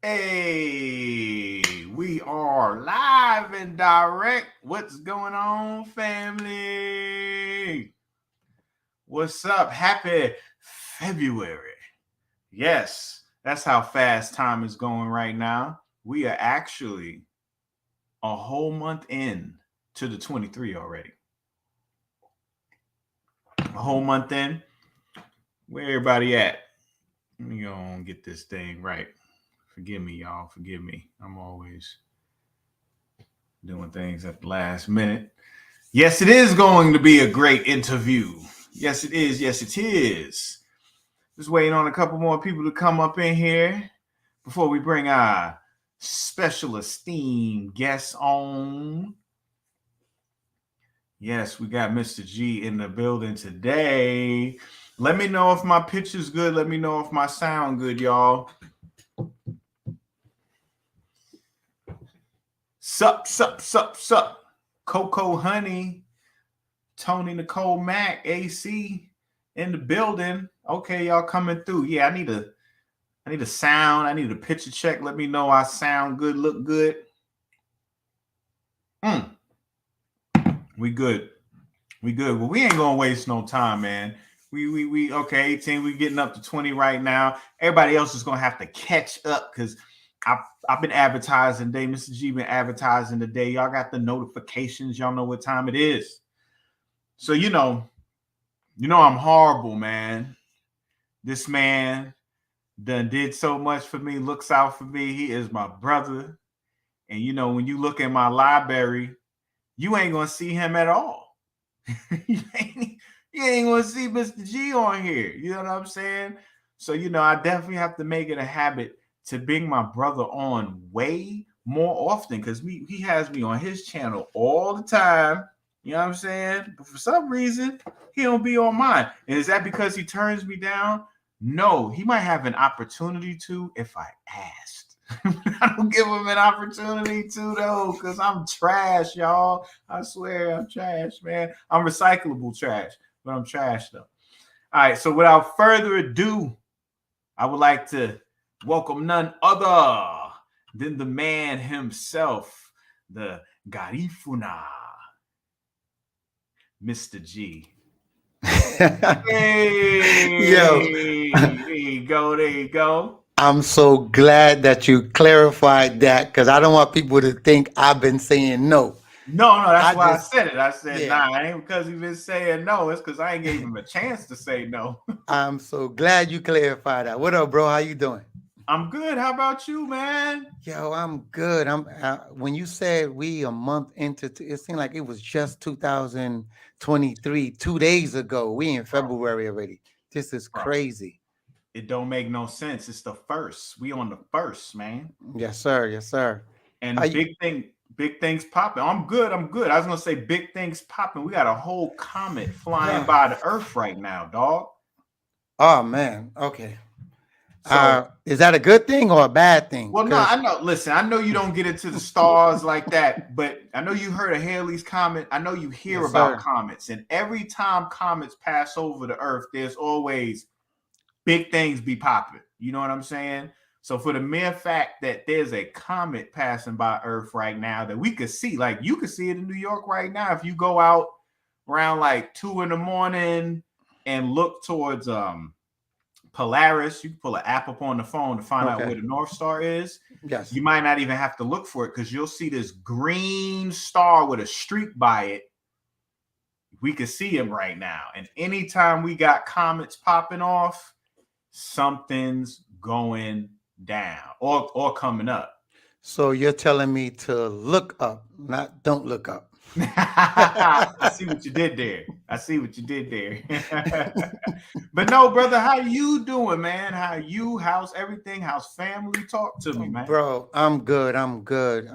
Hey, we are live and direct. What's going on, family? What's up? Happy February. Yes, that's how fast time is going right now. We are actually a whole month in to the 23 already. A whole month in. Where everybody at? Let me go and get this thing right. Forgive me, y'all. Forgive me. I'm always doing things at the last minute. Yes, it is going to be a great interview. Yes, it is. Yes, it is. Just waiting on a couple more people to come up in here before we bring our special esteemed guests on. Yes, we got Mr. G in the building today. Let me know if my picture's good. Let me know if my sound good, y'all. Sup. Coco Honey, Tony Nicole Mac, AC in the building. Okay, y'all coming through. Yeah, I need a sound. I need a picture check. Let me know I sound good, look good. We good. We good. Well, we ain't gonna waste no time, man. We okay, 18. We getting up to 20 right now. Everybody else is gonna have to catch up because I've been advertising today. Mr. G been advertising today. Y'all got the notifications. Y'all know what time it is. So you know I'm horrible, man. This man done did so much for me, looks out for me. He is my brother. And you know, when you look at my library, you ain't gonna see him at all. you ain't gonna see Mr. G on here. You know what I'm saying? So, you know, I definitely have to make it a habit to bring my brother on way more often because he has me on his channel all the time. You know what I'm saying? But for some reason, he don't be on mine. And is that because he turns me down? No, he might have an opportunity to if I asked. I don't give him an opportunity to though, because I'm trash, y'all. I swear I'm trash, man. I'm recyclable trash, but I'm trash though. All right, so without further ado, I would like to welcome none other than the man himself, the Garifuna, Mr. G. Hey, Yo, there you go, there you go. I'm so glad that you clarified that because I don't want people to think I've been saying no. No, that's I why I just, said it. I said, yeah, nah, it ain't because he been saying no. It's because I ain't gave him a chance to say no. I'm so glad you clarified that. What up, bro? How you doing? I'm good. How about you, man? Yo, I'm good. When you said we a month into, it seemed like it was just 2023, 2 days ago. We in Bro, February already. This is bro, crazy. it don't make no sense. It's the first. We on the first, man. Yes, sir. Yes, sir. How And you? big things popping. I'm good. I'm good. I was gonna say big things popping. We got a whole comet flying by the Earth right now, dog. Oh man. Okay. So Is that a good thing or a bad thing? well, no, I Because know. Listen, I know you don't get into the stars like that, but I know you heard of Haley's comet. I know you hear yes, about sir. comets, and every time comets pass over the Earth, there's always big things be popping. You know what I'm saying? So for the mere fact that there's a comet passing by Earth right now that we could see, like you could see it in New York right now, if you go out around like 2 in the morning and look towards Polaris, you can pull an app up on the phone to find out Okay. where the North Star is. Yes. You might not even have to look for it because you'll see this green star with a streak by it. We can see him right now. And anytime we got comets popping off, something's going down or coming up. So you're telling me to look up, not don't look up. I see what you did there. I see what you did there. But no, brother, how you doing, man? How's everything? How's family? Talk to me, man. Bro, I'm good. I'm good.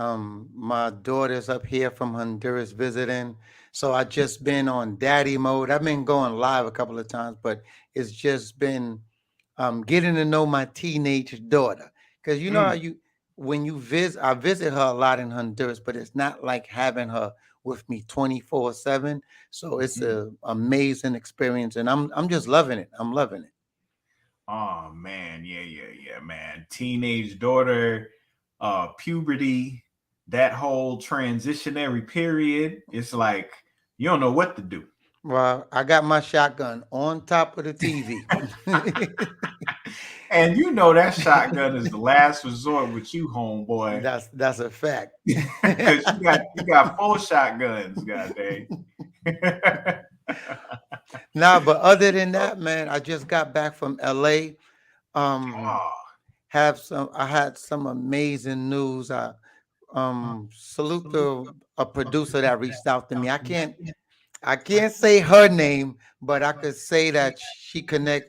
My daughter's up here from Honduras visiting. So I just been on daddy mode. I've been going live a couple of times, but it's just been getting to know my teenage daughter. Because you know how Mm, you when you visit, I visit her a lot in Honduras, but it's not like having her with me 24/7. So it's mhm. a amazing experience and I'm just loving it. I'm loving it. Oh man, yeah, man. Teenage daughter, puberty, that whole transitionary period. It's like you don't know what to do. Well, I got my shotgun on top of the TV. And you know that shotgun is the last resort with you, homeboy. That's a fact. Because you got full shotguns, goddamn. Nah, but other than that, man, I just got back from LA. Um, Oh, I had some amazing news. I salute to a producer that reached out to me. I can't say her name, but I could say that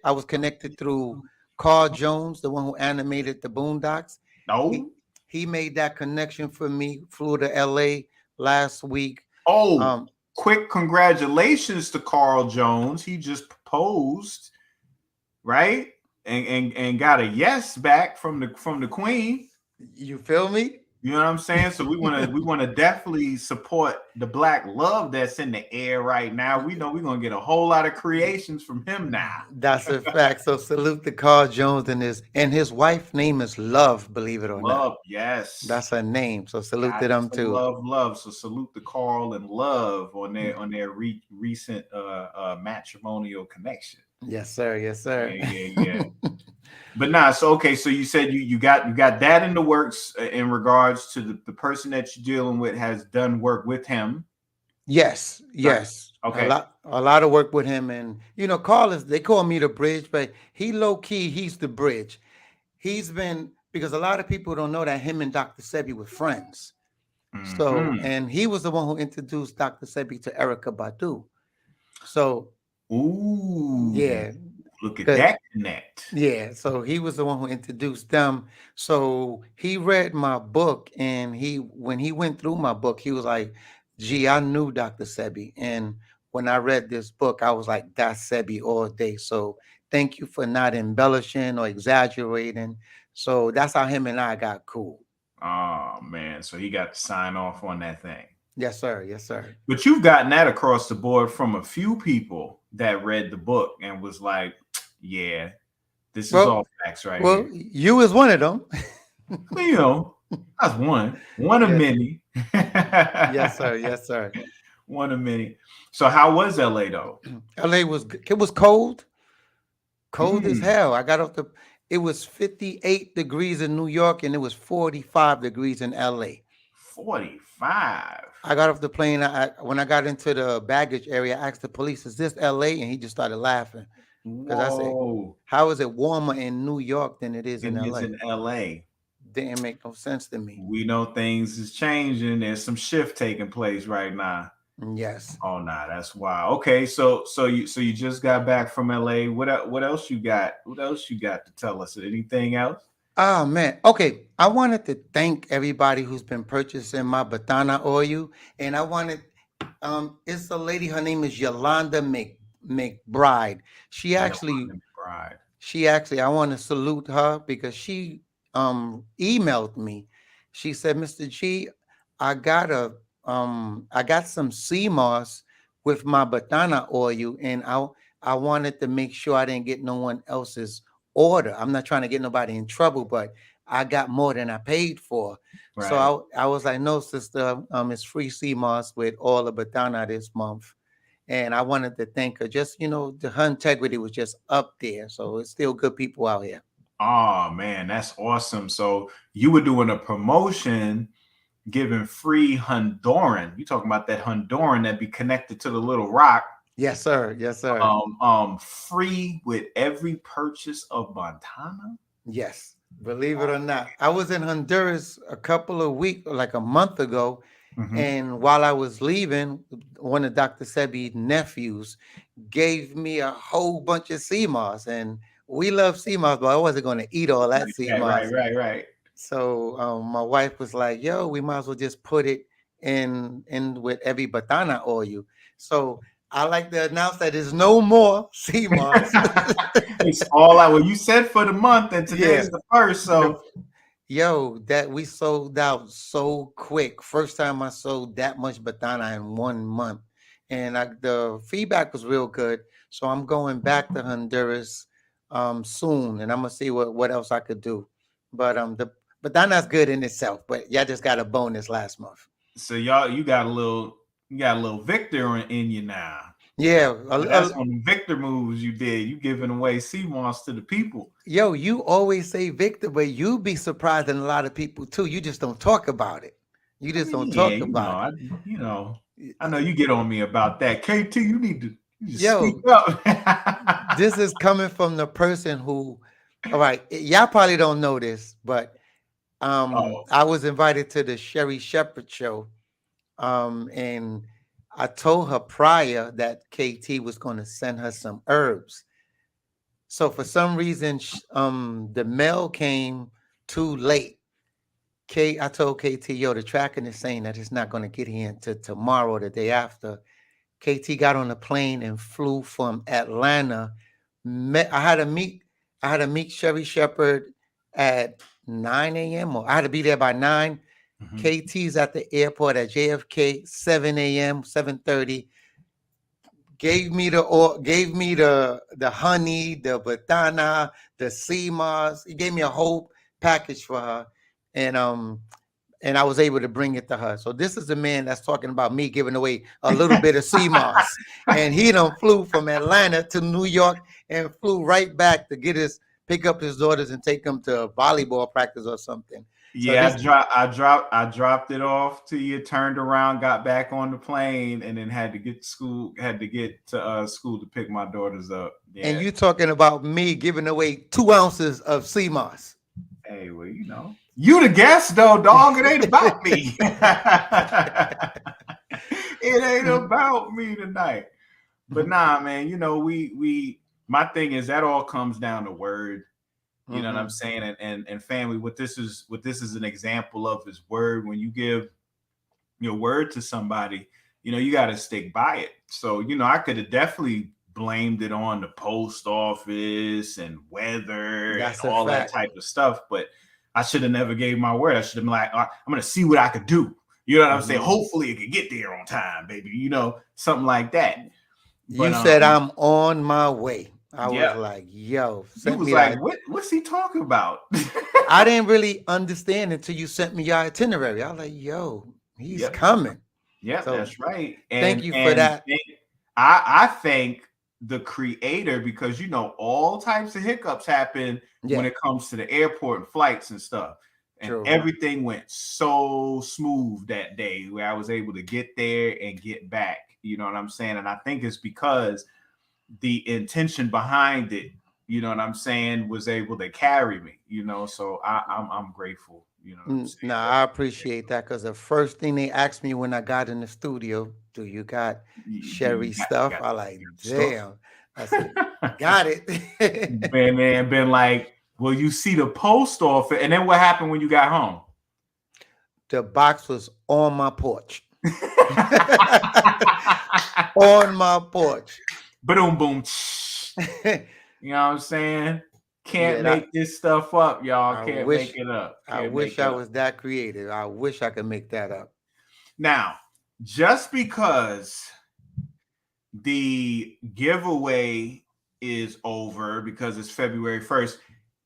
I was connected through Carl Jones, the one who animated the Boondocks. He no. he made that connection for me. Flew to LA last week. Oh, Um, quick congratulations to Carl Jones. He just proposed, right? And got a yes back from the queen. you feel me? You know what I'm saying? So we wanna definitely support the black love that's in the air right now. We know we're gonna get a whole lot of creations from him now. That's a fact. So salute to Carl Jones and his wife name is Love, believe it or not. Love, yes. That's her name. So salute to Got them to too. love. So salute to Carl and Love on their recent matrimonial connection. Yes, sir. Yes, sir. Yeah. But nah, so okay, so you said you got that in the works in regards to the person that you're dealing with has done work with him. Yes, Right. yes. Okay. A lot of work with him. And Carl they call me the bridge, but he low key, he's the bridge. He's been because a lot of people don't know that him and Dr. Sebi were friends. So, Mm-hmm. and he was the one who introduced Dr. Sebi to Erica Badu. So, Ooh, yeah, look at 'cause- that connect. yeah. So he was the one who introduced them. So he read my book, and when he went through my book, he was like, "Gee, I knew Dr. Sebi." And when I read this book, I was like, "That's Sebi all day." So thank you for not embellishing or exaggerating. So that's how him and I got cool. Oh man, so he got to sign off on that thing. Yes, sir. Yes, sir. But you've gotten that across the board from a few people that read the book and was like, yeah, this is Well, all facts right well, here. you is one of them. Well, that's one of Yes, many. yes, sir. Yes, sir. One of many. So how was LA though? LA it was cold as Mm, hell. It was 58 degrees in New York and it was 45 degrees in LA. 45. I got off the plane. When I got into the baggage area, I asked the police, "Is this LA?" And he just started laughing because I said, Whoa. "How is it warmer in New York than it is in It is LA?" in LA. Didn't make no sense to me. We know things is changing. There's some shift taking place right now. Yes. Oh nah, that's wild. Okay, so you just got back from LA. What else you got? What else you got to tell us? Anything else? Oh man. Okay. I wanted to thank everybody who's been purchasing my Batana oil. And I wanted it's a lady, her name is Yolanda McBride. She actually Yolanda McBride. I want to salute her because she emailed me. She said, "Mr. G, I got some sea moss with my Batana oil, and I wanted to make sure I didn't get no one else's order. I'm not trying to get nobody in trouble, but I got more than I paid for." Right. So I was like, "No, sister, it's free sea moss with all the Batana this month." And I wanted to thank her. Just her integrity was just up there. So it's still good people out here. Oh man, that's awesome. So you were doing a promotion giving free Honduran. You talking about that Honduran that be connected to the little rock. Yes, sir. Yes, sir. Free with every purchase of Montana. Yes. Believe it or not. I was in Honduras a couple of weeks, like a month ago. Mm-hmm. And while I was leaving, one of Dr. Sebi's nephews gave me a whole bunch of sea moss. And we love sea moss, but I wasn't going to eat all that sea moss. Right. So my wife was like, "Yo, we might as well just put it in with every Batana oil." So I like to announce that there's no more sea moss. It's all out. Well, you said for the month, and today's the first. So that we sold out so quick. First time I sold that much Batana in 1 month. And the feedback was real good. So I'm going back to Honduras soon, and I'm gonna see what else I could do. But the Batana's good in itself, but y'all just got a bonus last month. So you got a little Victor in you now. Yeah, That's one of the Victor moves you did. You giving away sea moss to the people. yo, you always say Victor, but you be surprising a lot of people too. You just don't talk about it. You I just mean, don't yeah, talk about it. I know you get on me about that. KT, you need to speak Yo, up. this is coming from the person who, all right, y'all probably don't know this, but Oh, I was invited to the Sherry Shepherd show. And I told her prior that KT was going to send her some herbs. So for some reason, the mail came too late. I told KT, yo, the tracking is saying that it's not going to get here until tomorrow or the day after. KT got on a plane and flew from Atlanta. I had to meet Sherry Shepherd at 9 a.m. or I had to be there by 9. KT's at the airport at JFK 7 a.m. 7:30. Gave me the honey, the batana, the sea moss. He gave me a whole package for her, and I was able to bring it to her. So this is the man that's talking about me giving away a little bit of sea moss, and he done flew from Atlanta to New York and flew right back to pick up his daughters and take them to a volleyball practice or something. So yeah, I dropped it off to you, turned around, got back on the plane, and then had to get to school to pick my daughters up. and Yeah. you talking about me giving away 2 ounces of sea moss. Hey, well, you the guest though, dog. It ain't about me. It ain't about me tonight. But nah, man, we my thing is that all comes down to word. You know what I'm saying? And family, what this is an example of is word. When you give your word to somebody, you got to stick by it. So, I could have definitely blamed it on the post office and weather and all that type of stuff, but I should have never gave my word. I should have been like, I'm going to see what I could do. You know what I'm saying? Hopefully it could get there on time, baby. Something like that. You said I'm on my way. I yeah. was like, yo, you was like, what's he talking about? I didn't really understand until you sent me your itinerary. I was like, yo, he's coming. Yeah, so, that's right. And thank you for that. I thank the creator because all types of hiccups happen when it comes to the airport and flights and stuff. And everything went so smooth that day where I was able to get there and get back. You know what I'm saying? And I think it's because the intention behind it, you know what I'm saying, was able to carry me, so I'm grateful. Nah, I appreciate that because the first thing they asked me when I got in the studio, do you got Sherry stuff? I like, damn. I said, got it. been like, well, you see the post office, and then what happened when you got home? The box was on my porch. On my porch. Boom, boom. You know what I'm saying? Can't make this stuff up, y'all. Can't make it up. I wish I was that creative. I wish I could make that up. Now, just because the giveaway is over because it's February 1st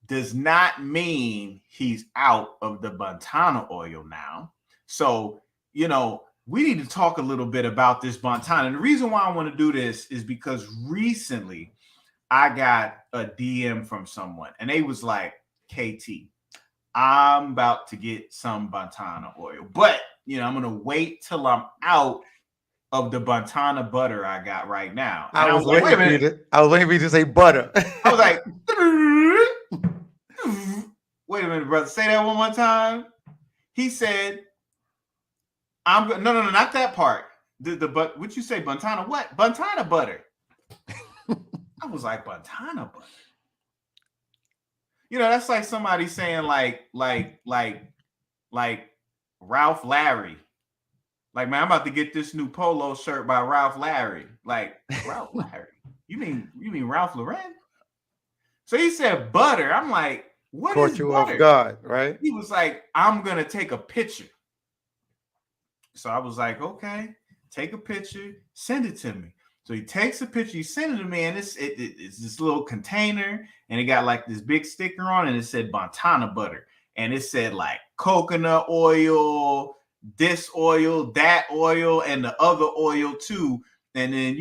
does not mean he's out of the Batana oil now. So, we need to talk a little bit about this Batana. And the reason why I want to do this is because recently I got a DM from someone and they was like, KT, I'm about to get some Batana oil, but I'm going to wait till I'm out of the Batana butter I got right now. I was like, wait a minute. I was waiting for you to say butter. I was like, wait a minute, brother. Say that one more time. He said, no, not that part. But what you say, Batana? What? Batana butter. I was like, Batana butter. That's like somebody saying like Ralph Larry. Like, man, I'm about to get this new polo shirt by Ralph Larry. Like, Ralph Larry. You mean Ralph Lauren? So he said butter. I'm like, what is butter? Caught you off guard, right? He was like, I'm gonna take a picture. So I was like, okay, take a picture, send it to me. So he takes a picture, he sends it to me, and it's this little container, and it got like this big sticker on it, and it said Batana butter. And it said like coconut oil, this oil, that oil, and the other oil too. And then,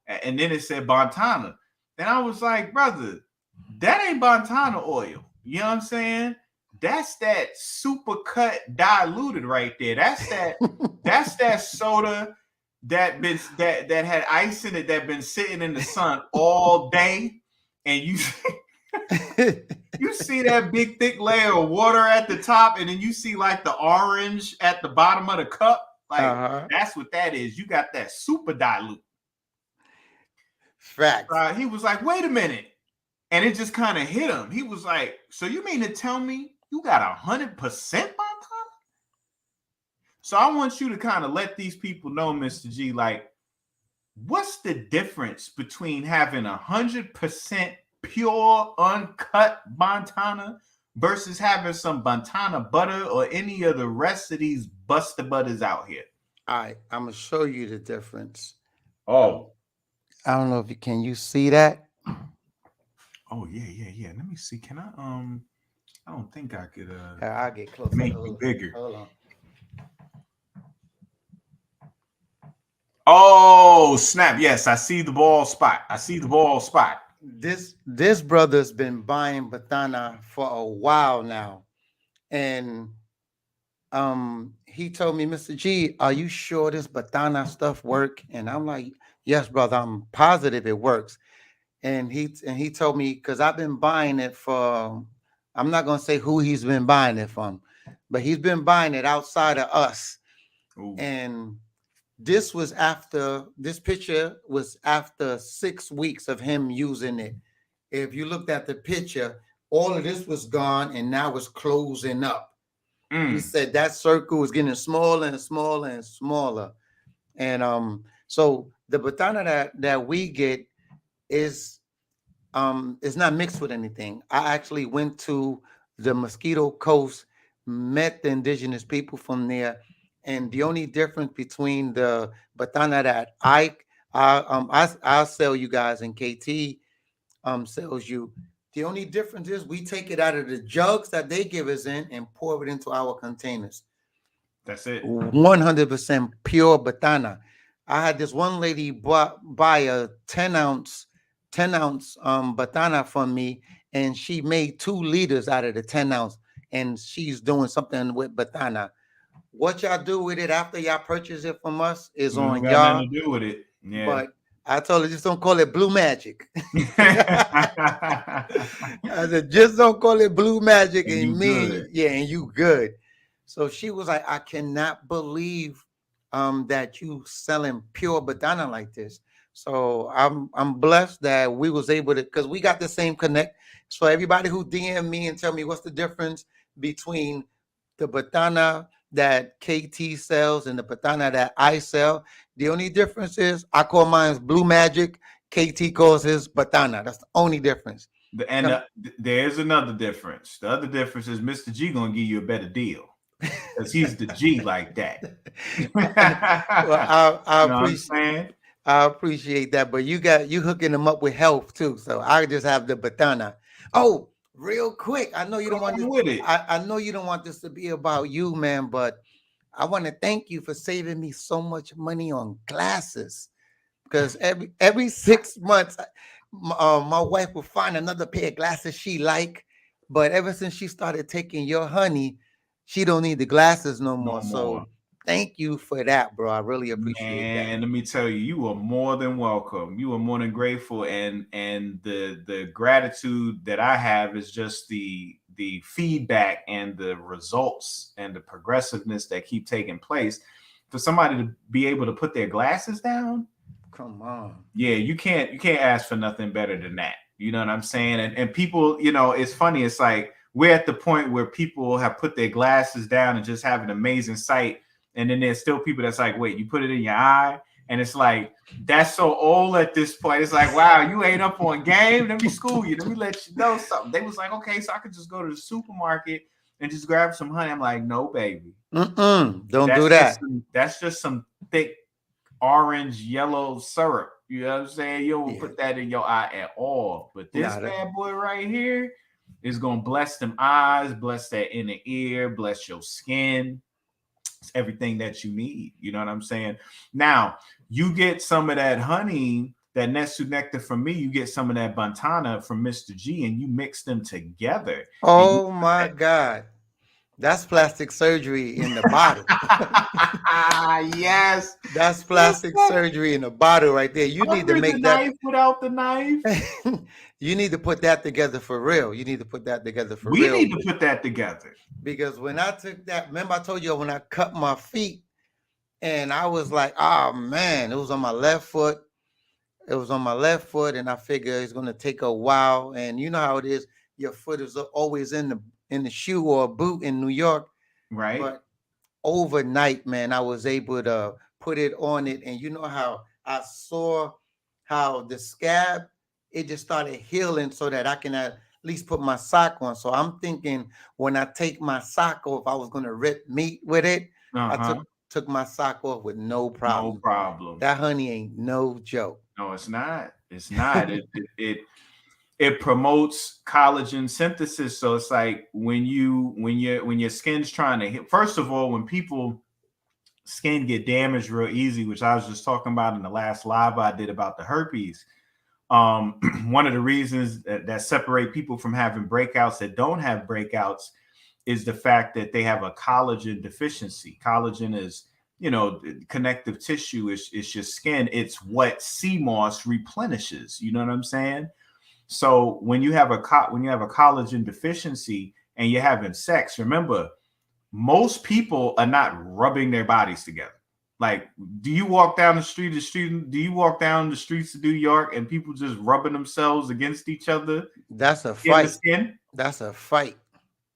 and then it said Batana. And I was like, brother, that ain't Batana oil. You know what I'm saying? That's that super cut diluted right there. That's that soda that had ice in it that been sitting in the sun all day, and you see that big thick layer of water at the top, and then you see like the orange at the bottom of the cup. Like that's what that is. You got that super dilute. Facts. He was like, wait a minute. And it just kind of hit him. He was like, so you mean to tell me you got 100% Batana? So I want you to kind of let these people know, Mr. G, like, what's the difference between having 100% pure, uncut Batana versus having some Batana butter or any of the rest of these buster butters out here? All right, I'm going to show you the difference. Oh. I don't know if you see that? Oh, yeah. Let me see. Can I don't think I could I'll get closer. Make you bigger. Hold on. Oh, snap. Yes, I see the ball spot. This brother's been buying Batana for a while now. And he told me, Mr. G, are you sure this Batana stuff work? And I'm like, yes, brother, I'm positive it works. And he told me, because I've been buying it for, I'm not going to say who he's been buying it from, but he's been buying it outside of us. Ooh. And this picture was after 6 weeks of him using it. If you looked at the picture, all of this was gone and now it's closing up. He said that circle was getting smaller and smaller and smaller. And so the Batana that we get is not mixed with anything. I actually went to the Mosquito Coast, met the indigenous people from there, and the only difference between the Batana that I'll sell you guys and KT sells you, the only difference is we take it out of the jugs that they give us in and pour it into our containers. That's it. 100% pure Batana. I had this one lady buy a 10 ounce Batana from me, and she made 2 liters out of the 10 ounce, and she's doing something with Batana. What y'all do with it after y'all purchase it from us is on y'all. Nothing to do with it. Yeah. But I told her, just don't call it Blue Magic. I said, just don't call it Blue Magic, and you good. So she was like, I cannot believe that you selling pure Batana like this. So I'm blessed that we was able to, because we got the same connect. So everybody who DM me and tell me what's the difference between the Batana that KT sells and the Batana that I sell, the only difference is I call mine Blue Magic, KT calls his Batana. That's the only difference. And there's another difference. The other difference is Mr. G gonna give you a better deal because he's the G like that. Well, I appreciate that, but you hooking them up with health too. So I just have the Batana. Oh, real quick, I know you don't want this. I know you don't want this to be about you, man, but I want to thank you for saving me so much money on glasses. Because every 6 months, my wife will find another pair of glasses she like, but ever since she started taking your honey, she don't need the glasses no more. So thank you for that, bro. I really appreciate that. And let me tell you, you are more than welcome. You are more than grateful. And the gratitude that I have is just the feedback and the results and the progressiveness that keep taking place. For somebody to be able to put their glasses down, come on. Yeah, you can't ask for nothing better than that. You know what I'm saying? And people, it's funny. It's like we're at the point where people have put their glasses down and just have an amazing sight. And then there's still people that's like, wait, you put it in your eye? And it's like, that's so old at this point. It's like, wow, you ain't up on game. Let me school you. Let me let you know something. They was like, okay, so I could just go to the supermarket and just grab some honey. I'm like, no, baby. Don't do that. That's just some thick orange, yellow syrup. You know what I'm saying? You don't put that in your eye at all. But this bad boy right here is gonna bless them eyes, bless that inner ear, bless your skin. It's everything that you need. You know what I'm saying? Now you get some of that honey, that Netsu nectar from me. You get some of that Batana from Mr. G, and you mix them together. Oh my God. That's plastic surgery in the bottle. Yes. That's plastic surgery in the bottle right there. You need to make the that knife without the knife. You need to put that together for real. You need to put that together for We real. need to put that together. Because when I took that, remember I told you when I cut my feet and I was like, oh man, it was on my left foot. It was on my left foot, and I figure it's gonna take a while. And you know how it is, your foot is always in the shoe or a boot in New York. Right. But overnight, man, I was able to put it on it. And you know how I saw how the scab, it just started healing so that I can at least put my sock on. So I'm thinking when I take my sock off, I was going to rip meat with it. I took my sock off with no problem. No problem. That honey ain't no joke. No, it's not. It's not. It promotes collagen synthesis. So it's like when your skin's trying to hit, first of all, when people skin get damaged real easy, which I was just talking about in the last live I did about the herpes. One of the reasons that separate people from having breakouts that don't have breakouts is the fact that they have a collagen deficiency. Collagen is, connective tissue. It's your skin. It's what sea moss replenishes. You know what I'm saying? So when you have a collagen deficiency and you're having sex, remember, most people are not rubbing their bodies together. Like, do you walk down the street? Do you walk down the streets of New York and people just rubbing themselves against each other? That's a fight. That's a fight.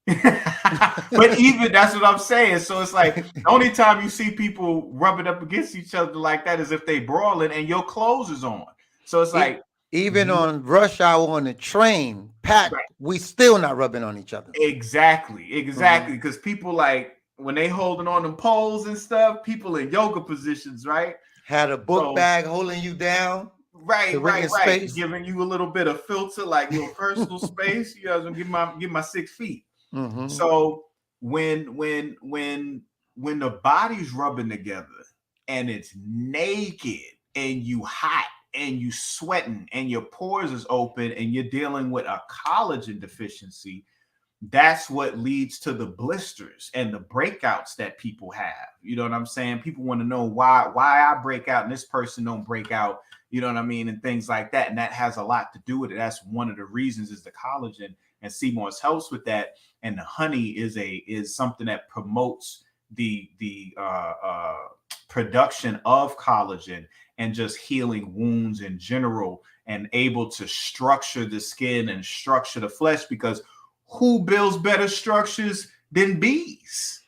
But even that's what I'm saying. So it's like the only time you see people rubbing up against each other like that is if they brawling and your clothes is on. So it's like even on rush hour on the train, packed, we still not rubbing on each other. Exactly. Because people like when they holding on them poles and stuff, people in yoga positions, right? Had a book bag holding you down. Right. Giving you a little bit of filter, like little personal space. You guys give my 6 feet. Mm-hmm. So when the body's rubbing together and it's naked and you hot and you sweating and your pores is open and you're dealing with a collagen deficiency, that's what leads to the blisters and the breakouts that people have. You know what I'm saying? People want to know why I break out and this person don't break out, you know what I mean? And things like that. And that has a lot to do with it. That's one of the reasons is the collagen, and sea moss helps with that. And the honey is something that promotes the production of collagen and just healing wounds in general and able to structure the skin and structure the flesh, because who builds better structures than bees?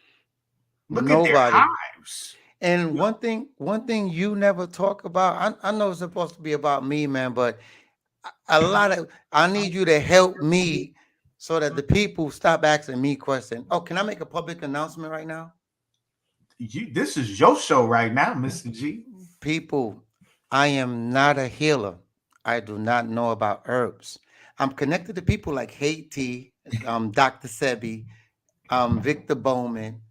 Look at their hives. And one thing you never talk about, I know it's supposed to be about me, man, but I need you to help me so that the people stop asking me questions. Oh, can I make a public announcement right now? This is your show right now, Mr. G. People, I am not a healer. I do not know about herbs. I'm connected to people like Haiti, Dr. Sebi, Victor Bowman,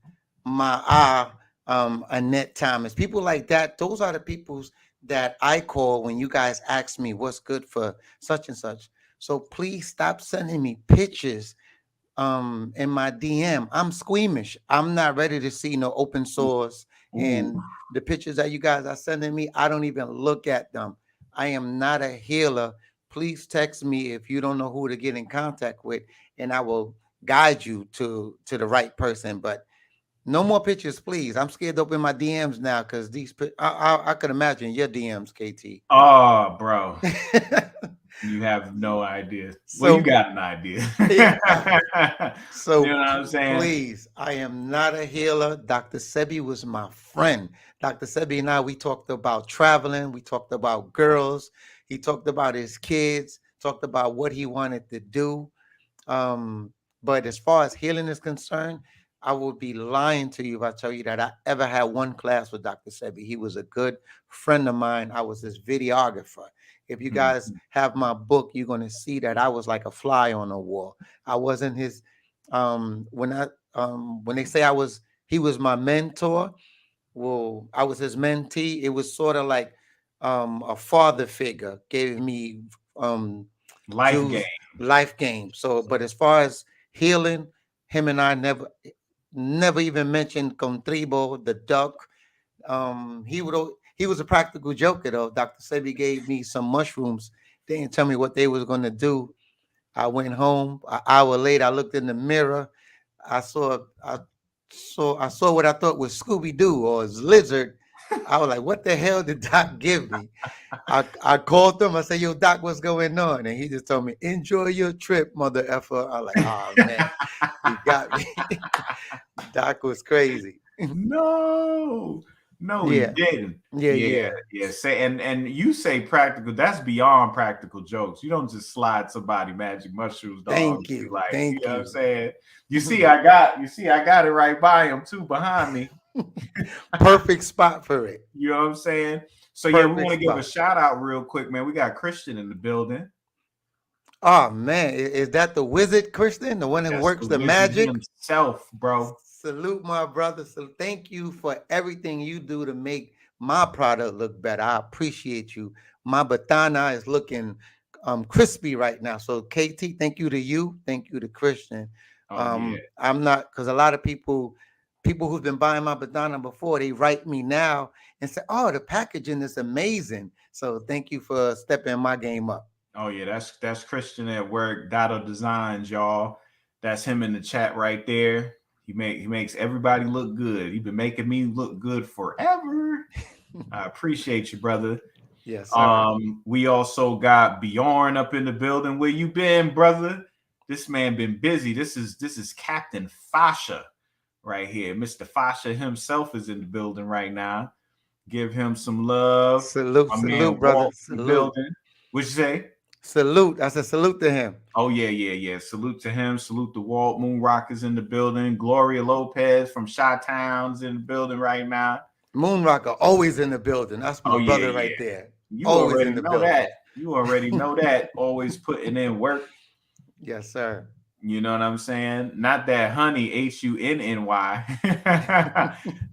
Annette Thomas, people like that. Those are the people that I call when you guys ask me what's good for such and such. So please stop sending me pictures in my DM. I'm squeamish. I'm not ready to see no open source. And the pictures that you guys are sending me, I don't even look at them. I am not a healer. Please text me if you don't know who to get in contact with, and I will guide you to the right person. But no more pictures, please. I'm scared to open my DMs now because I could imagine your DMs, KT. Oh, bro. You have no idea. Well, you got an idea. So you know what I'm saying? Please, I am not a healer. Dr. Sebi was my friend. Dr. Sebi and I, we talked about traveling. We talked about girls. He talked about his kids, talked about what he wanted to do. But as far as healing is concerned, I would be lying to you if I tell you that I ever had one class with Dr. Sebi. He was a good friend of mine. I was his videographer. If you guys Mhm. have my book, you're going to see that I was like a fly on the wall. I wasn't his when they say he was my mentor, well, I was his mentee. It was sort of like a father figure gave me um Life game. Jews life game. So, but as far as healing, him and I never even mentioned Contribo, the duck. He was a practical joker though. Dr. Sebi gave me some mushrooms. They didn't tell me what they was gonna do. I went home. An hour later, I looked in the mirror. I saw I saw what I thought was Scooby Doo or his lizard. I was like, "What the hell did Doc give me?" I called him. I said, "Yo, Doc, what's going on?" And he just told me, "Enjoy your trip, mother effer." I was like, "Oh man, you got me." Doc was crazy. No, no, he Yeah, didn't. yeah, Yeah, yeah. yeah. Say and you say practical. That's beyond practical jokes. You don't just slide somebody magic mushrooms, dog. Thank Be you, like, you thank know what I'm you. saying? You see, I got it right by him too, behind me. Perfect spot for it. You know what I'm saying? So yeah, we Perfect want to give a spot. shout out real quick, man. We got Christian in the building. Oh man, is that the wizard Christian, the one who That's works the the wizard magic? himself, bro. Salute my brother. So thank you for everything you do to make my product look better. I appreciate you. My batana is looking crispy right now. So KT, thank you to you. Thank you to Christian. Oh yeah. I'm not because a lot of people who've been buying my batana before, they write me now and say, "Oh, the packaging is amazing." So thank you for stepping my game up. Oh yeah, that's Christian at work. Dotto Designs, y'all. That's him in the chat right there. He makes everybody look good. He been making me look good forever. I appreciate you, brother. Yes, sir. We also got Bjorn up in the building. Where you been, brother? This man been busy. This is Captain Fasha right here. Mr. Fasha himself is in the building right now. Give him some love. Salute, My man salute, brother. Walt in the Salute. building. What you say? Salute. I said salute to him. Oh yeah, yeah, yeah. Salute to him. Salute to Walt. Moon Rock is in the building. Gloria Lopez from Chi Town's in the building right now. Moonrocker always in the building. That's Oh my yeah, brother yeah. right there. You Always in already the know building. that. You already know that. Always putting in work. Yes, sir. You know what I'm saying? Not that honey, HUNNY.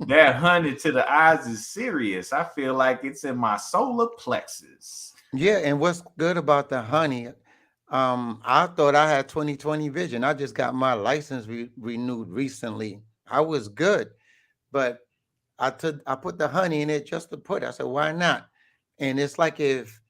That honey to the eyes is serious. I feel like it's in my solar plexus. Yeah, and what's good about the honey? I thought I had 2020 vision. I just got my license renewed recently. I was good, but I put the honey in it just to put. I said, why not? And it's like if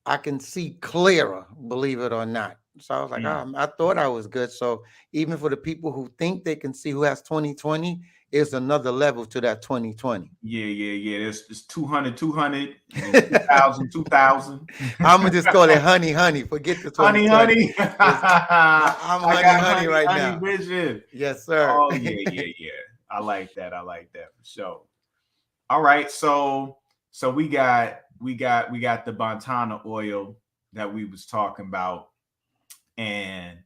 I can see clearer, believe it or not. So I was like, Mm. I thought I was good. So even for the people who think they can see who has 2020, is another level to that 2020. Yeah, yeah, yeah. There's 200, 200, and then 2000, 2000. I'm gonna just call it honey, honey. Forget the Honey, 2020. honey. It's, I'm I honey, got honey honey, right honey now. vision. Yes, sir. Oh, yeah, yeah, yeah. I like that. I like that for sure. All right. So we got the Batana oil that we was talking about. And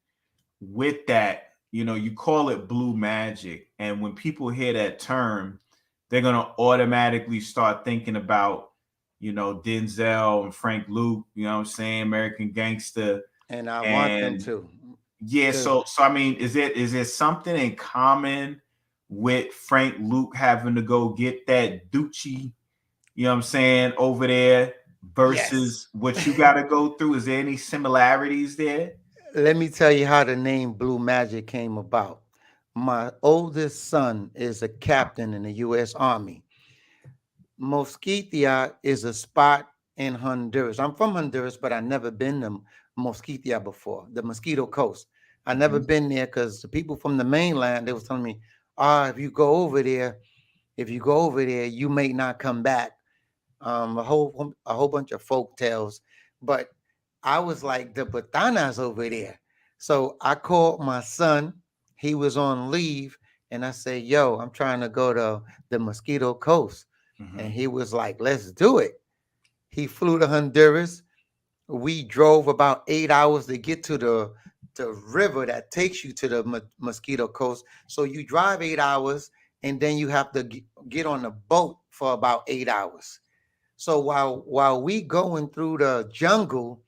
with that, you call it blue magic. And when people hear that term, they're gonna automatically start thinking about, Denzel and Frank Luke, you know what I'm saying, American Gangster. And I want them And to. yeah, Because so I mean, is there something in common with Frank Luke having to go get that Doochie, you know what I'm saying, over there yes. versus what you gotta go through? Is there any similarities there? Let me tell you how the name Blue Magic came about. My oldest son is a captain in the U.S. Army. Mosquitia is a spot in Honduras. I'm from Honduras, but I never been to Mosquitia before, the Mosquito Coast. I never Mhm. been there because the people from the mainland, they was telling me, if you go over there, you may not come back. A whole bunch of folk tales. But I was like, the Batanas over there. So I called my son. He was on leave, and I said, "Yo, I'm trying to go to the Mosquito Coast." And Mhm. he was like, "Let's do it." He flew to Honduras. We drove about 8 hours to get to the river that takes you to the Mosquito Coast. So you drive 8 hours, and then you have to get on a boat for about 8 hours. So while we going through the jungle,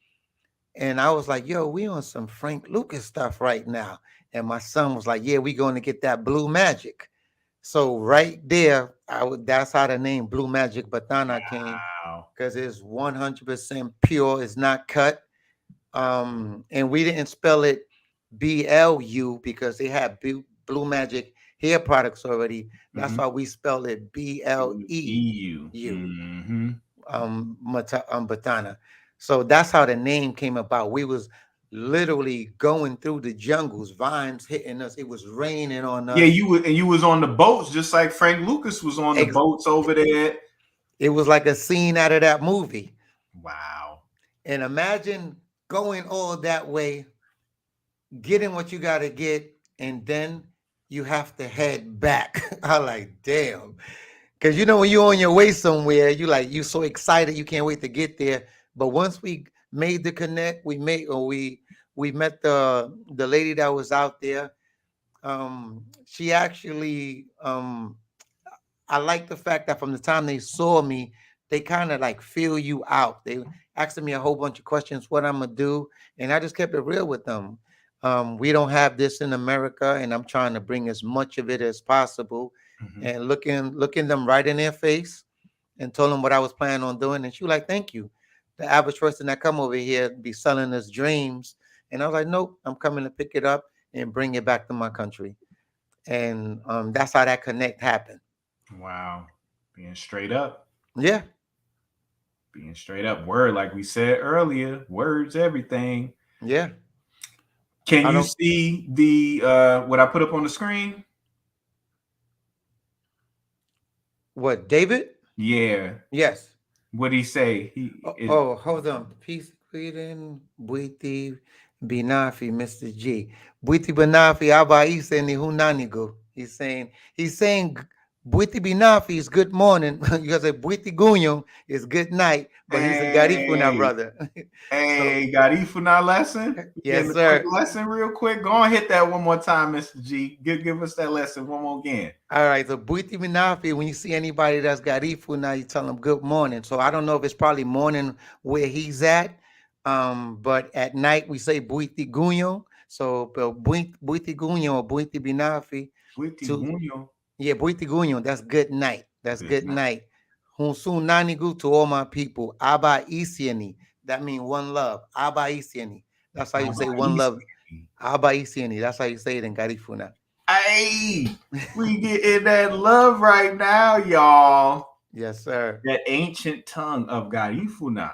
and I was like, "Yo, we on some Frank Lucas stuff right now." And my son was like, "Yeah, we going to get that blue magic." So right there, that's how the name Blue Magic Batana came, Wow. because it's 100% pure. It's not cut. And we didn't spell it BLU because they had Blue Magic hair products already. That's Mm-hmm. why we spell it BLEU. Mm-hmm. Batana. So that's how the name came about. We was literally going through the jungles, vines hitting us. It was raining on Yeah, us. you was on the boats just like Frank Lucas was on the boats over there. It was like a scene out of that movie. Wow. And imagine going all that way, getting what you got to get, and then you have to head back. I like, damn. Because when you're on your way somewhere, you so excited, you can't wait to get there. But once we made the connect, we met the lady that was out there. She actually, I like the fact that from the time they saw me, they kind of like feel you out. They asking me a whole bunch of questions, what I'm gonna do, and I just kept it real with them. We don't have this in America, and I'm trying to bring as much of it as possible. Mm-hmm. And looking them right in their face, and told them what I was planning on doing. And she was like, "Thank you." The average person that come over here be selling us dreams, and I was like, "Nope, I'm coming to pick it up and bring it back to my country." And that's how that connect happened. Wow. Being straight up. Yeah. Being straight up. Word, like we said earlier, words, everything. Yeah. Can I you don't. see the what I put up on the screen? What, David? Yeah. Yes. What did he say? Hold on. Peace, Sweden, Buiti, Binafi, Mr. G. Buiti Binafi, Abaisa, ni Hunanigo. He's saying Buiti Binafi is good morning. You gotta say Buiti Gunyo is good night, but he's a Garifuna brother. Hey, got Ifuna lesson? We Yes, getting a sir. quick lesson real quick. Go on, hit that one more time, Mr. G. Give us that lesson one more again. All right, so Buiti Minafi, when you see anybody that's Garifu, now you tell them good morning. So I don't know if it's probably morning where he's at, but at night we say Buiti Gunyo. So Buiti Gunyo or Buiti Binafi. Buiti To Gunyo. Yeah, Buiti Gunyo, that's good night. That's good night. night. Hunsun Nanigu to all my people. Aba Isiani. That means one love. Aba Isiani. That's how you say one love. Aba Isiani. That's how you say it in Garifuna. Hey, we getting that love right now, y'all. Yes, sir. That ancient tongue of Garifuna.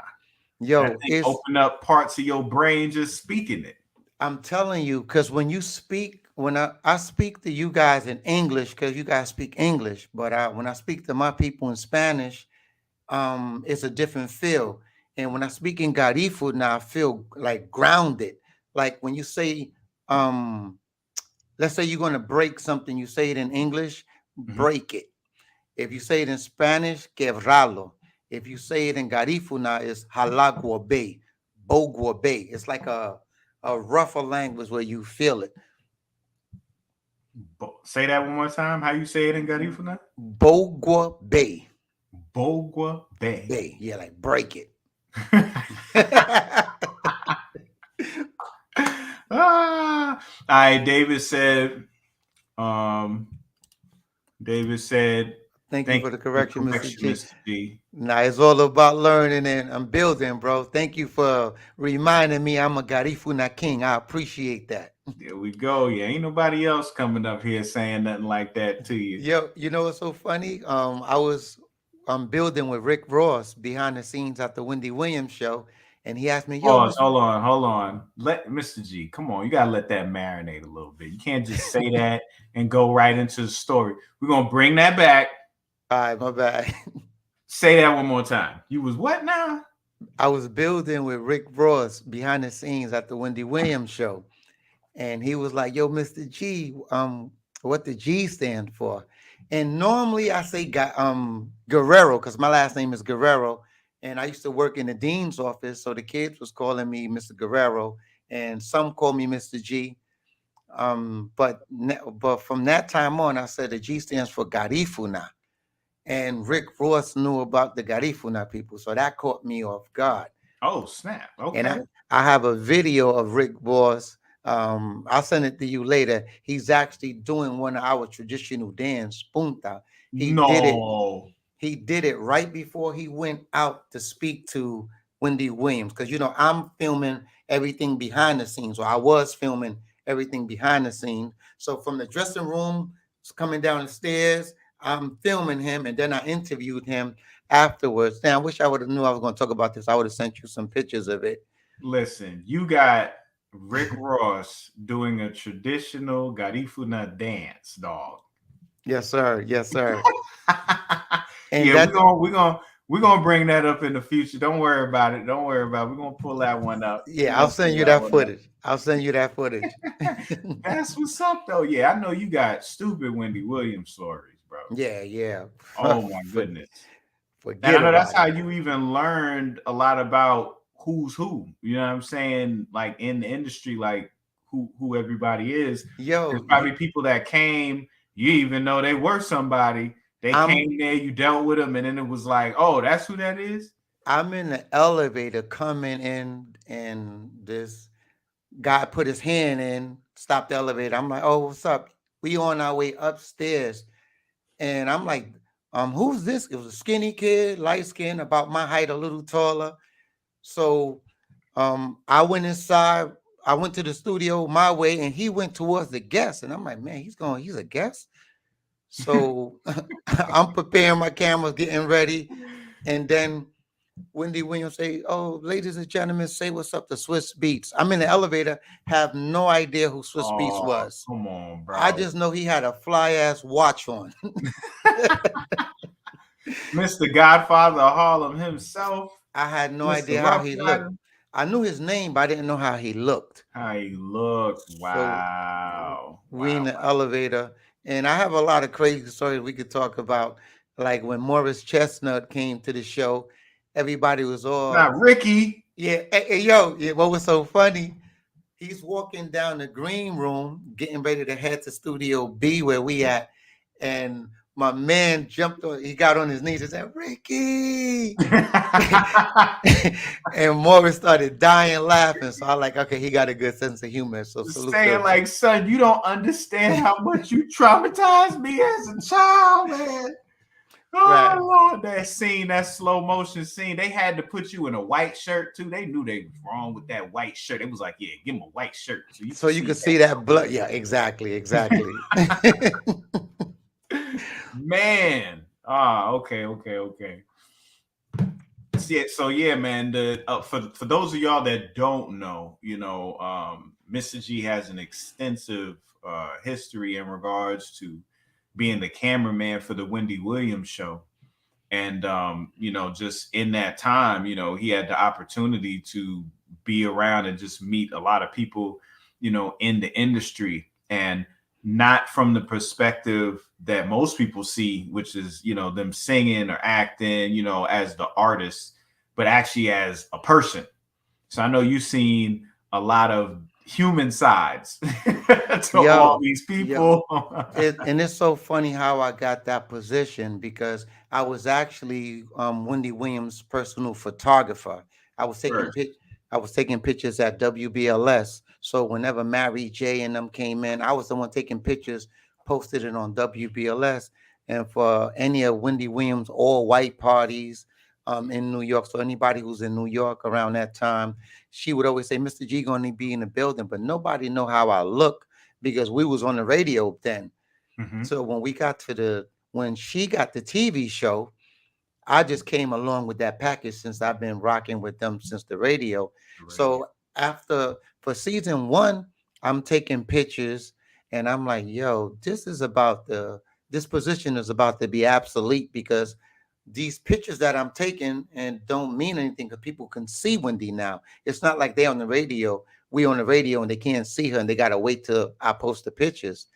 Yo, it's open up parts of your brain just speaking it. I'm telling you, because when you speak, when I speak to you guys in English, because you guys speak English, but when I speak to my people in Spanish, it's a different feel. And when I speak in Garifu, now I feel like grounded. Like when you say, let's say you're going to break something, you say it in English, break it. If you say it in Spanish, quebralo. If you say it in Garifuna, it's halagua bay, bogua bay. It's like a rougher language where you feel it. Say that one more time. How you say it in Garifuna? Bogua bay. Bogua bay. Bay. Yeah, like break it. All right, David said, thank you for the correction, Mr. G. Now it's all about learning and I'm building, bro. Thank you for reminding me I'm a Garifuna king. I appreciate that. There we go. Yeah, ain't nobody else coming up here saying nothing like that to you. Yo, you know what's so funny? I'm building with Rick Ross behind the scenes at the Wendy Williams show, and he asked me, "Yo, hold on. Let Mr. G, come on, you gotta let that marinate a little bit. You can't just say that and go right into the story. We're gonna bring that back. All right, my bad. Say that one more time. You was what now? I was building with Rick Ross behind the scenes at the Wendy Williams show, and he was like, "Yo, Mr. G, what the G stand for?" And normally I say Guerrero because my last name is Guerrero, and I used to work in the dean's office, so the kids was calling me Mr. Guerrero, and some call me Mr. G. But from that time on, I said the G stands for Garifuna, and Rick Ross knew about the Garifuna people, so that caught me off guard. Oh, snap. And Okay. I have a video of Rick Ross. I'll send it to you later. He's actually doing one of our traditional dance, punta. He did it No. he did it right before he went out to speak to Wendy Williams. Because I'm filming everything behind the scenes, or I was filming everything behind the scenes. So from the dressing room, coming down the stairs, I'm filming him, and then I interviewed him afterwards. Now I wish I would have knew I was going to talk about this. I would have sent you some pictures of it. Listen, you got Rick Ross doing a traditional Garifuna dance, dog. Yes, sir. Yes, sir. And Yeah, that we're gonna bring that up in the future. Don't worry about it. Don't worry about it. We're gonna pull that one up. We're Yeah, I'll gonna send pull you that that one up. footage. I'll send you that footage. That's what's up, though. Yeah, I know you got stupid Wendy Williams stories, bro. Yeah, yeah. Oh my goodness. And I Forget know that's about how it. you even learned a lot about who's who. You know what I'm saying? Like in the industry, like who everybody is. There's Yo, probably people that came, you even know they were somebody. They I'm came there, you dealt with them, and then it was like, oh, that's who that is. I'm in the elevator coming in, and this guy put his hand in, stopped the elevator. I'm like, "Oh, what's up?" We on our way upstairs, and I'm like, who's this?" It was a skinny kid, light skin, about my height, a little taller. So, I went inside. I went to the studio my way, and he went towards the guest. And I'm like, "Man, he's a guest." So I'm preparing my cameras, getting ready, and then Wendy Williams say, "Oh, ladies and gentlemen, say what's up to Swiss Beats." I'm in the elevator, have no idea who Swiss Beats Oh, was. come on, I bro. just know he had a fly ass watch on. Mr. Godfather of Harlem himself, I had no Mr. idea how Rough he Rider. looked. I knew his name, but I didn't know how he looked. How he looked. So Wow. we in Wow. the elevator, and I have a lot of crazy stories we could talk about. Like when Morris Chestnut came to the show, everybody was all, Not Ricky. yeah, hey, yo, yeah, what was so funny? He's walking down the green room, getting ready to head to Studio B where we at, and my man jumped on. He got on his knees and said, "Ricky," and Morris started dying laughing. So I like, okay, he got a good sense of humor. So salute to Saying like, son, you don't understand how much you traumatized me as a child, man. Oh right. Lord, that scene, that slow motion scene, they had to put you in a white shirt too. They knew they was wrong with that white shirt. It was like, yeah, give him a white shirt so you So can you see can see that blood. Yeah, exactly, exactly. that. Man. Ah, okay, okay, okay. So yeah, man. The for those of y'all that don't know, Mr. G has an extensive history in regards to being the cameraman for the Wendy Williams show. And just in that time, he had the opportunity to be around and just meet a lot of people, in the industry, and not from the perspective that most people see, which is, them singing or acting, as the artist, but actually as a person. So I know you've seen a lot of human sides to all Yo, these yo, people. and it's so funny how I got that position because I was actually Wendy Williams' personal photographer. I was taking First. pic, I was taking pictures at WBLS. So whenever Mary J and them came in, I was the one taking pictures, posted it on WBLS, and for any of Wendy Williams all white parties in New York. So anybody who's in New York around that time, she would always say, "Mr. G gonna be in the building," but nobody know how I look because we was on the radio then. Mhm. So when she got the TV show, I just came along with that package since I've been rocking with them since the radio. Radio. So after for season one, I'm taking pictures and I'm like, yo, this position is about to be obsolete because these pictures that I'm taking and don't mean anything because people can see Wendy now. It's not like they on the radio. We on the radio and they can't see her and they gotta wait till I post the pictures.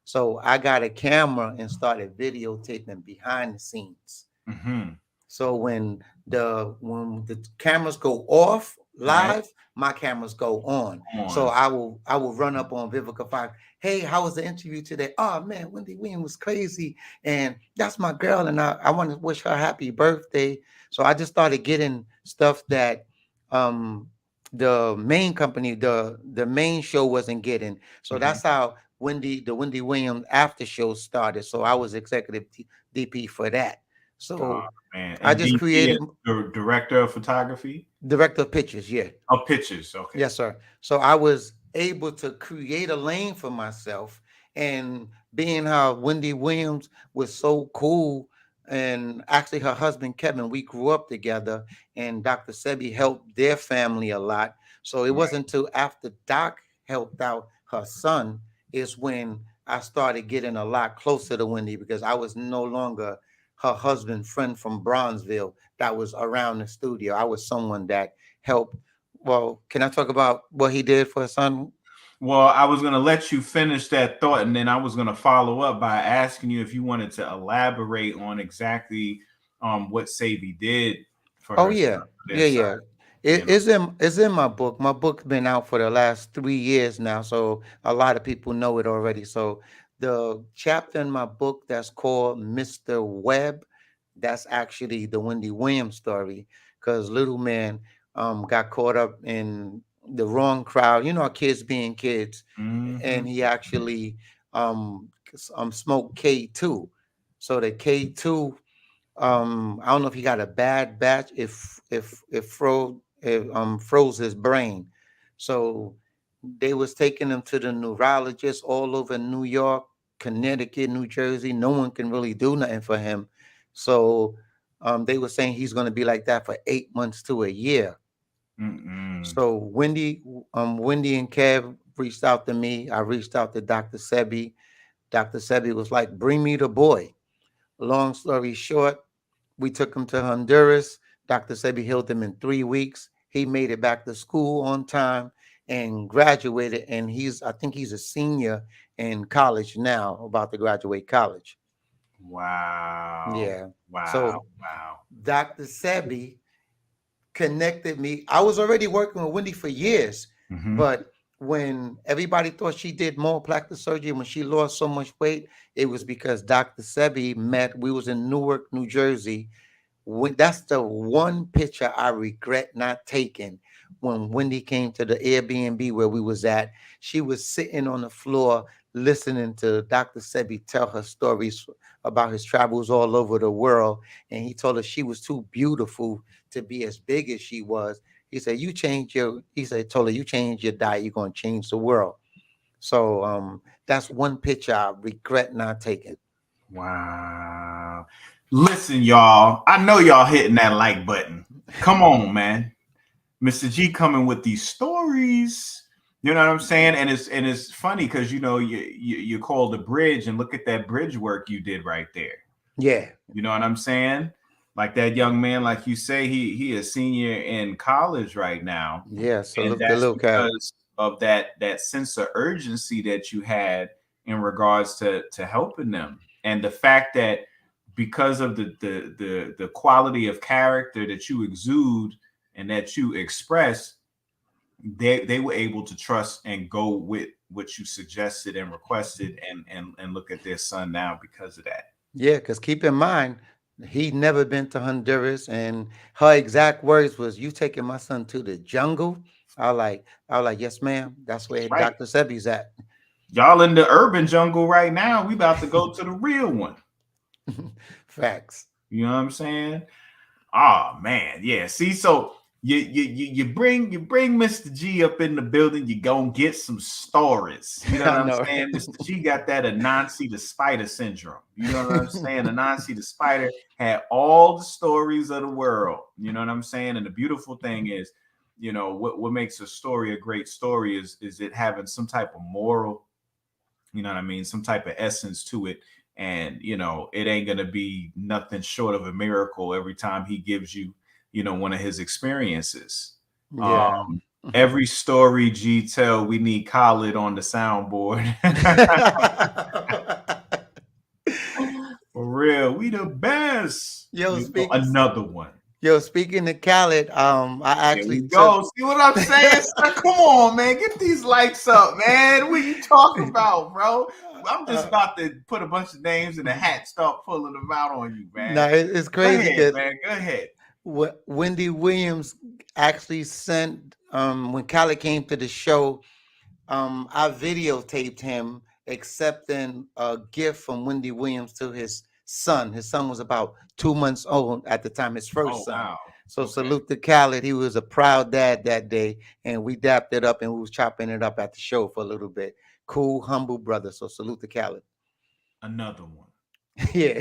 So I got a camera and started videotaping behind the scenes. Mhm. So when when the cameras go off Right. live, my cameras go on. So On. I will run up on Vivica Fox. Hey, how was the interview today? Oh man, Wendy Williams was crazy, and that's my girl, and I want to wish her happy birthday. So I just started getting stuff that um the main company, the main show wasn't getting. So Mhm. that's how the Wendy Williams after show started. So I was executive DP for that. Oh, So man. I And just DP created is the director of photography? director of pictures, yeah. Oh, pictures. Okay. Yes, sir. So I was able to create a lane for myself. And being how Wendy Williams was so cool, and actually her husband Kevin, we grew up together, and Dr. Sebi helped their family a lot. So it Right. wasn't until after Doc helped out her son is when I started getting a lot closer to Wendy, because I was no longer her husband friend from Bronzeville that was around the studio. I was someone that helped. Well, can I talk about what he did for his son? Well, I was going to let you finish that thought, and then I was going to follow up by asking you if you wanted to elaborate on exactly what Sebi did for Oh her son, yeah, for their yeah, son. yeah. You know. It's in my book. My book's been out for the last 3 years now, so a lot of people know it already. So the chapter in my book that's called Mr. Webb, that's actually the Wendy Williams story, because little man got caught up in the wrong crowd. You know, kids being kids, and Hmm. he actually smoked K2. So the K2, I don't know if he got a bad batch, if froze his brain. So they was taking him to the neurologist all over New York, Connecticut, New Jersey. No one can really do nothing for him. So they were saying he's going to be like that for 8 months to a year. Mm-mm. So Wendy and Kev reached out to me. I reached out to Dr. Sebi. Dr. Sebi was like, bring me the boy. Long story short, we took him to Honduras. Dr. Sebi healed him in 3 weeks. He made it back to school on time and graduated. And I think he's a senior in college now, about to graduate college. Wow. Yeah. Wow. So Wow. Dr. Sebi connected me. I was already working with Wendy for years, Hmm. but when everybody thought she did more plastic surgery, when she lost so much weight, it was because Dr. Sebi met. We was in Newark, New Jersey. That's the one picture I regret not taking. When Wendy came to the Airbnb where we was at, she was sitting on the floor listening to Dr. Sebi tell her stories about his travels all over the world. And he told her she was too beautiful to be as big as she was. He said, told her, you change your diet, you're going to change the world. So that's one picture I regret not taking. Wow. Listen, y'all. I know y'all hitting that like button. Come on, man. Mr. G coming with these stories. You know what I'm saying? And it's funny because you called the bridge and look at that bridge work you did right there. Yeah. You know what I'm saying? Like that young man, like you say, he a senior in college right now, Yeah. So and look, the that's little cat. because of that sense of urgency that you had in regards to helping them, and the fact that because of the quality of character that you exude and that you express, they were able to trust and go with what you suggested and requested, and look at their son now because of that. Yeah, because keep in mind, he never been to Honduras, and her exact words was, "You taking my son to the jungle?" I was like, "Yes, ma'am. That's where Right. Dr. Sebi's at." Y'all in the urban jungle right now. We about to go to the real one. Facts. You know what I'm saying? Oh man, yeah. See, so you bring Mr. G up in the building. You gonna get some stories. You know what I I'm know. saying? Mr. G got that Anansi the spider syndrome. You know what I'm saying? Anansi the spider had all the stories of the world. You know what I'm saying? And the beautiful thing is, what makes a story a great story is it having some type of moral, you know what I mean, some type of essence to it. And it ain't gonna be nothing short of a miracle every time he gives you, one of his experiences. Yeah. Every story G tell, we need Khaled on the soundboard. For real, we the best. Yo, Another one. Yo, speaking of Khaled, I There we actually took. go. See what I'm saying? Sir? Come on, man. Get these lights up, man. What you talking about, bro? I'm just about to put a bunch of names in a hat, start pulling them out on you, man. No, it's Go crazy ahead, because man. Go ahead. Wendy Williams actually sent when Khaled came to the show. I videotaped him accepting a gift from Wendy Williams to his son. His son was about 2 months old at the time, his first Oh, son. wow. So Okay. salute to Khaled. He was a proud dad that day, and we dapped it up and we was chopping it up at the show for a little bit. Cool, humble brother. So salute to Khaled. Another one. Yeah.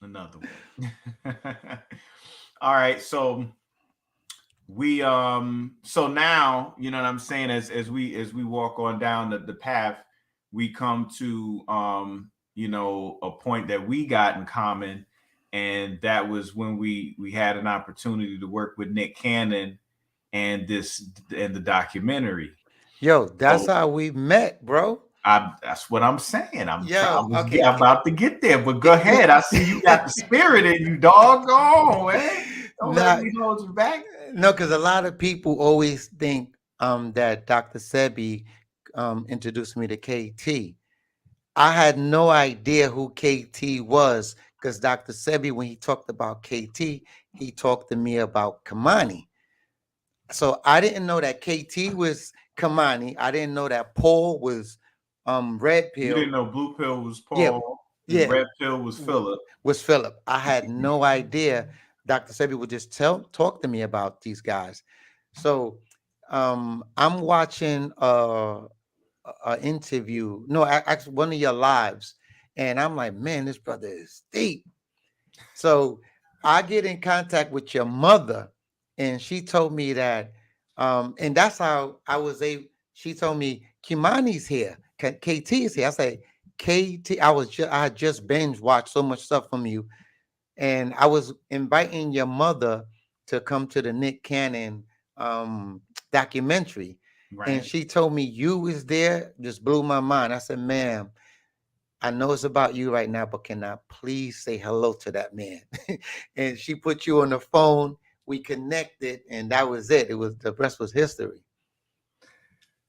Another one. All right. So so now, you know what I'm saying, as we walk on down the path, we come to a point that we got in common, and that was when we had an opportunity to work with Nick Cannon and the documentary. Yo, that's So how we met, bro. that's what I'm saying. Yo, okay. I'm about to get there, but go ahead. I see you got the spirit in you, dog. Go on, man. Don't let me hold you back. No, because a lot of people always think that Dr. Sebi introduced me to KT. I had no idea who KT was because Dr. Sebi, when he talked about KT, he talked to me about Kamani. So I didn't know that KT was Kamani. I didn't know that Paul was Red Pill. You didn't know Blue Pill was Paul, yeah, and Red Pill was Philip. Was Philip. I had no idea. Dr. Sebi would just talk to me about these guys. So I'm watching an interview. No, actually one of your lives, and I'm like, man, this brother is deep. So I get in contact with your mother, and she told me that, and that's how I was able. She told me Kimani's here, KT is here. I say KT. I had just binge watched so much stuff from you, and I was inviting your mother to come to the Nick Cannon documentary. Right. And she told me you was there, just blew my mind. I said, ma'am, I know it's about you right now, but can I please say hello to that man? And she put you on the phone. We connected, and that was it. It was the rest was history.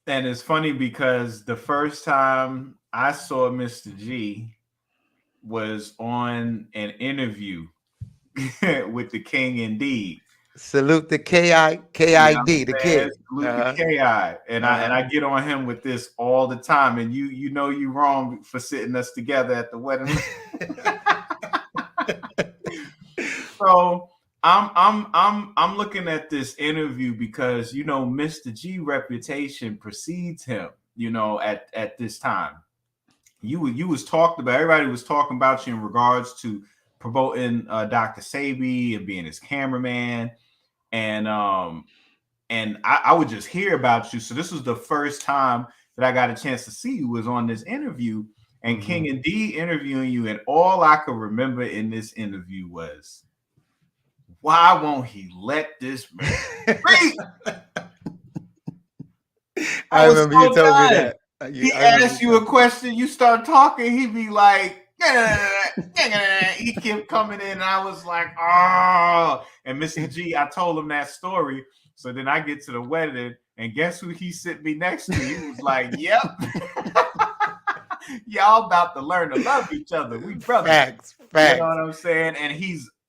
And it's funny because the first time I saw Mr. G was on an interview with the King Indeed. Salute the KID, the kid. Salute the KI. And I get on him with this all the time. And you know you wrong for sitting us together at the wedding. So I'm looking at this interview because Mr. G reputation precedes him, at this time. You was talked about, everybody was talking about you in regards to promoting Dr. Sebi and being his cameraman. And I would just hear about you. So this was the first time that I got a chance to see you was on this interview, and King Indeed interviewing you. And all I could remember in this interview was, why won't he let this man breathe? I remember you told me that. He asked you a question, you start talking, he'd be like, he kept coming in, and I was like, oh. And Mr. G, I told him that story. So then I get to the wedding, and guess who he sent me next to? He was like, yep. Y'all about to learn to love each other. We brothers. Facts. You know what I'm saying?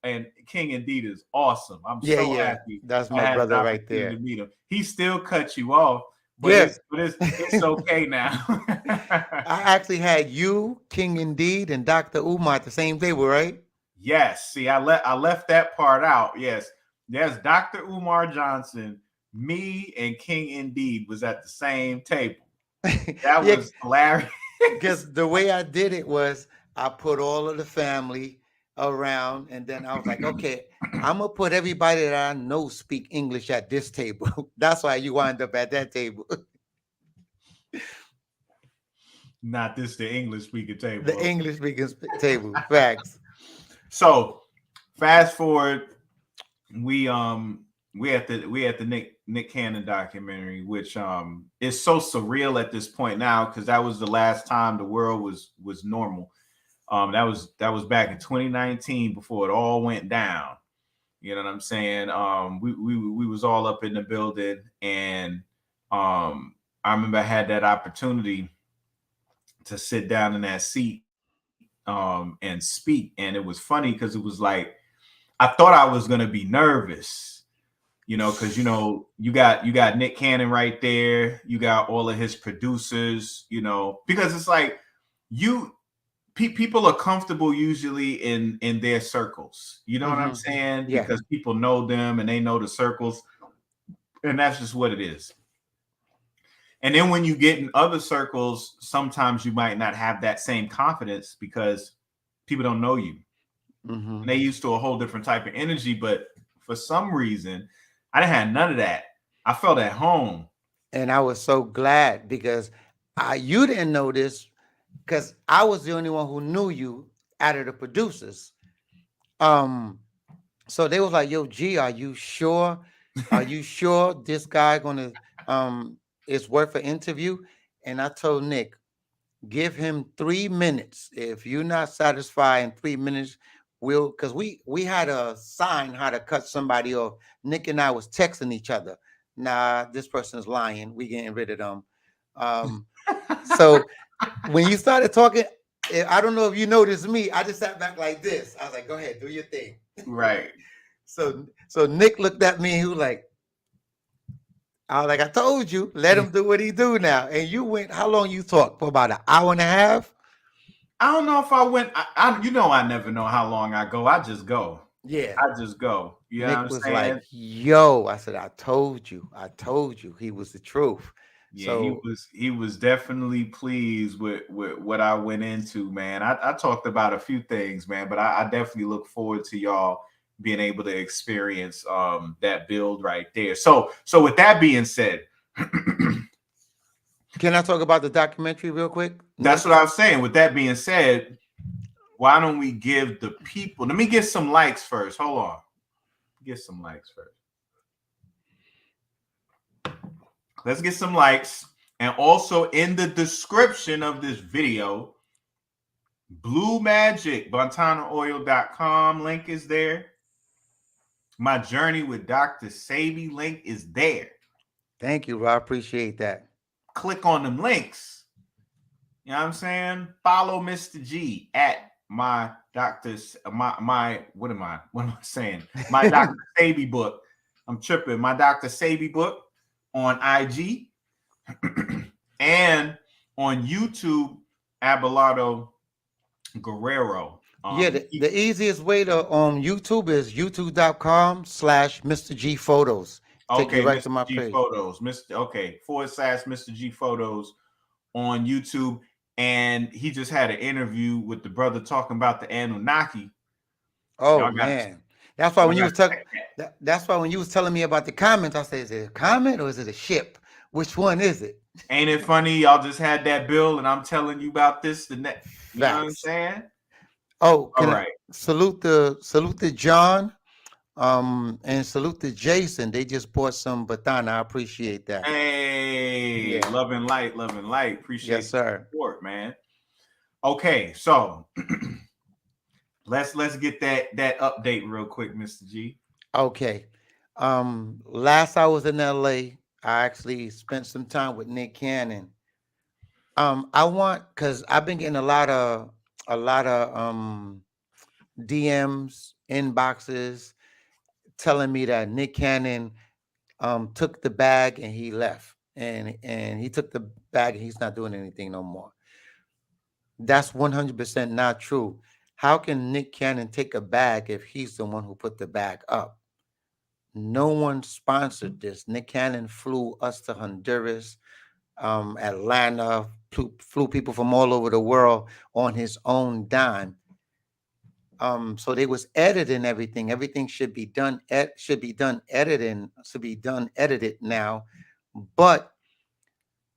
And King Indeed is awesome. I'm so happy. That's my brother right there. To meet him. He still cuts you off. But it's okay now. I actually had you, King Indeed, and Dr. Umar at the same table, right? Yes. See, I left that part out. Yes, Dr. Umar Johnson, me, and King Indeed was at the same table. That was hilarious. Because the way I did it was I put all of the family around, and then I was like, okay, I'm gonna put everybody that I know speak English at this table. That's why you wind up at that table. Not this the English speaking table. The English speaking table. Facts. So fast forward, we at the Nick Cannon documentary, which is so surreal at this point now, because that was the last time the world was normal. That was back in 2019 before it all went down. You know what I'm saying? We was all up in the building, and I remember I had that opportunity to sit down in that seat and speak, and it was funny because it was like I thought I was gonna be nervous, because you got Nick Cannon right there, you got all of his producers, because it's like you people are comfortable usually in their circles. You know what I'm saying? Yeah. Because people know them and they know the circles, and that's just what it is. And then when you get in other circles, sometimes you might not have that same confidence because people don't know you. And they used to a whole different type of energy, but for some reason, I didn't have none of that. I felt at home. And I was so glad because you didn't know this because I was the only one who knew you out of the producers. So they was like, "Yo, G, are you sure? Are you sure this guy gonna is worth an interview?" And I told Nick, give him 3 minutes. If you're not satisfied in 3 minutes, we'll because we had a sign how to cut somebody off. Nick and I was texting each other. Nah, this person's lying. We getting rid of them. So when you started talking, I don't know if you noticed me. I just sat back like this. I was like, "Go ahead, do your thing." Right. So Nick looked at me. He was like, "I was like, I told you, let him do what he do now." And you went. How long you talked for? About an hour and a half. I don't know if I went. I never know how long I go. I just go. Yeah. I just go. You know what Nick I'm was saying? like, "Yo," I said, "I told you. I told you. He was the truth." Yeah, he So was he was definitely pleased with what I went into, man. I talked about a few things, man, but I definitely look forward to y'all being able to experience that build right there. So with that being said, can I talk about the documentary real quick, that's Nick? what I was saying. With that being said, why don't we give the people? Let me get some likes first. Hold on, get some likes first. Let's get some likes, and also in the description of this video, Blue Magic, BatanaOil.com link is there. My journey with Dr. Sebi link is there. Thank you, I appreciate that. Click on them links. You know what I'm saying? Follow Mr. G at my doctor's my what am I saying? My Dr. Sebi book. I'm tripping. My Dr. Sebi book on IG and on YouTube, Abelardo Guerrero. Yeah, the easiest way to YouTube is youtube.com/Mr. G Photos. Take you Okay, right to Mr. my G page. Photos. /Mr. G Photos on YouTube. And he just had an interview with the brother talking about the Anunnaki. Oh Y'all got man. That's why y'all when you got was talking that's why when you was telling me about the comments, I said, is it a comment or is it a ship? Which one is it? Ain't it funny? Y'all just had that bill, and I'm telling you about this the next. You know what I'm Facts. saying? Oh, All can I right. salute to John? And salute to Jason. They just bought some Batana. I appreciate that. Hey, Yeah. love and light, love and light. Appreciate Yes, the sir. support, man. Okay, so let's get that update real quick, Mr. G. Okay. Last I was in LA, I actually spent some time with Nick Cannon. I want because I've been getting a lot of DMs, inboxes telling me that Nick Cannon took the bag and he left. And he took the bag and he's not doing anything no more. That's 100% not true. How can Nick Cannon take a bag if he's the one who put the bag up? No one sponsored this. Nick Cannon flew us to Honduras, Atlanta, flew people from all over the world on his own dime. So they was editing everything. Everything should be done edited now. But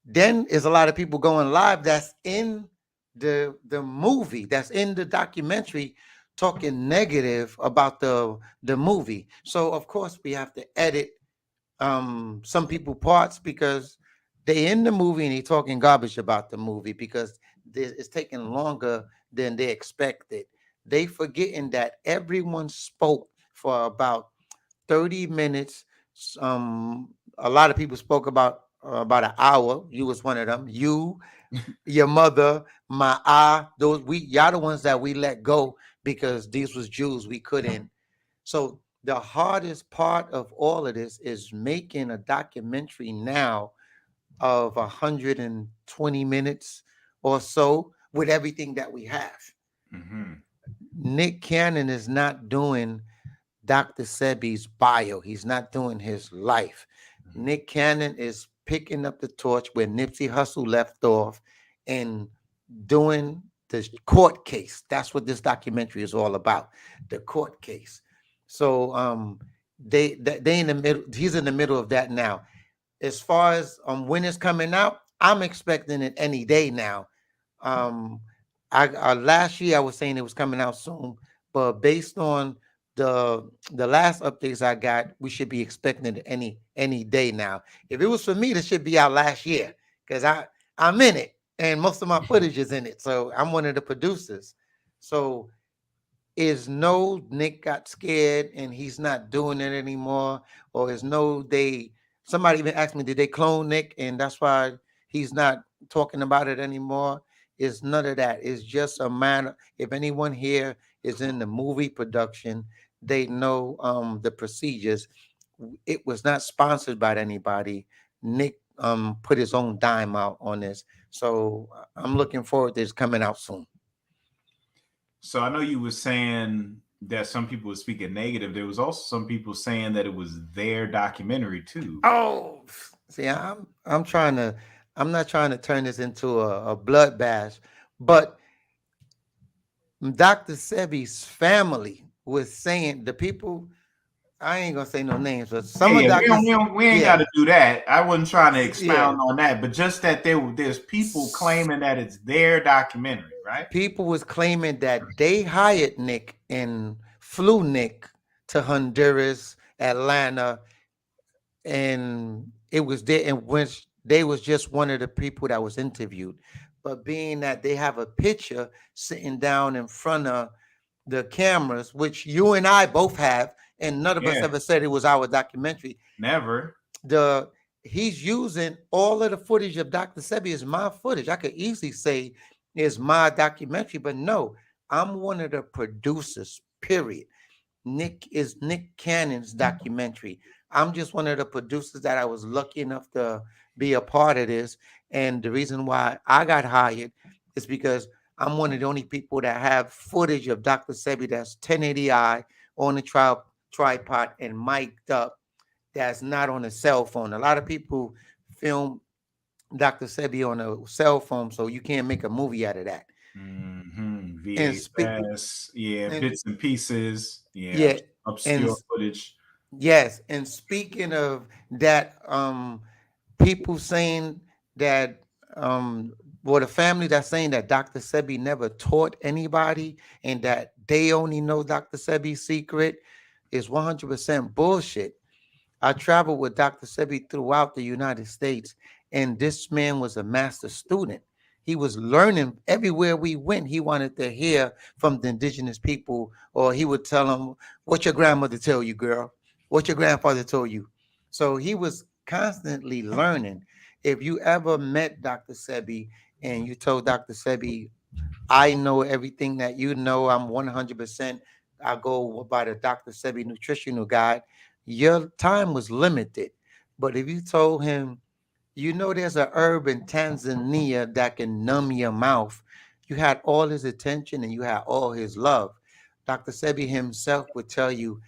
then there's a lot of people going live that's in the movie, that's in the documentary, talking negative about the movie. So of course we have to edit some people parts because they in the movie and they talking garbage about the movie because it's taking longer than they expected. They forgetting that everyone spoke for about 30 minutes. A lot of people spoke about an hour. You was one of them. You, your mother, my those y'all the ones that we let go because these was Jews. We couldn't. So the hardest part of all of this is making a documentary now of 120 minutes or so with everything that we have. Mm-hmm. Nick Cannon is not doing Dr. Sebi's bio. He's not doing his life. Mm-hmm. Nick Cannon is picking up the torch where Nipsey Hussle left off and doing the court case. That's what this documentary is all about, the court case. So they in the middle. He's in the middle of that now. As far as when it's coming out, I'm expecting it any day now. Um, I last year I was saying it was coming out soon, but based on the last updates I got, we should be expecting it any day now. If it was for me, this should be out last year because I'm in it and most of my footage is in it. So I'm one of the producers. So is no Nick got scared and he's not doing it anymore, or is no they somebody even asked me did they clone Nick and that's why he's not talking about it anymore? It's none of that. It's just a matter. If anyone here is in the movie production, they know the procedures. It was not sponsored by anybody. Nick put his own dime out on this, so I'm looking forward to this coming out soon. So I know you were saying that some people were speaking negative. There was also some people saying that it was their documentary too. Oh, see, I'm trying to. I'm not trying to turn this into a bloodbath, but Dr. Sebi's family was saying the people. I ain't gonna say no names, but some Yeah, of yeah, Dr. we ain't got Yeah, to do that. I wasn't trying to yeah. expound on that, but just that there's people claiming that it's their documentary, right? People was claiming that they hired Nick and flew Nick to Honduras, Atlanta, and it was there in which they was just one of the people that was interviewed. But being that they have a picture sitting down in front of the cameras, which you and I both have, and none of us Yeah, ever said it was our documentary. never. The He's using all of the footage of Dr. Sebi is my footage. I could easily say is my documentary, but no, I'm one of the producers, period. Nick is Nick Cannon's documentary. I'm just one of the producers that I was lucky enough to be a part of this. And the reason why I got hired is because I'm one of the only people that have footage of Dr. Sebi that's 1080i on the tripod and mic'd up that's not on a cell phone. A lot of people film Dr. Sebi on a cell phone, so you can't make a movie out of that. Mm-hmm. And speak VHS, yeah, and bits and pieces, yeah, yeah, and obscure footage. yes, and speaking of that, people saying that, well, the family that's saying that Dr. Sebi never taught anybody and that they only know Dr. Sebi's secret is 100% bullshit. I traveled with Dr. Sebi throughout the United States, and this man was a master student. He was learning everywhere we went. He wanted to hear from the indigenous people, or he would tell them, "What your grandmother tell you, girl? What your grandfather told you?" So he was constantly learning. If you ever met Dr. Sebi and you told Dr. Sebi, I know everything that you know. I'm 100%. I go by the Dr. Sebi nutritional guide. Your time was limited. But if you told him, you know, there's a herb in Tanzania that can numb your mouth, you had all his attention and you had all his love. Dr. Sebi himself would tell you,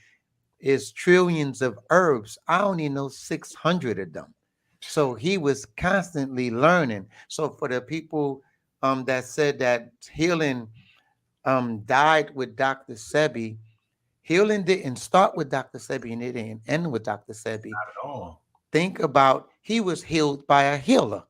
is trillions of herbs. I only know 600 of them. So he was constantly learning. So for the people that said that healing died with Dr. Sebi, healing didn't start with Dr. Sebi and it didn't end with Dr. Sebi. Not at all. Think about he was healed by a healer.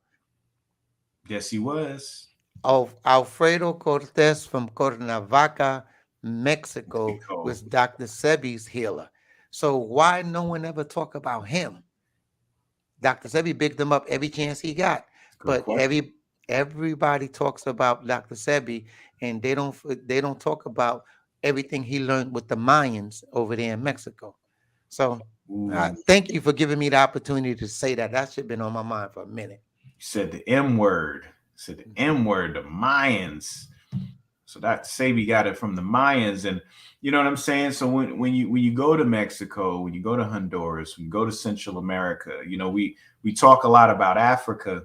Yes, he was. Of Alfredo Cortez from Cuernavaca, Mexico, Mexico. was Dr. Sebi's healer. So why no one ever talk about him? Dr. Sebi picked him up every chance he got, Good but question. everybody talks about Dr. Sebi, and they don't talk about everything he learned with the Mayans over there in Mexico. So Ooh, thank you for giving me the opportunity to say that. That should have been on my mind for a minute. you said the M word. You said the M word, the Mayans. So that Sebi got it from the Mayans, and you know what I'm saying. So when you go to Mexico, when you go to Honduras, when you go to Central America, you know we talk a lot about Africa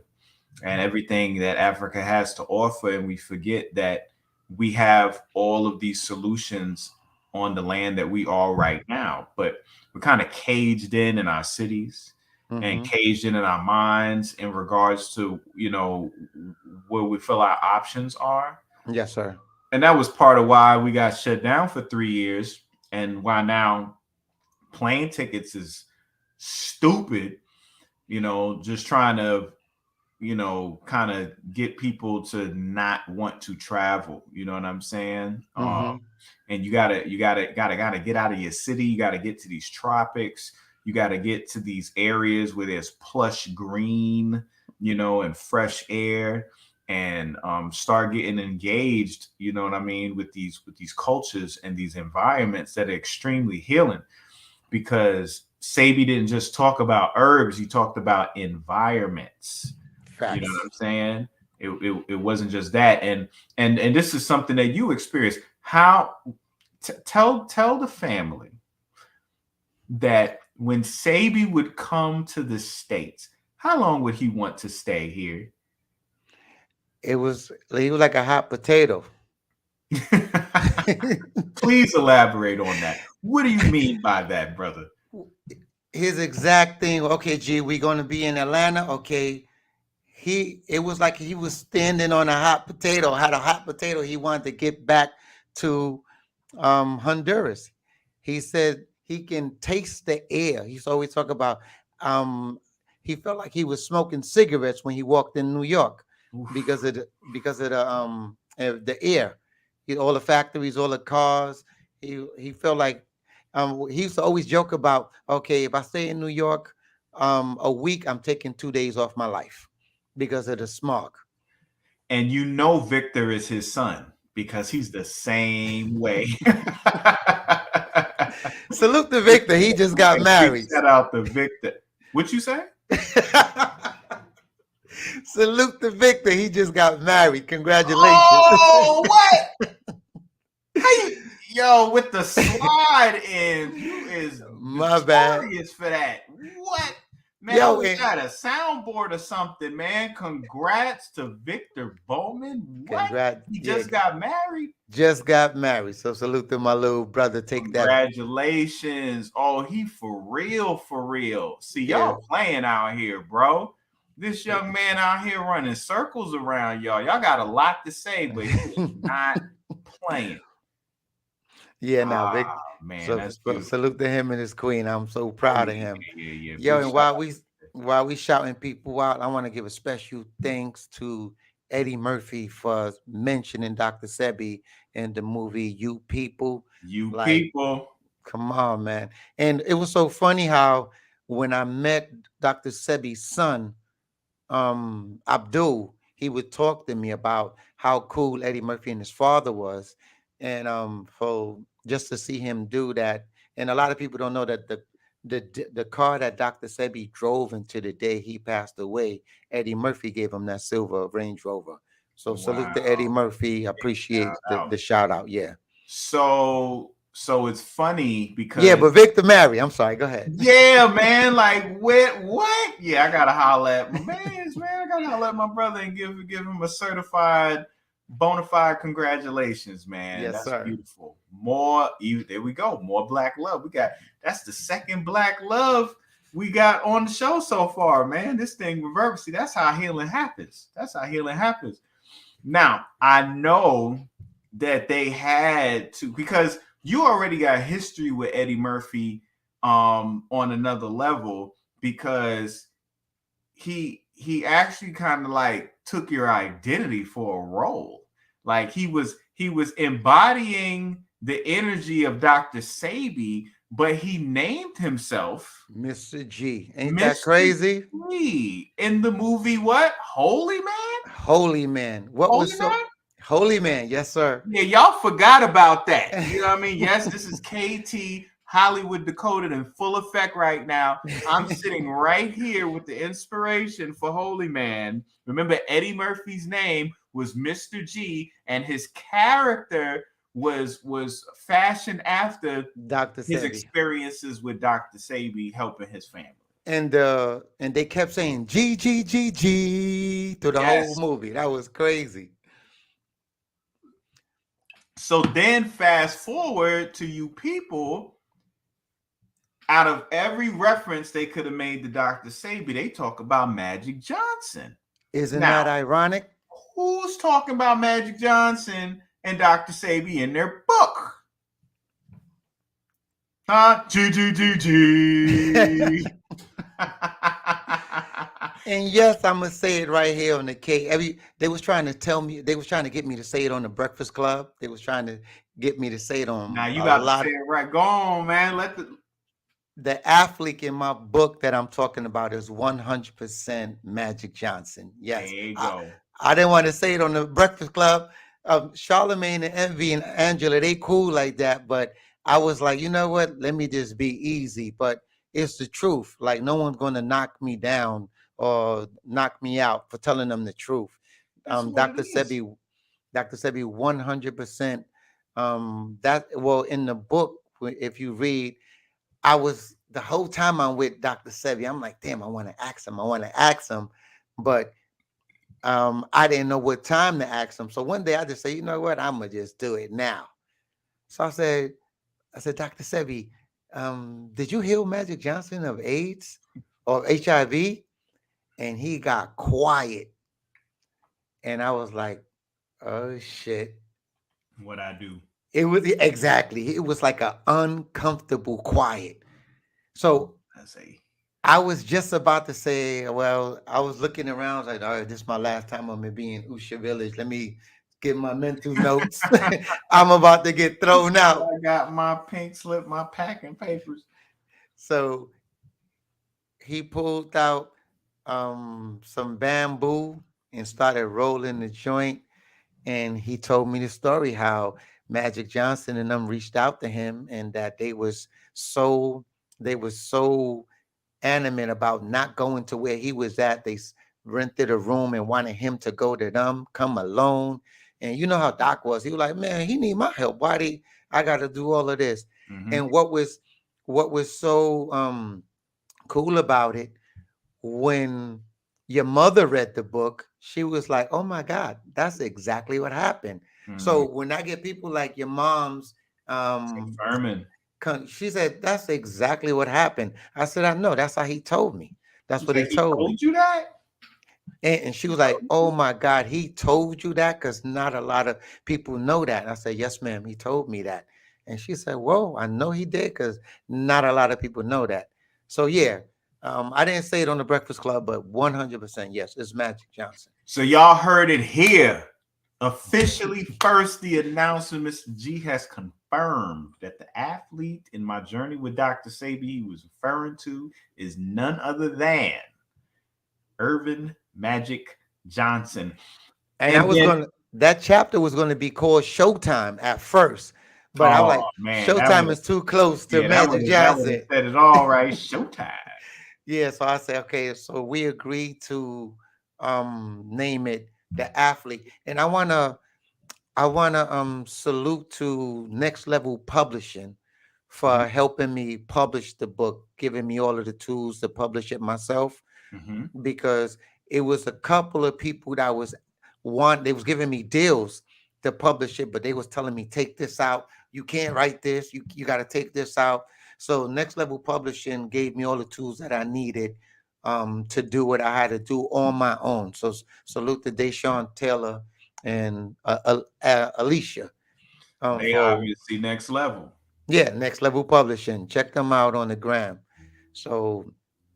and everything that Africa has to offer, and we forget that we have all of these solutions on the land that we are right now, but we're kind of caged in our cities and Mm-hmm. caged in our minds in regards to where we feel our options are. Yes, sir. And that was part of why we got shut down for 3 years, and why now plane tickets is stupid, just trying to kind of get people to not want to travel. You know what I'm saying? Mm-hmm. And you gotta get out of your city. You gotta get to these tropics. You gotta get to these areas where there's plush green, and fresh air, and start getting engaged. You know what I mean, with these cultures and these environments that are extremely healing. Because Sebi didn't just talk about herbs; he talked about environments. You know what Facts. I'm saying? It wasn't just that, and this is something that you experienced. How tell the family that when Sebi would come to the States, how long would he want to stay here? He was like a hot potato. Please elaborate on that. What do you mean by that, brother? His exact thing. Okay, G, we're gonna be in Atlanta. Okay, it was like he was standing on a hot potato. Had a hot potato. He wanted to get back to Honduras. He said he can taste the air. He's always talk about. He felt like he was smoking cigarettes when he walked in New York Oof. because of the air. All the factories, all the cars. He felt like he used to always joke about, okay, if I stay in New York a week, I'm taking 2 days off my life because of the smog. And Victor is his son because he's the same way. Salute to Victor. He just got married. Shout out to Victor. What you say? Salute to Victor. He just got married. Congratulations. Oh, what? Yo, with the slide in, you is My bad. for that. What? Man, Yo, we got a soundboard or something, man. Congrats to Victor Bowman. What? Congrats. He just got married? Just got married. So salute to my little brother. Take that. Congratulations. Oh, he for real, for real. See, y'all playing out here, bro. This young man out here running circles around y'all. Y'all got a lot to say, but he's not playing. Yeah, now Vic. Man, So that's beautiful. salute to him and his queen. I'm so proud of him. Yeah. Yo, and while we shouting people out, I want to give a special thanks to Eddie Murphy for mentioning Dr. Sebi in the movie You People. People. Come on, man. And it was so funny how when I met Dr. Sebi's son, Abdul, he would talk to me about how cool Eddie Murphy and his father was. And for just to see him do that. And a lot of people don't know that the car that Dr. Sebi drove into the day he passed away, Eddie Murphy gave him that silver Range Rover. So salute to Eddie Murphy. Appreciate the shout out. Yeah. So it's funny because but Victor Mary, I'm sorry, go ahead. Yeah, man. Like what? Yeah, I gotta holler at my man. I gotta holler at my brother and give him a certified bona fide congratulations, man. Yes, that's sir. Beautiful. There we go. More black love. That's the second black love we got on the show so far, man. This thing reverberates. See, that's how healing happens. Now, I know that they had to, because you already got history with Eddie Murphy on another level, because he actually kind of like took your identity for a role. Like he was embodying the energy of Dr. Sebi, but he named himself Mr. G. Ain't that crazy? G. In the movie, what? Holy Man? Holy Man. Holy Man, yes, sir. Yeah, y'all forgot about that. You know what I mean? Yes, this is KT Hollywood Decoded in full effect right now. I'm sitting right here with the inspiration for Holy Man. Remember, Eddie Murphy's name was Mr. G, and his character was fashioned after Dr. his Sebi. experiences with Dr. Sebi helping his family. And they kept saying G G G G through the whole Yes. movie. That was crazy. So then fast forward to you people, out of every reference they could have made to Dr. Sebi, they talk about Magic Johnson. Isn't Now, that ironic? who's talking about Magic Johnson and Dr. Sebi in their book? Huh? G G G G. And yes, I'm gonna say it right here on the K. They was trying to tell me, they was trying to get me to say it on the Breakfast Club. They was trying to get me to say it on Now you a about to lot. say it right. Go on, man. Let The athlete in my book that I'm talking about is 100% Magic Johnson. there Yes, you go. I didn't want to say it on the Breakfast Club. Charlemagne and Envy and Angela, they cool like that, but I was like, you know what? Let me just be easy. But it's the truth. Like no one's gonna knock me down or knock me out for telling them the truth. That's what it Dr. is. Sebi, Dr. Sebi, 100%. That well in the book, if you read, I was the whole time I'm with Dr. Sebi, I'm like, damn, I want to ask him. I want to ask him, but I didn't know what time to ask him. So one day I just say, you know what, I'm gonna just do it now. So I said, Dr. Sebi, did you heal Magic Johnson of AIDS or HIV? And he got quiet. And I was like, oh shit. What I do. It was exactly, it was like an uncomfortable quiet. So I say, I was just about to say, well, I was looking around like, all right, this is my last time I'm gonna be in Usha Village. Let me get my mental notes. I'm about to get thrown out. I got my pink slip, my packing papers. So he pulled out some bamboo and started rolling the joint. And he told me the story how Magic Johnson and them reached out to him and that they were so adamant about not going to where he was at. They rented a room and wanted him to go to them, come alone. And you know how Doc was. He was like, man, he need my help. I got to do all of this? Mm-hmm. And what was so cool about it, when your mother read the book, she was like, oh my God, that's exactly what happened. Mm-hmm. So when I get people like your mom's Confirming. she said, that's exactly what happened. I said, I know. That's how he told me. That's what he told me. You that? And she was like, oh my God, he told you that? Because not a lot of people know that. And I said, yes, ma'am, he told me that. And she said, whoa, I know he did because not a lot of people know that. So yeah, I didn't say it on the Breakfast Club, but 100% yes, it's Magic Johnson. So y'all heard it here. Officially first, the announcement, Mr. G has confirmed that the athlete in my journey with Dr. Sebi he was referring to is none other than Irvin Magic Johnson. And that chapter was going to be called Showtime at first. But I was like, man, Showtime is too close to Magic Johnson. That is all right. Showtime. Yeah, so I said, okay, so we agreed to name it the athlete. And I wanna salute to Next Level Publishing for helping me publish the book, giving me all of the tools to publish it myself. Because it was a couple of people that they was giving me deals to publish it, but they was telling me, take this out. You can't write this. You got to take this out. So Next Level Publishing gave me all the tools that I needed to do what I had to do on my own. So salute to Deshaun Taylor and Alicia. They obviously Next Level. Yeah, Next Level Publishing. Check them out on the gram. So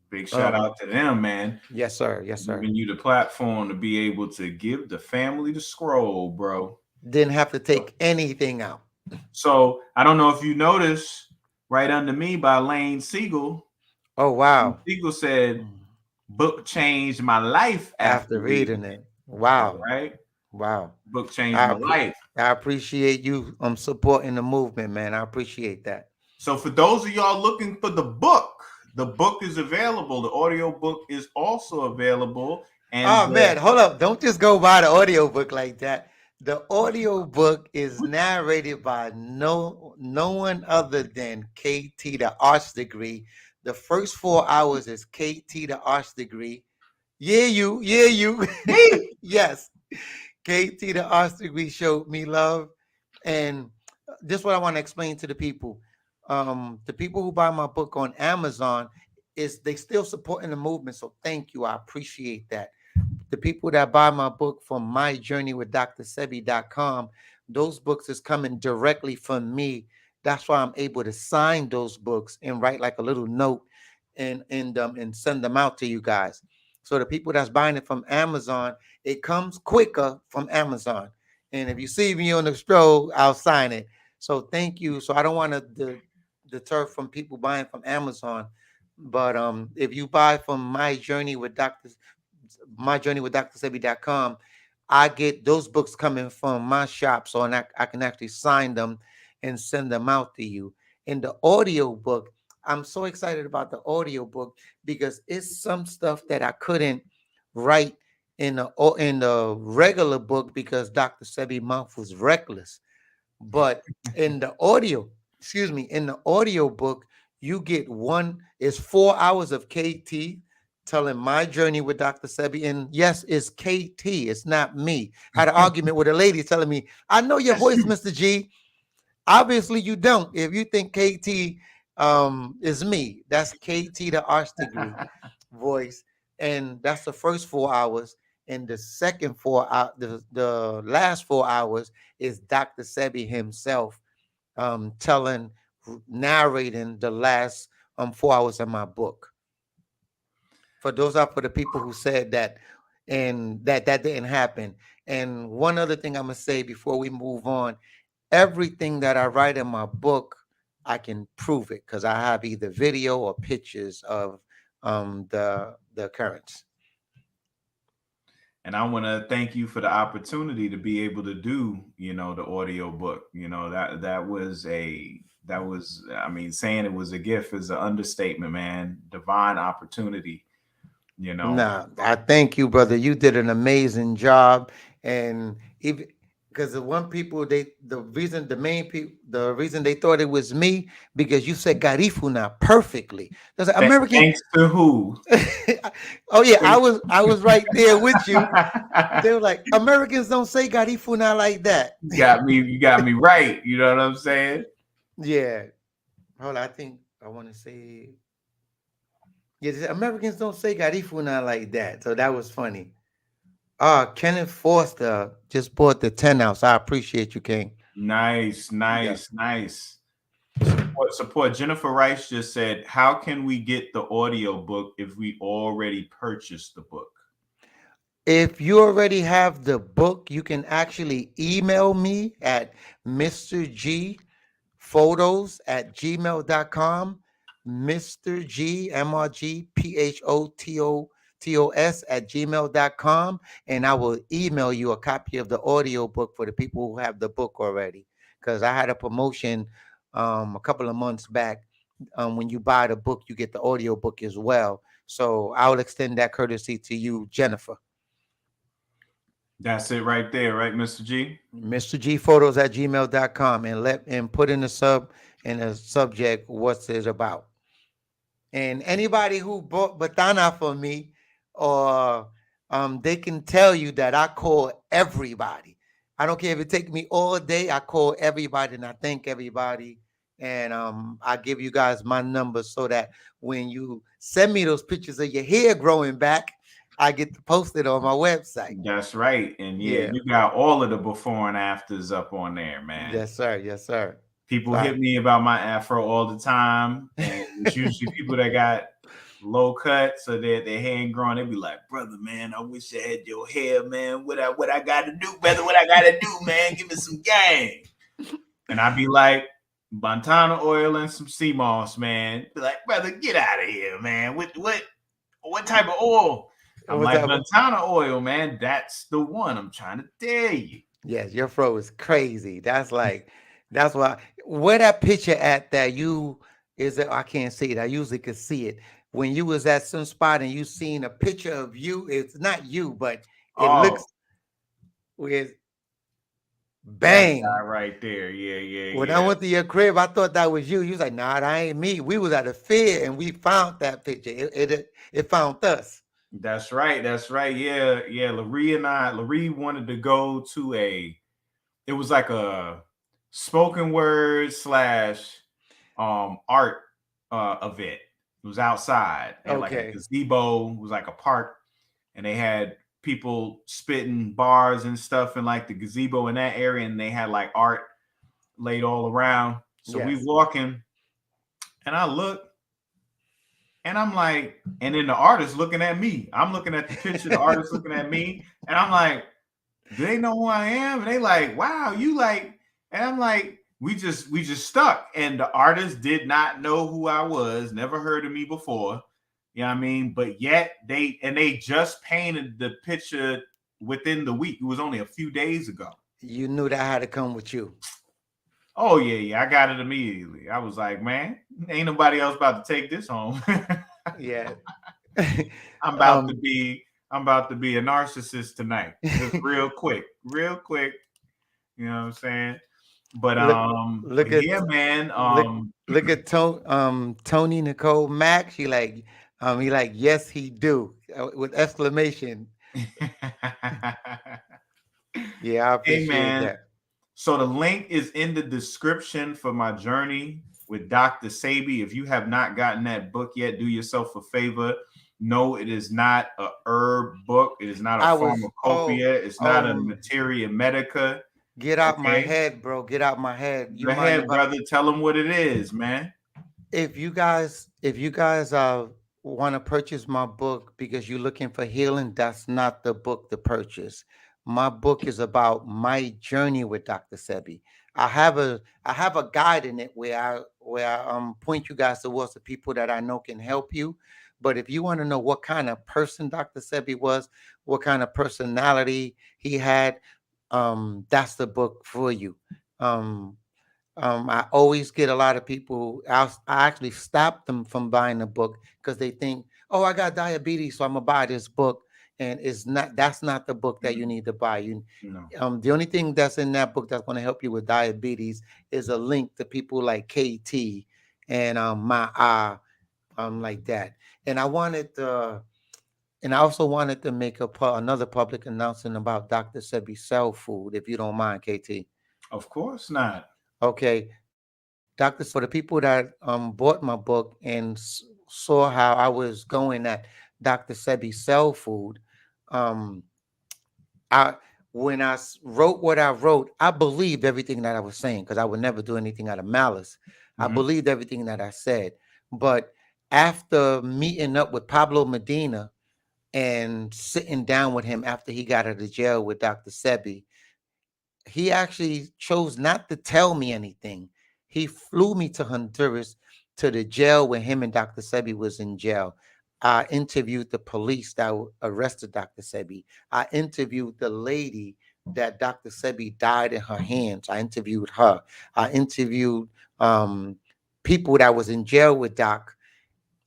big shout out to them, man. Yes, sir. Yes, sir. Giving you the platform to be able to give the family the scroll, bro. Didn't have to take anything out. So I don't know if you noticed, right under me by Lane Siegel. Oh wow. Siegel said, "Book changed my life after reading it." Wow. Right. Wow. Book changed my life. I appreciate you supporting the movement, man. I appreciate that. So for those of y'all looking for the book is available. The audio book is also available. And Oh man, hold up. Don't just go buy the audiobook like that. The audiobook is narrated by no one other than KT the Arts Degree. The first 4 hours is KT the Arts Degree. Yeah, you. Yes. KT the Arts Degree showed me love. And this is what I want to explain to the people. The people who buy my book on Amazon is they still supporting the movement. So thank you. I appreciate that. The people that buy my book from myjourneywithdrsebi.com, those books is coming directly from me. That's why I'm able to sign those books and write like a little note and send them out to you guys. So the people that's buying it from Amazon, it comes quicker from Amazon. And if you see me on the stroll, I'll sign it. So thank you. So I don't want to deter from people buying from Amazon. But if you buy from myjourneywithdrsebi.com, I get those books coming from my shop, so I can actually sign them and send them out to you. In the audio book, I'm so excited about the audio book because it's some stuff that I couldn't write in the regular book because Dr. Sebi mouth was reckless. But in the audio, in the audio book, you get it's 4 hours of KT telling my journey with Dr. Sebi. And yes, it's KT, it's not me. Had an argument with a lady telling me, I know your voice, Mr. G. Obviously, you don't. If you think KT is me, that's KT the Arts Degree voice. And that's the first 4 hours. And the second 4 hours, the last 4 hours is Dr. Sebi himself telling, narrating the last 4 hours of my book. For those are for the people who said that and that didn't happen. And one other thing I'm gonna say before we move on, everything that I write in my book, I can prove it because I have either video or pictures of the occurrence. and I want to thank you for the opportunity to be able to do, the audio book. I mean, saying it was a gift is an understatement, man. Divine opportunity, you know. Nah, I thank you, brother. You did an amazing job, and even because the one people the reason they thought it was me because you said Garifuna perfectly. There's an American. Thanks to who? Oh yeah, I was right there with you. They were like, Americans don't say Garifuna like that. You got me right. You know what I'm saying? Yeah. Hold on, I think I want to say. Yeah, Americans don't say Garifuna like that. So that was funny. Kenneth Foster just bought the 10 ounce. I appreciate you, King. Nice, Yeah. nice. Support. Jennifer Rice just said, how can we get the audio book if we already purchased the book? If you already have the book, you can actually email me at mrgphotos@gmail.com. Mr. G, MRGPHOTOS@gmail.com. And I will email you a copy of the audio book for the people who have the book already. Because I had a promotion a couple of months back. When you buy the book, you get the audio book as well. So I'll extend that courtesy to you, Jennifer. That's it right there, right, Mr. G? Mr. G Photos at gmail.com and put in the subject what's it about. And anybody who bought Batana for me, or they can tell you that I call everybody. I don't care if it take me all day, I call everybody and I thank everybody. And I give you guys my number so that when you send me those pictures of your hair growing back, I get to post it on my website. That's right. And Yeah. you got all of the before and afters up on there, man. Yes, sir. Yes, sir. People hit me about my afro all the time. And it's usually people that got low cut so that their hair ain't growing. They be like, brother, man, I wish I had your hair, man. What I gotta do, brother? What I gotta do, man? Give me some game. And I be like, Batana oil and some sea moss, man. Be like, brother, get out of here, man. What type of oil? I'm like, Batana oil, man. That's the one I'm trying to tell you. Yes, your fro is crazy. That's like That's why. Where that picture at that you is it? I can't see it. I usually could see it. When you was at some spot and you seen a picture of you, it's not you, but it Oh, looks with that bang. guy right there. Yeah, When I yeah, went to your crib, I thought that was you. You was like, nah, that ain't me. We was at a fair and we found that picture. It found us. That's right. That's right. Yeah, yeah. Larry wanted to go to it was like a spoken word slash art event. It was outside. They had like a Okay. gazebo. It was like a park, and they had people spitting bars and stuff in like the gazebo in that area, and they had like art laid all around. So we Yes. walking, and I look, and I'm like, and then the artist looking at me. I'm looking at the picture, the artist looking at me, and I'm like, do they know who I am? And they like, wow, you like, and I'm like, we just stuck. And the artist did not know who I was, never heard of me before. You know what I mean? But yet they just painted the picture within the week. It was only a few days ago. You knew that had to come with you. Oh yeah, yeah. I got it immediately. I was like, man, ain't nobody else about to take this home. Yeah. I'm about to um be I'm about to be a narcissist tonight. Just real quick. Real quick. You know what I'm saying? look But look at yeah, man. look look at Tony Nicole Mack. He like, yes, he do, with exclamation. Yeah, I Hey appreciate man. that. So the link is in the description for my journey with Dr. Sebi. If you have not gotten that book yet, do yourself a favor. No, it is not a herb book. It is not a I was pharmacopoeia. It's not a um materia medica. get out my Okay. head, bro. Get out my head. You Go mind if ahead, brother. Tell them what it is, man. if you guys want to purchase my book because you're looking for healing, that's not the book to purchase. My book is about my journey with Dr. Sebi. I have a guide in it where I point you guys towards the people that I know can help you. But if you want to know what kind of person Dr. Sebi was, what kind of personality he had, that's the book for you. Um, I always get a lot of people. I actually stop them from buying the book because they think, "Oh, I got diabetes, so I'm gonna buy this book." And it's not. That's not the book that you need to buy. No. The only thing that's in that book that's going to help you with diabetes is a link to people like KT and like that. And I also wanted to make another public announcement about Dr. Sebi Cell Food, if you don't mind, KT. Of course not. Okay, Dr. For the people that bought my book and saw how I was going at Dr. Sebi Cell Food, um, I when wrote what I wrote, I believed everything that I was saying because I would never do anything out of malice. I Mhm. believed everything that I said. But after meeting up with Pablo Medina and sitting down with him after he got out of jail with Dr. Sebi, he actually chose not to tell me anything. He flew me to Honduras to the jail where him and Dr. Sebi was in jail. I interviewed the police that arrested Dr. Sebi. I interviewed the lady that Dr. Sebi died in her hands. I interviewed her. I interviewed people that was in jail with Doc,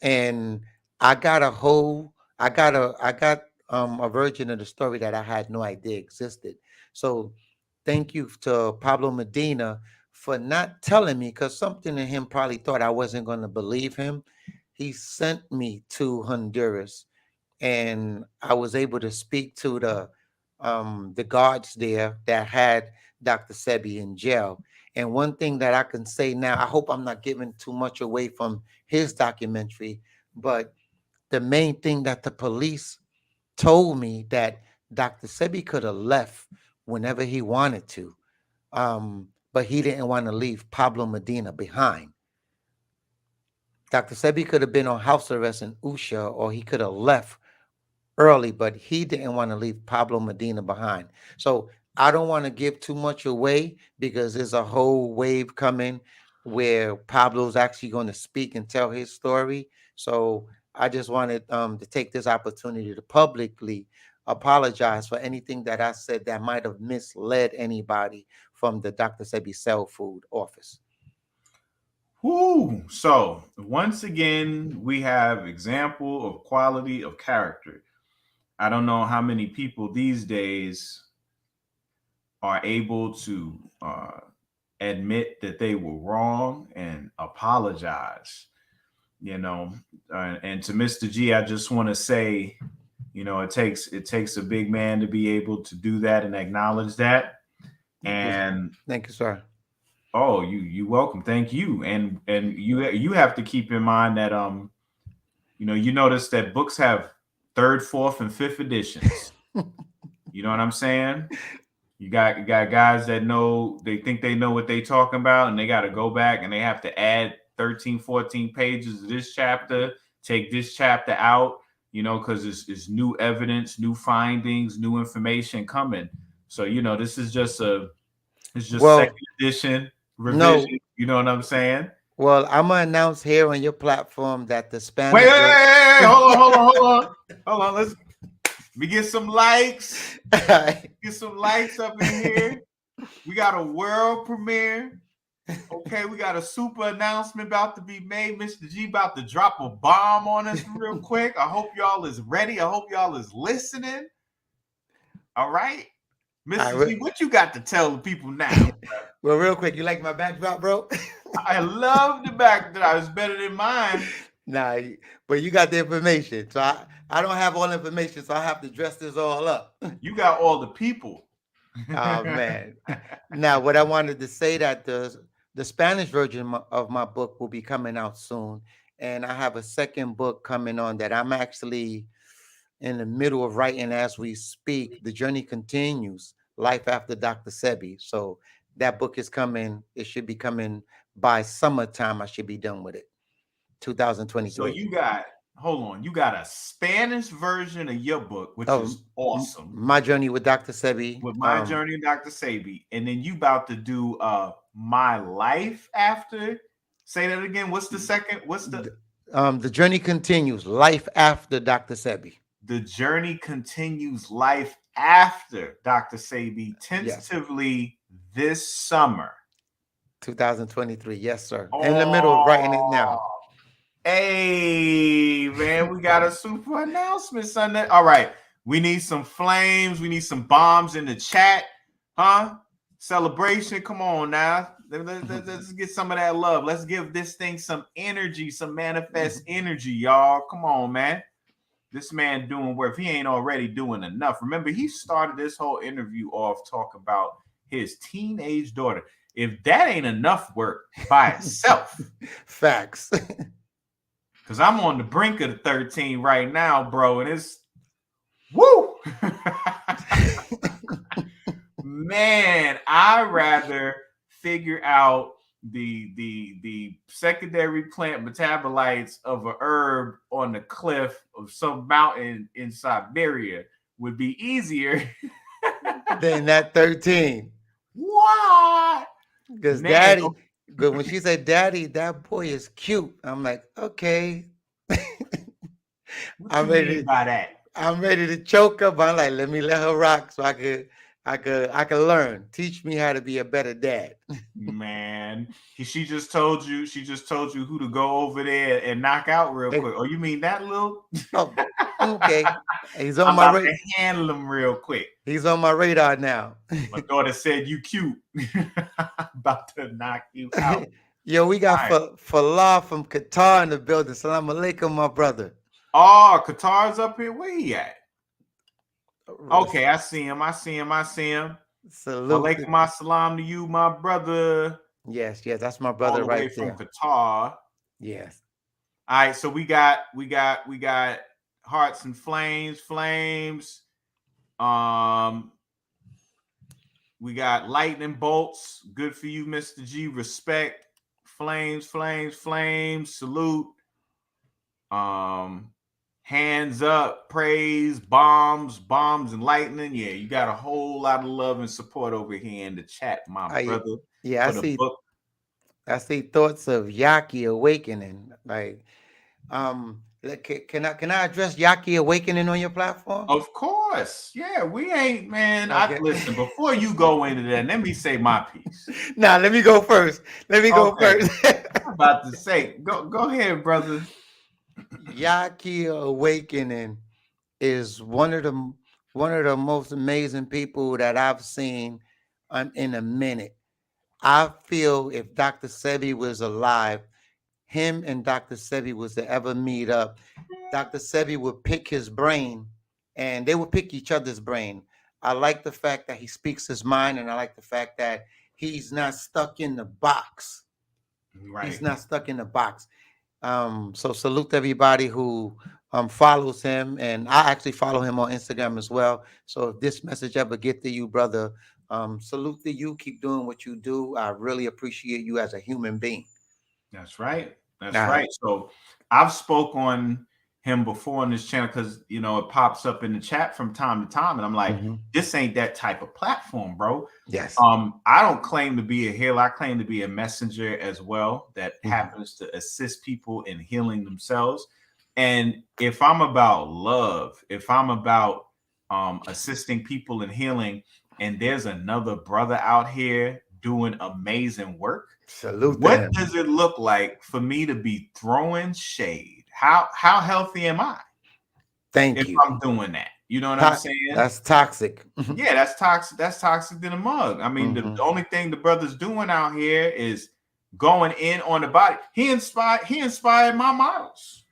and I got a whole I got a version of the story that I had no idea existed. So thank you to Pablo Medina for not telling me, because something in him probably thought I wasn't going to believe him. He sent me to Honduras, and I was able to speak to the guards there that had Dr. Sebi in jail. And one thing that I can say now, I hope I'm not giving too much away from his documentary, but the main thing that the police told me that Dr. Sebi could have left whenever he wanted to, but he didn't want to leave Pablo Medina behind. Dr. Sebi could have been on house arrest in Usha, or he could have left early, but he didn't want to leave Pablo Medina behind. So I don't want to give too much away because there's a whole wave coming where Pablo's actually going to speak and tell his story. So I just wanted to take this opportunity to publicly apologize for anything that I said that might have misled anybody from the Dr. Sebi Cell Food office. Whoo. So once again, we have example of quality of character. I don't know how many people these days are able to admit that they were wrong and apologize. You know, and to Mr. G, I just want to say, it takes a big man to be able to do that and acknowledge that. And Thank you, sir. oh, you welcome. Thank you. And you have to keep in mind that you notice that books have third, fourth, and fifth editions. You know what I'm saying? You got guys that they think they know what they talking about, and they got to go back and they have to add 13, 14 pages of this chapter, take this chapter out, because it's new evidence, new findings, new information coming. So, this is just Well, second edition revision. no. You know what I'm saying? Well, I'm gonna announce here on your platform that the Wait, Spanish. hey, hold on. Let me get some likes. Get some likes up in here. We got a world premiere. Okay, we got a super announcement about to be made. Mr. G about to drop a bomb on us real quick. I hope y'all is ready. I hope y'all is listening. All right. Mr. G, what you got to tell the people now? Well, real quick, you like my backdrop, bro? I love the backdrop. It's better than mine. Nah, but you got the information. So I don't have all the information, so I have to dress this all up. You got all the people. Oh, man. Now, what I wanted to say that the Spanish version of my book will be coming out soon. And I have a second book coming on that I'm actually in the middle of writing as we speak. The Journey Continues, Life After Dr. Sebi. So that book is coming. It should be coming by summertime. I should be done with it. 2023. So you got a Spanish version of your book, which is awesome. My Journey with Dr. Sebi. With My Journey with Dr. Sebi. And then you about to do My Life After. Say that again. What's the second? What's the Journey Continues, Life After Dr. Sebi. The Journey Continues, Life After Dr. Sebi, tentatively this summer. 2023. Yes, sir. In the middle of writing it now. Hey, man, we got a super announcement Sunday. All right. We need some flames. We need some bombs in the chat. Huh? Celebration. Come on now. Let's get some of that love. Let's give this thing some energy, some manifest energy, y'all. Come on, man. This man doing work. If he ain't already doing enough. Remember, he started this whole interview off talking about his teenage daughter. If that ain't enough work by itself. Facts. Because I'm on the brink of the 13 right now, bro. And it's woo. Man, I'd rather figure out the secondary plant metabolites of a herb on the cliff of some mountain in Siberia would be easier than that 13. What? Because daddy, but when she said daddy, that boy is cute. I'm like, okay. I'm ready by that. I'm ready to choke up. I'm like, let her rock so I could learn. Teach me how to be a better dad. Man, she just told you who to go over there and knock out real quick. Oh, you mean that little? Oh, okay. He's on my radar. Handle him real quick. He's on my radar now. My daughter said you cute. About to knock you out. Yo, we got Falah from Qatar in the building. Salam alaikum, my brother. Oh, Qatar's up here. Where he at? Okay, I see him. Salute. Alaikum salam to you, my brother. Yes, that's my brother right there. From Qatar. Yes. All right, so we got hearts and flames. We got lightning bolts. Good for you, Mr. G. Respect. Flames. Salute. Hands up, praise, bombs, and lightning. Yeah, you got a whole lot of love and support over here in the chat, my brother. Yeah, I see thoughts of Yaki awakening. Like, Can I address Yaki Awakening on your platform? Of course. Yeah, we ain't, man. I Okay. listen, before you go into that, let me say my piece. Now let me go first. Let me go Okay. first. I'm about to say, go ahead, brother. Yaki Awakening is one of the most amazing people that I've seen in a minute. I feel if Dr. Sebi was alive, him and Dr. Sebi was to ever meet up, Dr. Sebi would pick his brain and they would pick each other's brain. I like the fact that he speaks his mind, and I like the fact that he's not stuck in the box. He's Right. not stuck in the box. So salute to everybody who follows him, and I actually follow him on Instagram as well. So if this message ever get to you, brother, salute to you. Keep doing what you do. I really appreciate you as a human being. That's right. That's Uh, right. So I've spoke on him before on this channel because it pops up in the chat from time to time, and I'm like, mhm. this ain't that type of platform, bro. Yes. I don't claim to be a healer. I claim to be a messenger as well that Mhm. happens to assist people in healing themselves. And if I'm about love, if I'm about assisting people in healing, and there's another brother out here doing amazing work, Salute to what him. does it look like for me to be throwing shade? How healthy am I Thank if you. I'm doing that? You know what I'm saying? That's toxic. Yeah, that's toxic. That's toxic in a mug. I mean, the only thing the brother's doing out here is going in on the body. He inspired my models.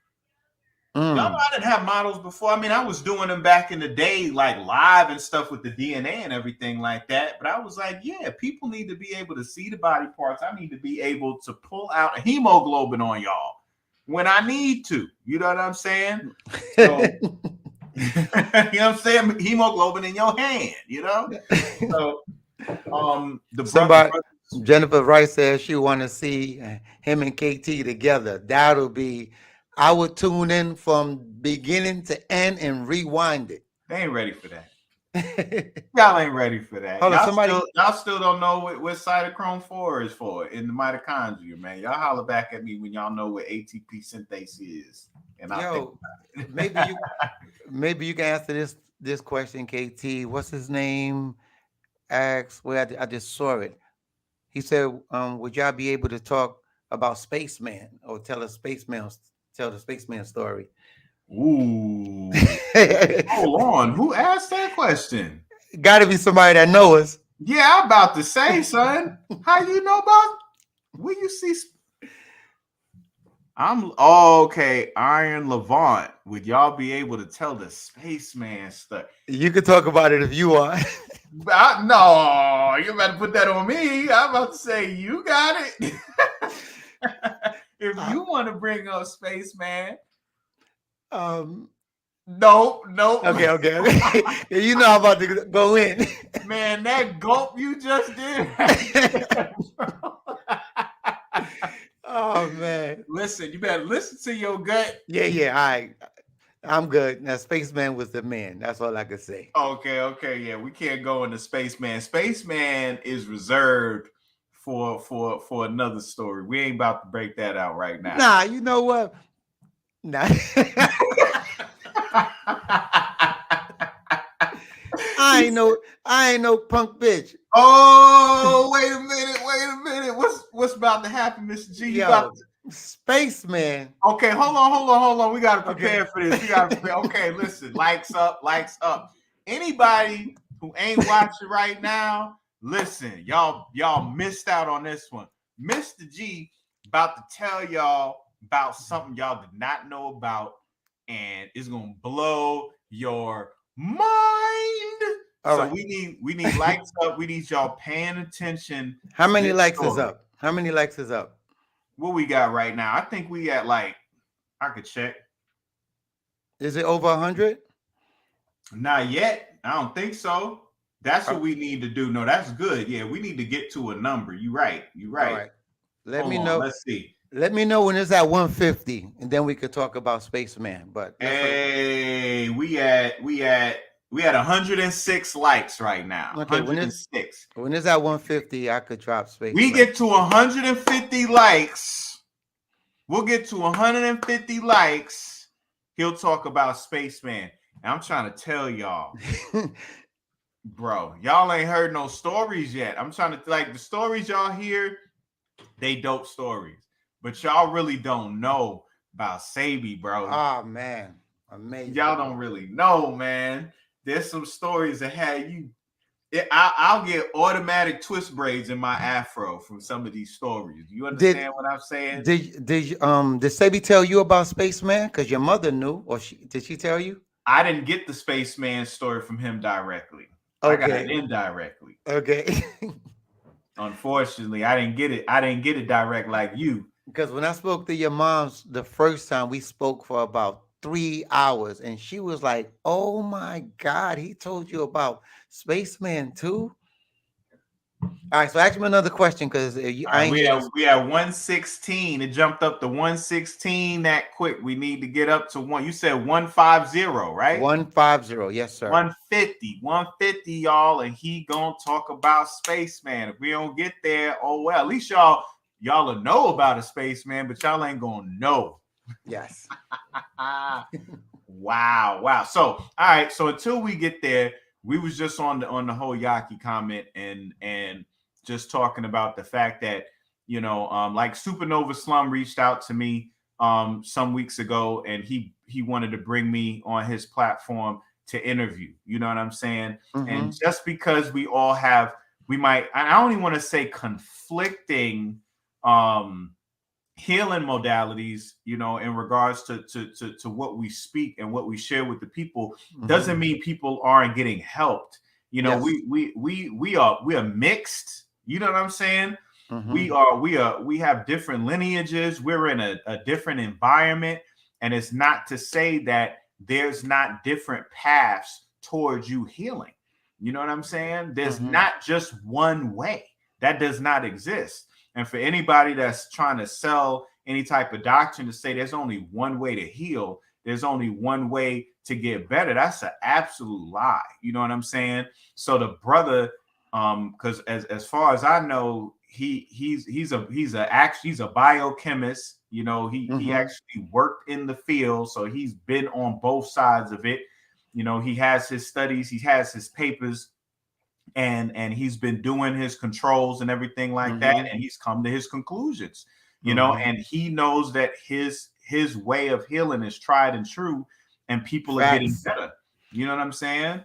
Y'all know I didn't have models before. I mean, I was doing them back in the day, like live and stuff with the DNA and everything like that. But I was like, yeah, people need to be able to see the body parts. I need to be able to pull out a hemoglobin on y'all when I need to. You know what I'm saying? So, you know what I'm saying? Hemoglobin in your hand, So, Somebody, Jennifer Rice says she want to see him and KT together. That'll be. I would tune in from beginning to end and rewind it. they ain't ready for that. Y'all ain't ready for that. Hold on, Y'all still don't know what cytochrome 4 is for in the mitochondria, man. Y'all holler back at me when y'all know what ATP synthase is. And I think maybe you can answer this question, KT. What's his name? Asks. Well, I just saw it. He said, "Would y'all be able to talk about Spaceman or tell the Spaceman story?" Ooh. Hold on. Who asked that question? Got to be somebody that knows us. Yeah, I'm about to say, son. How you know about? Will you see? Okay. Iron Levant. Would y'all be able to tell the Spaceman stuff? You can talk about it if you want. No, you better put that on me. I'm about to say you got it. If you want to bring up Spaceman, nope. Okay. You know I'm about to go in. Man, that gulp you just did. Oh man. Listen, you better listen to your gut. Yeah. All right. I'm good. Now, Spaceman was the man. That's all I could say. Okay. Yeah, we can't go into Spaceman. Spaceman is reserved for another story. We ain't about to break that out right now. Nah, you know what? Nah. I ain't no punk bitch. Oh, wait a minute. What's about to happen, Mr. G? Spaceman. Okay, hold on. We gotta prepare for this. Okay, listen, likes up. Anybody who ain't watching right now, listen, y'all missed out on this one. Mr. G about to tell y'all about something y'all did not know about, and it's gonna blow your mind. All so right. we need likes up. We need y'all paying attention. How many likes is up? How many likes is up? What we got right now? I think we at I could check. Is it over 100? Not yet. I don't think so. That's what we need to do. No, that's good. Yeah, we need to get to a number. You're right. All right. Let me know. Let's see. Let me know when it's at 150, and then we could talk about Spaceman. But hey, we at 106 likes right now. Okay, 106. When it's at 150, I could drop Spaceman. We get to 150 likes. We'll get to 150 likes, he'll talk about spaceman. And I'm trying to tell y'all, bro, y'all ain't heard no stories yet. I'm trying to, like, the stories y'all hear, they dope stories, but y'all really don't know about Sebi, bro. Oh man, amazing. Y'all don't really know, man. There's some stories that had you. I'll get automatic twist braids in my afro from some of these stories. You understand what I'm saying? Did Sebi tell you about Spaceman? Because your mother knew, or did she tell you? I didn't get the spaceman story from him directly. Okay. I got it indirectly. Okay. Unfortunately, I didn't get it. I didn't get it direct like you. Because when I spoke to your mom's the first time, we spoke for about 3 hours, and she was like, "Oh my God, he told you about Spaceman too." All right, so ask me another question because we had 116. It jumped up to 116 that quick. We need to get up to one. You said 150, right? 150, yes, sir. 150, y'all, and he gonna talk about Spaceman. If we don't get there, oh well. At least y'all will know about a spaceman, but y'all ain't gonna know. Yes. Wow. So, all right. So until we get there, we was just on the whole Yaki comment and just talking about the fact that, you know, like Supernova Slum reached out to me some weeks ago, and he wanted to bring me on his platform to interview. You know what I'm saying? Mm-hmm. And just because we all have, I don't even want to say conflicting healing modalities, you know, in regards to what we speak and what we share with the people, doesn't mean people aren't getting helped. You know, yes. we are mixed. You know what I'm saying? We have different lineages. We're in a different environment, and it's not to say that there's not different paths towards you healing. You know what I'm saying? There's not just one way. That does not exist. And for anybody that's trying to sell any type of doctrine to say there's only one way to heal, there's only one way to get better, that's an absolute lie. You know what I'm saying? So the brother, because as far as I know, he's a biochemist. You know, he actually worked in the field, so he's been on both sides of it. You know, he has his studies, he has his papers. And he's been doing his controls and everything like that, and he's come to his conclusions, you know, and he knows that his way of healing is tried and true, and people are getting better. You know what I'm saying?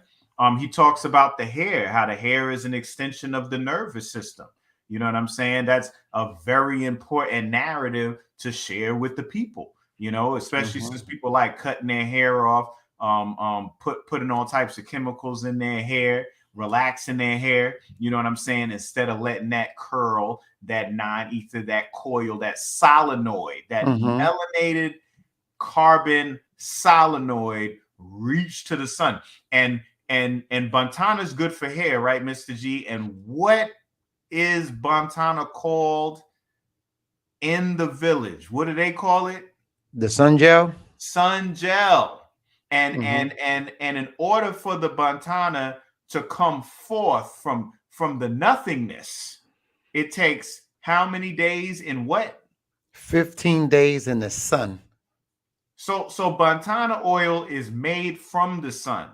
He talks about the hair, how the hair is an extension of the nervous system. You know what I'm saying? That's a very important narrative to share with the people, you know, especially since people like cutting their hair off, putting all types of chemicals in their hair, relaxing their hair, you know what I'm saying, instead of letting that curl, that non-ether, that coil, that solenoid, that melanated carbon solenoid reach to the sun. And Batana is good for hair, right, Mr. G? And what is Batana called in the village? What do they call it? The sun gel. Sun gel. And in order for the Batana to come forth from the nothingness, it takes how many days in what? 15 days in the sun. So Batana oil is made from the sun,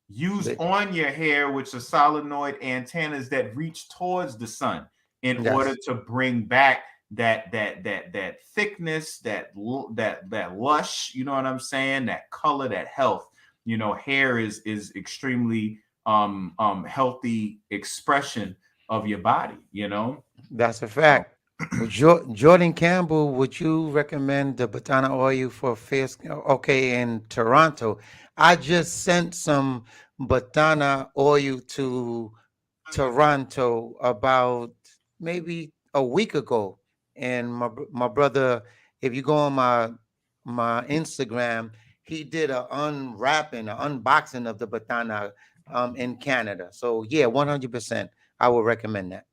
used on your hair, which are solenoid antennas that reach towards the sun in order to bring back that thickness, that lush, you know what I'm saying, that color, that health. You know, hair is extremely healthy expression of your body, you know. That's a fact. Jordan Campbell, would you recommend the Batana oil for face? Okay, in Toronto, I just sent some Batana oil to Toronto about maybe a week ago, and my brother, if you go on my Instagram, he did an unboxing of the Batana in Canada. So yeah, 100%, I would recommend that.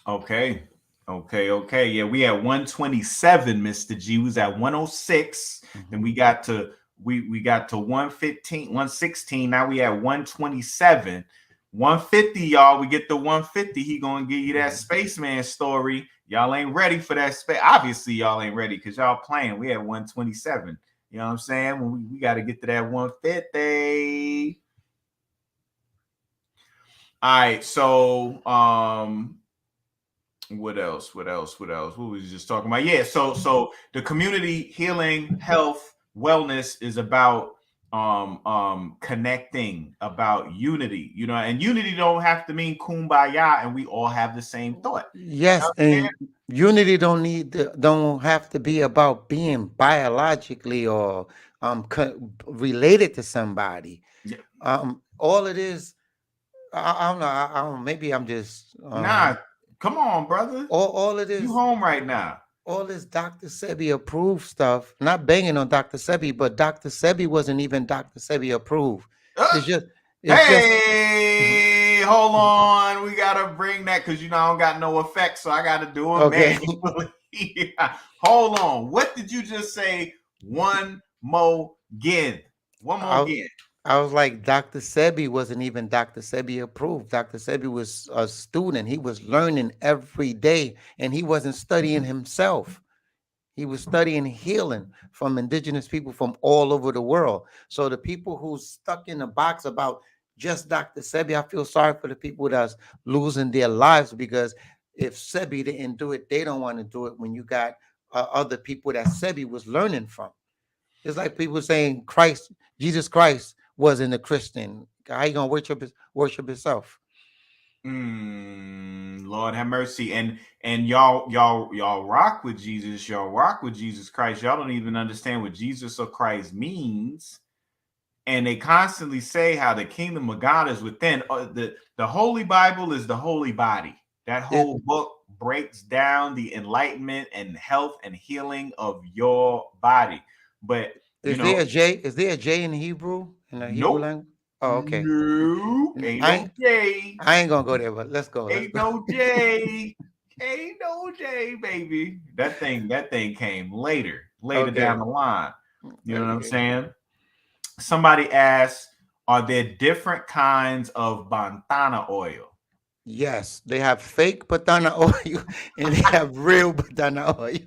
Okay. Yeah, we had 127, Mr. G. We was at 106. Then we got to 115, 116. Now we at 127. 150, y'all. We get the 150. He gonna give you that spaceman story. Y'all ain't ready for that space. Obviously, y'all ain't ready because y'all playing. We at 127. You know what I'm saying? When we got to get to that 150. All right, so what else? What else? What else? What was we just talking about? Yeah, so the community healing, health, wellness is about connecting, about unity, you know, and unity don't have to mean kumbaya and we all have the same thought. Yes, and unity don't have to be about being biologically or related to somebody. Yeah. All it is, I don't know. I don't. Maybe I'm just Nah, come on, brother. all it You is. home right now. All this Dr. Sebi approved stuff, not banging on Dr. Sebi, but Dr. Sebi wasn't even Dr. Sebi approved. Uh, It's just, it's just, Hey, hold on. We gotta bring that because I don't got no effect, so I gotta do it okay. manually. Yeah. Hold on. What did you just say? One more again. One more I, again. I was like, Dr. Sebi wasn't even Dr. Sebi approved. Dr. Sebi was a student. He was learning every day, and he wasn't studying himself. He was studying healing from indigenous people from all over the world. So the people who's stuck in a box about just Dr. Sebi, I feel sorry for the people that's losing their lives, because if Sebi didn't do it, they don't want to do it when you got other people that Sebi was learning from. It's like people saying Jesus Christ wasn't a Christian. How you gonna worship yourself? Lord have mercy. And y'all rock with Jesus. Y'all rock with Jesus Christ. Y'all don't even understand what Jesus or Christ means. And they constantly say how the kingdom of God is within. The Holy Bible is the holy body. That Is, whole book breaks down the enlightenment and health and healing of your body. But is there a J? Is there a J in Hebrew, in the Hebrew nope, language? Oh, okay. no, ain't I no ain't, J, I ain't gonna go there, but let's go. Let's ain't go. no J, ain't no J, baby. That thing came later down Okay. the line. You know what I'm Okay. saying? Somebody asked, are there different kinds of Batana oil? Yes, they have fake Batana oil and they have real Batana oil.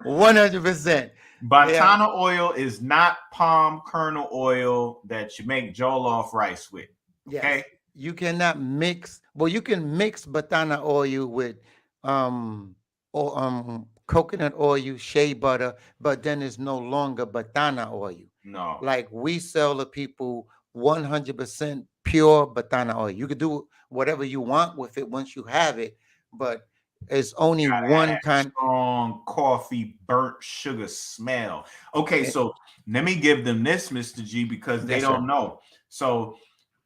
100%. They have, Batana oil is not palm kernel oil that you make jollof rice with. yes, Okay? you cannot mix. Well, you can mix Batana oil with or coconut oil, shea butter, but then it's no longer Batana oil. No. Like we sell the people 100% pure Batana oil. You can do whatever you want with it once you have it, but it's only Gotta have one that kind. strong coffee burnt sugar smell. Okay, eh, so let me give them this, Mr. G, because they Yes, sir. don't know. So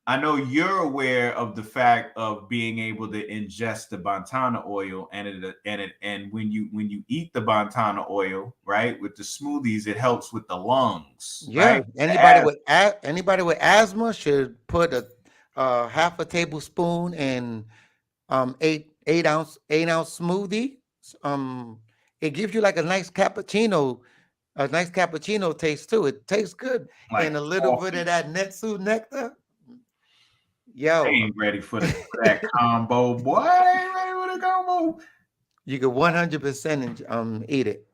I know you're aware of the fact of being able to ingest the Batana oil, and when you eat the Batana oil, right, with the smoothies, it helps with the lungs, Yeah, right? The anybody with asthma should put a half a tablespoon in 8 ounce smoothie. Um, it gives you like a nice cappuccino taste too. It tastes good, like and a little bit of coffee. that netsu nectar. They Yo, ain't ready for that combo, boy. They ain't ready for the combo. you can 100% eat it.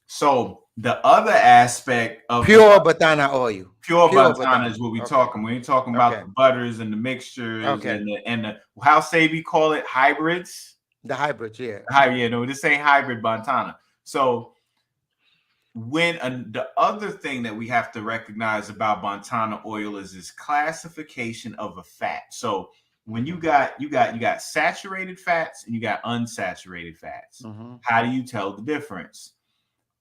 So the other aspect of the Pure batana oil. pure Pure Batana batana. is what we Okay. talking. We ain't talking about Okay. the butters and the mixtures Okay. and the how Sebi call it hybrids. The hybrids, yeah. Yeah, no, this ain't hybrid Batana. So the other thing that we have to recognize about Batana oil is this classification of a fat. So when you got saturated fats and you got unsaturated fats. Mm-hmm. How do you tell the difference?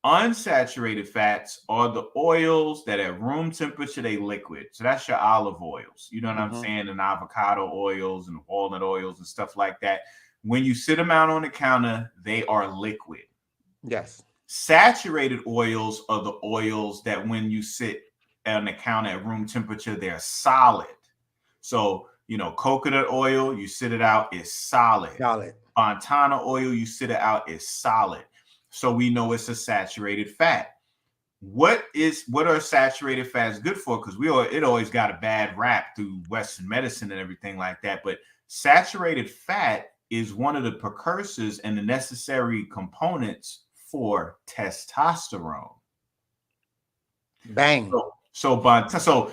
Unsaturated fats are the oils that at room temperature they liquid. So that's your olive oils. You know what I'm Mm-hmm. saying? And avocado oils and walnut oils and stuff like that. When you sit them out on the counter, they are liquid. Yes. Saturated oils are the oils that when you sit on the counter at room temperature, they're solid. So, coconut oil, you sit it out, is solid. Solid. Montana oil, you sit it out, is solid. So we know it's a saturated fat. What are saturated fats good for? Because it always got a bad rap through Western medicine and everything like that. But saturated fat is one of the precursors and the necessary components for testosterone. Bang. So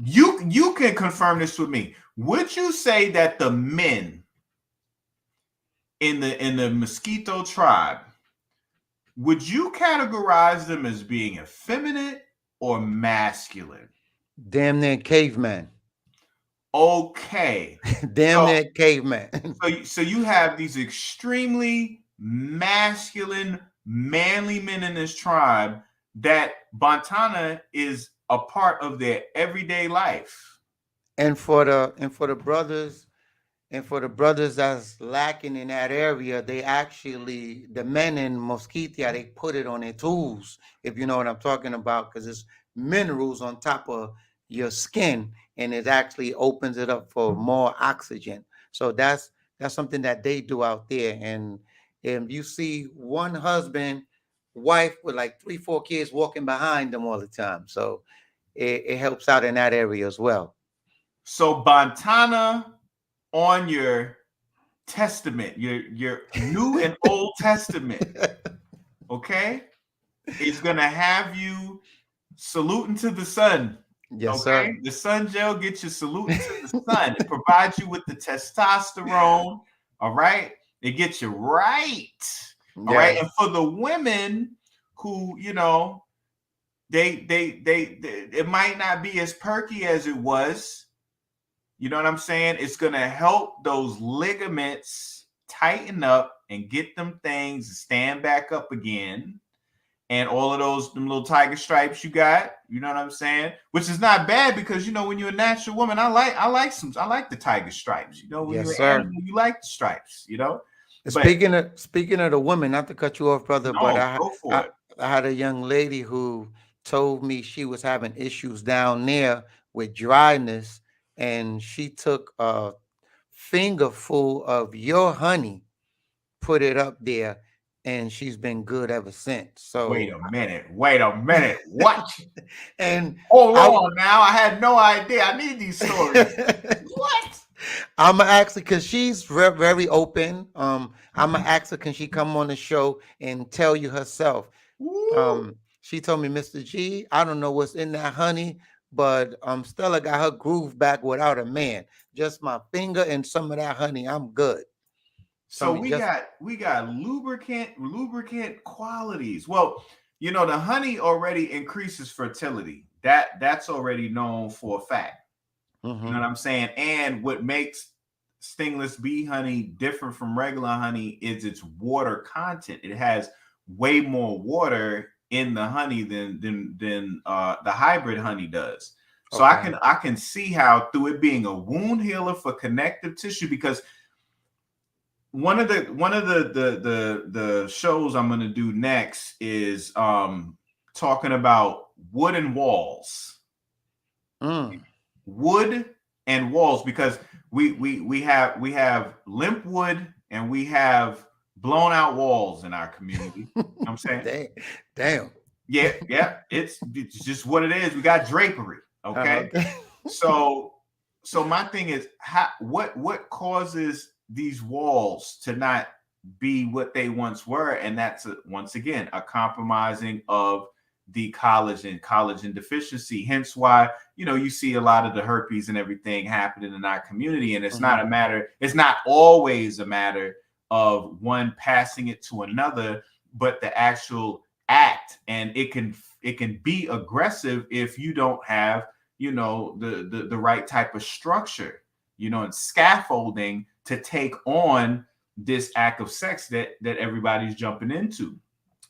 you can confirm this with me. Would you say that the men in the mosquito tribe, would you categorize them as being effeminate or masculine? Damn near caveman. Okay. Damn So near caveman. so you have these extremely masculine, manly men in this tribe that Batana is a part of their everyday life. And for the brothers, and for the brothers that's lacking in that area, they actually, the men in Mosquitia, they put it on their tools, if you know what I'm talking about, because it's minerals on top of your skin, and it actually opens it up for more oxygen. So that's something that they do out there. And if you see one husband, wife with like 3, 4 kids walking behind them all the time, so it helps out in that area as well. So Batana on your testament, your New and Old Testament, okay, is gonna have you saluting to the sun. Yes, Okay, sir. the sun gel gets you saluting to the sun. It provides you with the testosterone. All right, it gets you right. All right, and Yes. for the women who, they it might not be as perky as it was. You know what I'm saying? It's gonna help those ligaments tighten up and get them things to stand back up again. And all of those them little tiger stripes you got, you know what I'm saying? Which is not bad because when you're a natural woman, I like the tiger stripes. When Yes, you're an sir. animal, you like the stripes. But Speaking of the women, not to cut you off, brother, but no, go for I it. I had a young lady who told me she was having issues down there with dryness, and she took a finger full of your honey, put it up there, and she's been good ever since. Wait So, a minute. Wait a minute. What? and Hold I on now. I had no idea. I need these stories. What? I'm gonna ask her because she's very open. I'm gonna ask her, can she come on the show and tell you herself? Woo. She told me, Mr. G, I don't know what's in that honey, but Stella got her groove back without a man. Just my finger and some of that honey, I'm good. Told So me we just got lubricant qualities. Well, the honey already increases fertility. That's already known for a fact. You know hmm what I'm saying? And what makes stingless bee honey different from regular honey is its water content. It has way more water in the honey than the hybrid honey does. So I okay. can I can see how through it being a wound healer for connective tissue, because one of the shows I'm going to do next is talking about wooden walls, Mm. wood and walls, because we have limp wood and we have blown out walls in our community. You know what I'm saying? Damn. Damn. Yeah, it's just what it is. We got drapery, okay? Okay. So my thing is, what causes these walls to not be what they once were? And that's once again a compromising of the collagen deficiency. Hence why you see a lot of the herpes and everything happening in our community. And it's hmm not a matter. It's not always a matter of one passing it to another, but the actual act. And it can be aggressive if you don't have the right type of structure, and scaffolding to take on this act of sex that everybody's jumping into.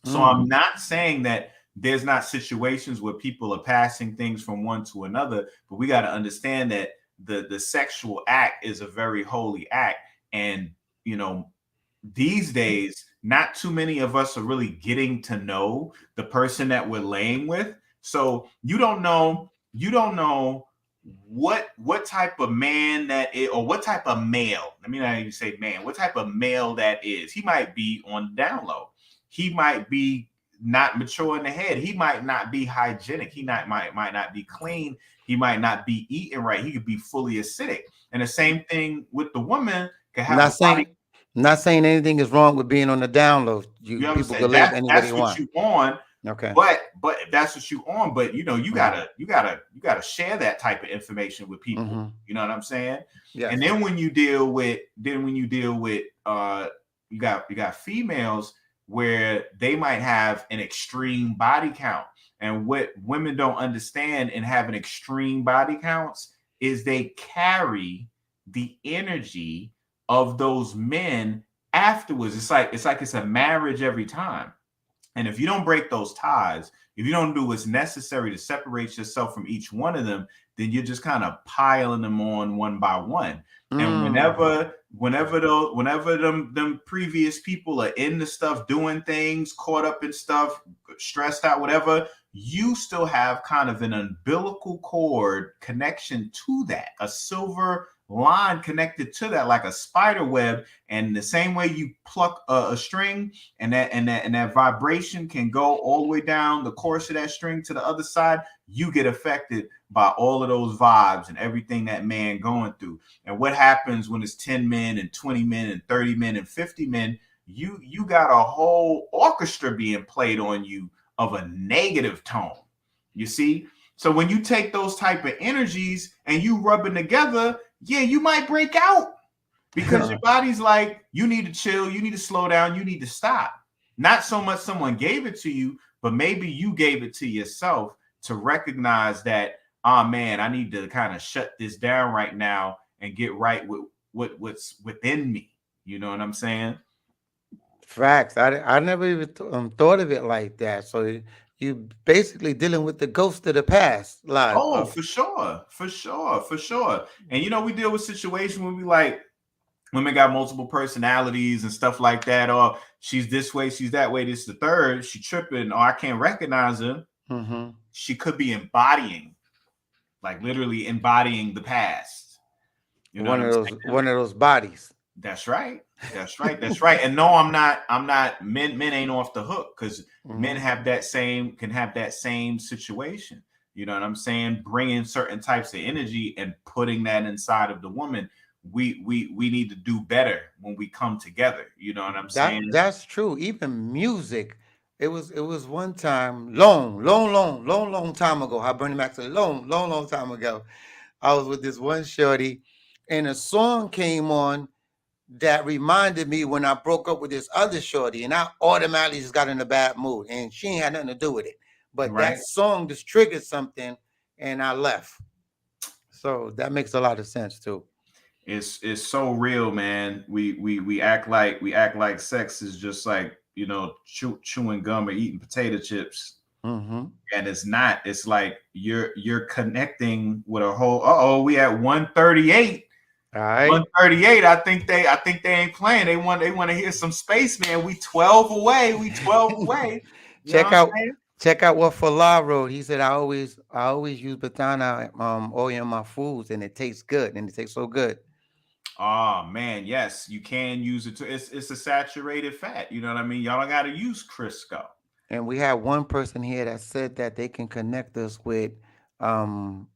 So Mm. I'm not saying that there's not situations where people are passing things from one to another, but we got to understand that the sexual act is a very holy act. And you know these days, not too many of us are really getting to know the person that we're laying with. So you don't know what type of man that is, or what type of male. Let me not even say man. What type of male that is? He might be on the down low. He might be not mature in the head. He might not be hygienic. He might not be clean. He might not be eating right. He could be fully acidic. And the same thing with the woman, could have a Not body. saying not saying anything is wrong with being on the down low. You You know what I'm people saying? can live That's any way they that's what want. you on. Okay. But if that's what you on, but you know, Mm-hmm. you gotta share that type of information with people. Mm-hmm. You know what I'm saying? And Yes. then when you deal with you got females where they might have an extreme body count. And what women don't understand in having extreme body counts is they carry the energy of those men afterwards. It's a marriage every time. And if you don't break those ties, if you don't do what's necessary to separate yourself from each one of them, then you're just kind of piling them on one by one. And Mm. whenever them previous people are in the stuff, doing things, caught up in stuff, stressed out, whatever, you still have kind of an umbilical cord connection to that, a silver line connected to that, like a spider web. And the same way you pluck a string, and that vibration can go all the way down the course of that string to the other side, you get affected by all of those vibes and everything that man going through. And what happens when it's 10 men and 20 men and 30 men and 50 men? You got a whole orchestra being played on you of a negative tone. You see? So when you take those type of energies and you rub it together, yeah, you might break out because your body's like, you need to chill, you need to slow down, you need to stop. Not so much someone gave it to you, but maybe you gave it to yourself to recognize that, oh man, I need to kind of shut this down right now and get right with what's within me. You know what I'm saying? Facts. I never even thought of it like that. So you basically dealing with the ghost of the past live. Oh, for sure, for sure, for sure. And you know, we deal with situations where we like women got multiple personalities and stuff like that. Or she's this way, she's that way, this is the third, she tripping, or I can't recognize her. Mm-hmm. She could be embodying, like literally embodying the past. You know what I'm saying? One of those bodies. That's right. That's right. That's right. And no, I'm not men ain't off the hook because men Mm-hmm. have that same can have that same situation. You know what I'm saying? Bringing certain types of energy and putting that inside of the woman. We need to do better when we come together. You know what I'm saying? That's true. Even music. It was one time, long time ago. How Bernie Mac said, long time ago. I was with this one shorty, and a song came on that reminded me when I broke up with this other shorty, and I automatically just got in a bad mood, and she ain't had nothing to do with it. But that Right? song just triggered something, and I left. So that makes a lot of sense too. It's so real, man. We act like sex is just like, you know, chewing gum or eating potato chips, Mm-hmm. and it's not. It's like you're connecting with a whole. We at 138. All right. 138. I think they ain't playing. They want to hear some spaceman. We 12 away. We 12 away. You know what check I'm out saying? check out what Falah wrote. He said I always use Batana oil in my foods, and it tastes good, and it tastes so good. Oh man, yes, you can use it to. It's a saturated fat. You know what I mean? Y'all don't got to use Crisco. And we had one person here that said that they can connect us with um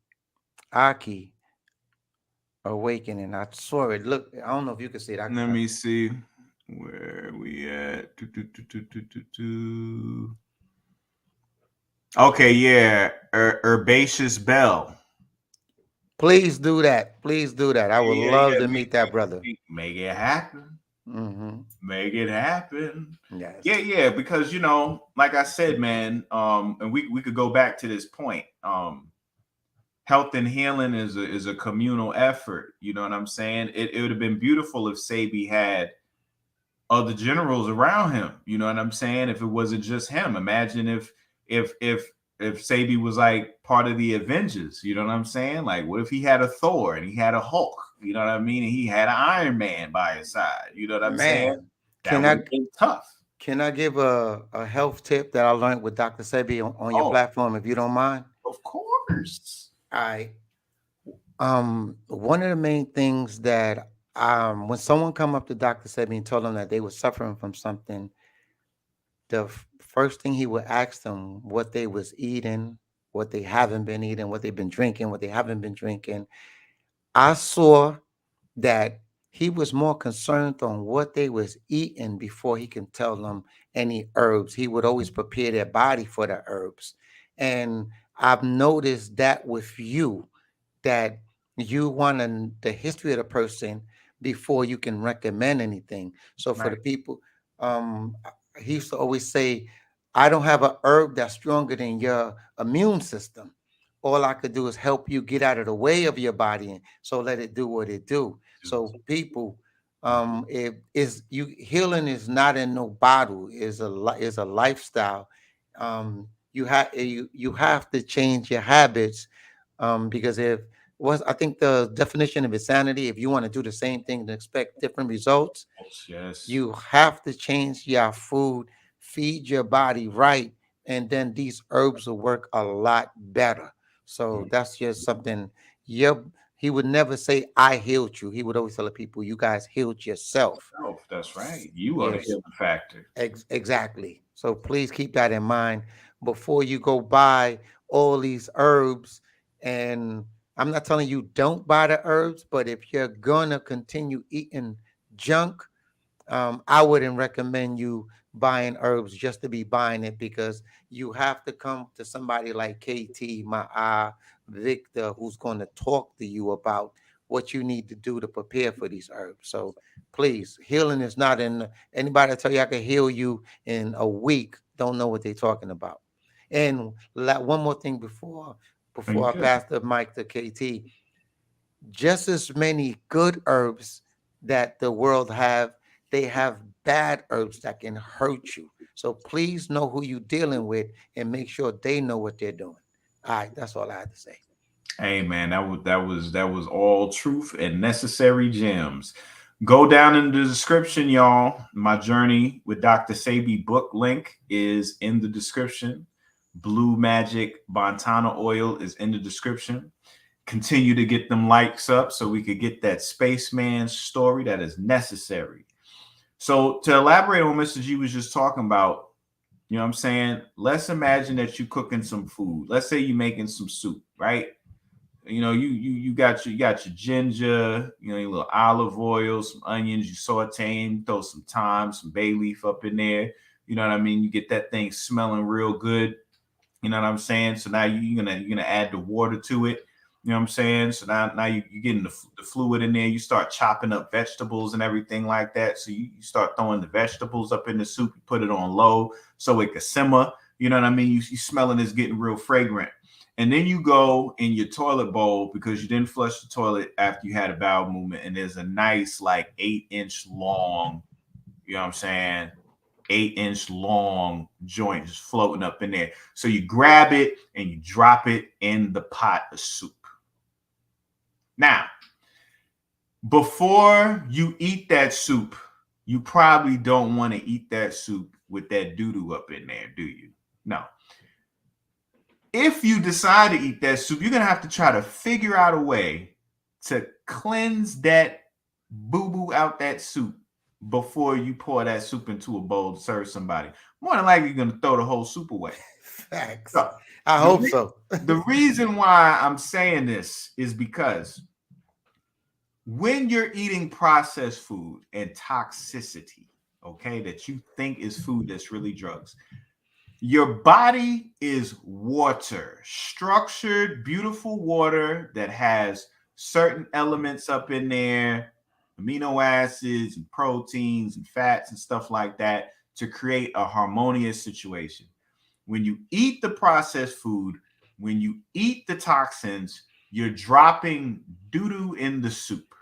Aki awakening. I saw it. Look, I don't know if you can see it. Let me see where we at. Okay, yeah, herbaceous bell. Please do that. Please do that. I would Yeah, love yeah. to meet that brother. Make it happen. Mm-hmm. Make it happen. Yes. Yeah, yeah. Because you know, like I said, man, and we could go back to this point. Health and healing is a communal effort. You know what I'm saying? It would have been beautiful if Sebi had other generals around him. You know what I'm saying? If it wasn't just him, imagine if Sebi was like part of the Avengers. You know what I'm saying? Like, what if he had a Thor and he had a Hulk? You know what I mean? And he had an Iron Man by his side. You know what I'm saying? Man, That can would I have been tough. can I give a health tip that I learned with Dr. Sebi on your Oh, platform, if you don't mind? of course. All right. One of the main things that when someone come up to Dr. Sebi and told them that they were suffering from something, the first thing he would ask them what they was eating, what they haven't been eating, what they've been drinking, what they haven't been drinking. I saw that he was more concerned on what they was eating before he can tell them any herbs. He would always prepare their body for the herbs. And I've noticed that with you, that you want the history of the person before you can recommend anything. So for the Right. people, he used to always say, I don't have a herb that's stronger than your immune system. All I could do is help you get out of the way of your body, and so let it do what it do. So people, it is you healing is not in no bottle, is a lifestyle. You have to change your habits, because if was I think the definition of insanity, if you want to do the same thing and expect different results, Yes. you have to change your food, feed your body right, and then these herbs will work a lot better. So that's just something. Yep. He would never say, I healed you. He would always tell the people, you guys healed yourself. Oh, that's right. You are the Yes, healing factor. exactly. So please keep that in mind before you go buy all these herbs. And I'm not telling you don't buy the herbs, but if you're gonna continue eating junk, I wouldn't recommend you buying herbs just to be buying it, because you have to come to somebody like KT, Victor, who's going to talk to you about what you need to do to prepare for these herbs. So please, healing is not in anybody tell you I can heal you in a week. Don't know what they're talking about. And one more thing Are you before I good? pass the mic to KT, just as many good herbs that the world have, they have bad herbs that can hurt you. So please know who you're dealing with and make sure they know what they're doing. All right, that's all I had to say. Hey man, that was all truth and necessary gems. Go down in the description, y'all. My journey with Dr. Sebi book link is in the description. Blue Magic Batana oil is in the description. Continue to get them likes up so we could get that spaceman story that is necessary. So to elaborate on Mr. G was just talking about, you know what I'm saying? Let's imagine that you're cooking some food. Let's say you're making some soup, right? You know, you got your ginger, you know, your little olive oil, some onions, you sauteing, throw some thyme, some bay leaf up in there. You know what I mean? You get that thing smelling real good. You know what I'm saying? So now you're gonna add the water to it. You know what I'm saying? So now you're getting the fluid in there. You start chopping up vegetables and everything like that. So you start throwing the vegetables up in the soup. You put it on low so it can simmer. You know what I mean? You smelling it's getting real fragrant. And then you go in your toilet bowl because you didn't flush the toilet after you had a bowel movement. And there's a nice like 8-inch long, you know what I'm saying, 8-inch long joint just floating up in there. So you grab it and you drop it in the pot of soup. Now, before you eat that soup, you probably don't want to eat that soup with that doo-doo up in there, do you? No. If you decide to eat that soup, you're going to have to try to figure out a way to cleanse that boo-boo out that soup before you pour that soup into a bowl to serve somebody. More than likely, you're going to throw the whole soup away. Facts. So, I the, hope re- so. the reason why I'm saying this is because when you're eating processed food and toxicity, okay, that you think is food that's really drugs, your body is water, structured, beautiful water that has certain elements up in there, amino acids and proteins and fats and stuff like that to create a harmonious situation. When you eat the processed food, when you eat the toxins, you're dropping doo doo in the soup.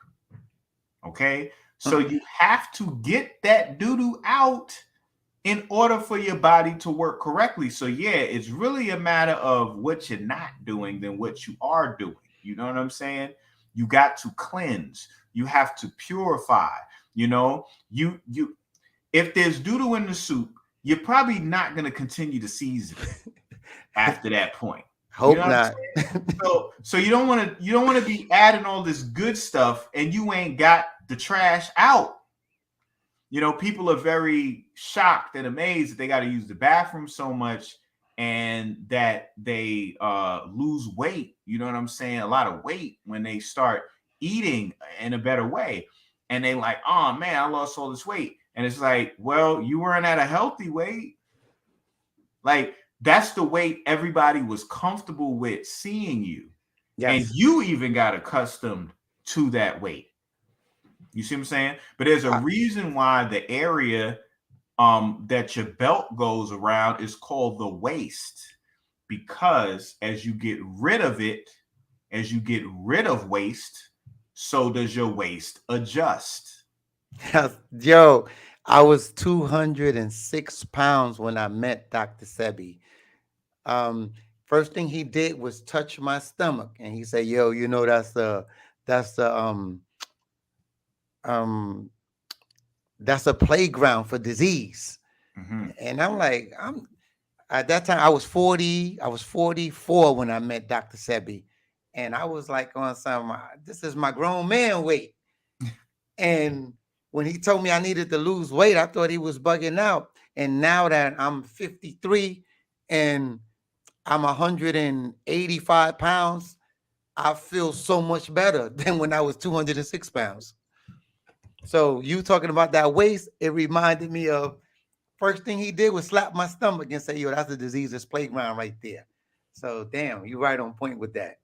Okay. So you have to get that doo doo out in order for your body to work correctly. So yeah, it's really a matter of what you're not doing than what you are doing. You know what I'm saying? You got to cleanse. You have to purify. You know, you if there's doodle in the soup, you're probably not going to continue to season it after that point. You know Hope what I'm not. saying? So you don't want to be adding all this good stuff and you ain't got the trash out. You know, people are very shocked and amazed that they got to use the bathroom so much and that they lose weight. You know what I'm saying? A lot of weight when they start eating in a better way. and they like, oh man, I lost all this weight. And it's like, well, you weren't at a healthy weight. Like, that's the weight everybody was comfortable with seeing you. And Yes. you even got accustomed to that weight. You see what I'm saying? But there's a reason why the area that your belt goes around is called the waist, because as you get rid of it, as you get rid of waste, so does your waist adjust. Yo, I was 206 pounds when I met Dr. Sebi. Um, First thing he did was touch my stomach, and he said, "Yo, you know that's the um that's a playground for disease." Mm-hmm. And I'm like, I'm at that time I was 40, I was 44 when I met Dr. Sebi. And I was like on some, this is my grown man weight. And when he told me I needed to lose weight, I thought he was bugging out. And now that I'm 53 and I'm 185 pounds, I feel so much better than when I was 206 pounds. So you talking about that waist, it reminded me of first thing he did was slap my stomach and say, yo, that's a disease's playground right there. So damn, you're right on point with that.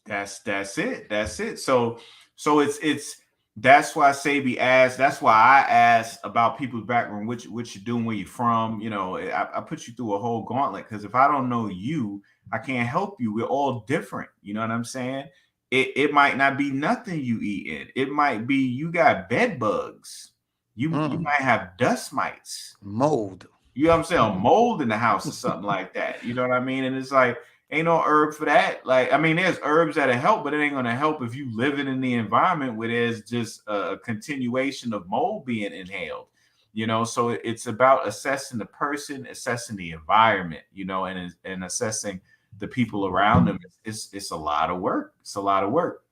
That's it. That's it. So it's that's why Sebi asked. That's why I asked about people's background, what you're doing, where you're from. You know, I put you through a whole gauntlet, because if I don't know you, I can't help you. We're all different. You know what I'm saying? It might not be nothing you eating. It might be you got bed bugs. You might have dust mites. Mold. You know what I'm saying? Mold in the house or something like that. You know what I mean? And it's like, ain't no herb for that. Like, I mean, there's herbs that'll help, but it ain't gonna help if you living in the environment where there's just a continuation of mold being inhaled. You know, so it's about assessing the person, assessing the environment, you know, and assessing the people around them. It's a lot of work. It's a lot of work.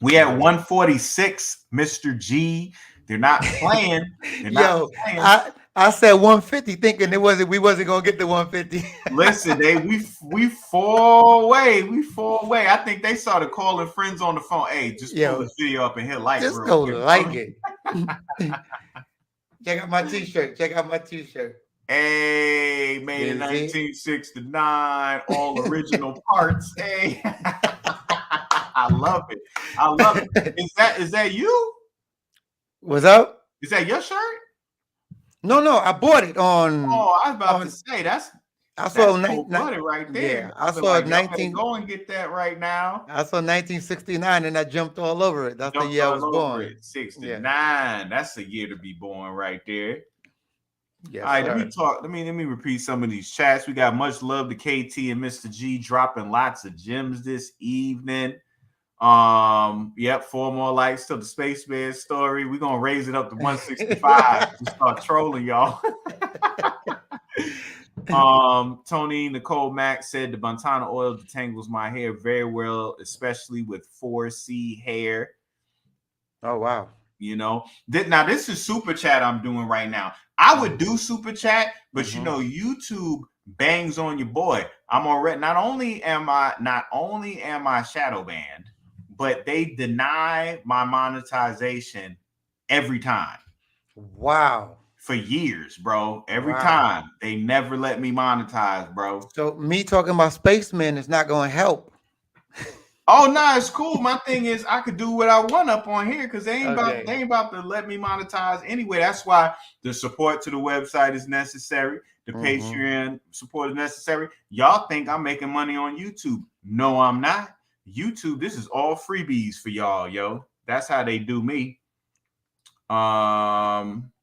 We at 146, Mr. G. They're not playing. They're not Yo, playing. I said 150 thinking we wasn't gonna get to 150. Listen, we fall away. We fall away. I think they started calling friends on the phone. Hey, just pull Yo, this video up and hit like just real go quick. like it. Check out my t-shirt. Check out my t-shirt. Hey, made in 1969, all original parts. Hey, I love it. I love it. Is that you? What's up? Is that your shirt? No, I bought it on. Oh, I was about to on say I saw that's cold blooded right there. yeah, I I've been saw like, y'all better 19. go and get that right now. I saw 1969 and I jumped all over it. That's the Jumped year I was all over born. it. 69. Yeah. That's a year to be born right there. Yes, All right, sir. let me repeat some of these chats. We got much love to KT and Mr. G dropping lots of gems this evening. Yep, 4 more likes to the spaceman story. We're gonna raise it up to 165 to start trolling y'all. Tony Nicole Max said the Batana oil detangles my hair very well, especially with 4C hair. Oh wow. You know, now this is super chat I'm doing right now. I would do super chat, but you know, YouTube bangs on your boy. I'm already not only am I shadow banned, but they deny my monetization every time. Wow. For years, bro. Every Wow. time. They never let me monetize, bro. So me talking about spaceman is not going to help. Oh no, it's cool. My thing is I could do what I want up on here because they ain't Okay. about to let me monetize anyway. That's why the support to the website is necessary. The Patreon support is necessary. Y'all think I'm making money on YouTube. No, I'm not. YouTube, this is all freebies for y'all, yo. That's how they do me.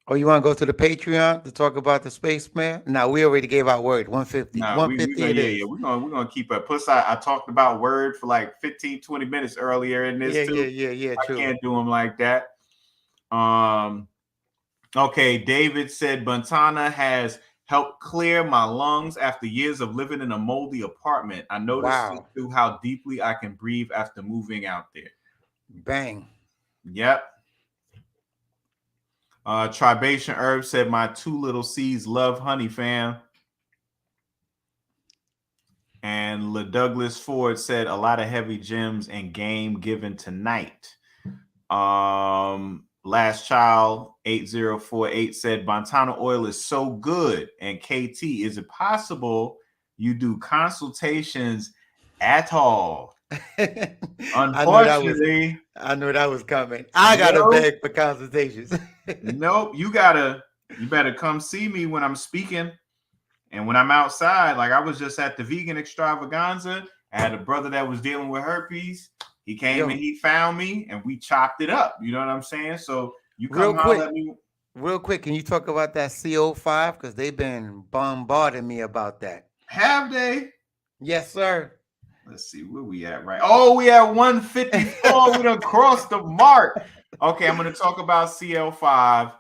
Oh, you want to go to the Patreon to talk about the spaceman? No, we already gave our word. 150. No, 150 we it is. yeah, we're gonna keep it. Plus, I talked about word for like 15, 20 minutes earlier in this too. Yeah, I true. can't do them like that. Okay, David said Batana has helped clear my lungs after years of living in a moldy apartment. I noticed it through how deeply I can breathe after moving out there. Bang. Yep. Tribation Herb said my 2 little C's love honey, fam. And Douglas Ford said a lot of heavy gems and game given tonight. Last Child 8048 said Batana oil is so good. And KT, is it possible you do consultations at all? I knew that was Unfortunately, coming. I gotta nope, beg for consultations. nope. You better come see me when I'm speaking and when I'm outside. Like I was just at the vegan extravaganza. I had a brother that was dealing with herpes. He came and Yo, he found me and we chopped it up. You know what I'm saying? So you real come holler quick, at me. real quick, can you talk about that CO5? Because they've been bombarding me about that. Have they? Yes, sir. Let's see where we at, right? Oh, we at 154. We done crossed the mark. Okay, I'm gonna talk about CL5,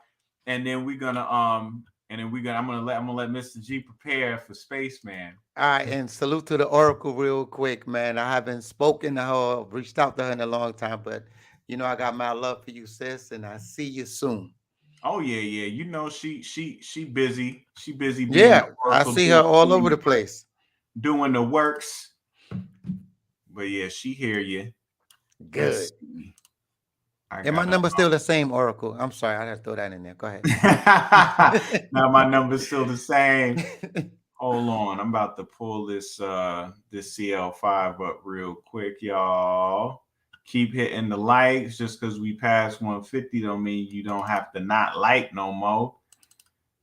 and then we're gonna I'm gonna let Mr. G prepare for Spaceman. All right, and salute to the Oracle real quick, man. I haven't spoken to her, reached out to her in a long time, but you know I got my love for you, sis, and I see you soon. Oh yeah, yeah. You know she busy. She busy being an Yeah, I oracle, see her all over the place. doing the works. But yeah, she hear you. Let's Good. see. I And my got number's still the same, Oracle. I'm sorry, I had to throw that in there. Go ahead. now my number's still the same. Hold on, I'm about to pull this CL5 up real quick, y'all. Keep hitting the likes. Just because we passed 150 don't mean you don't have to not like no more.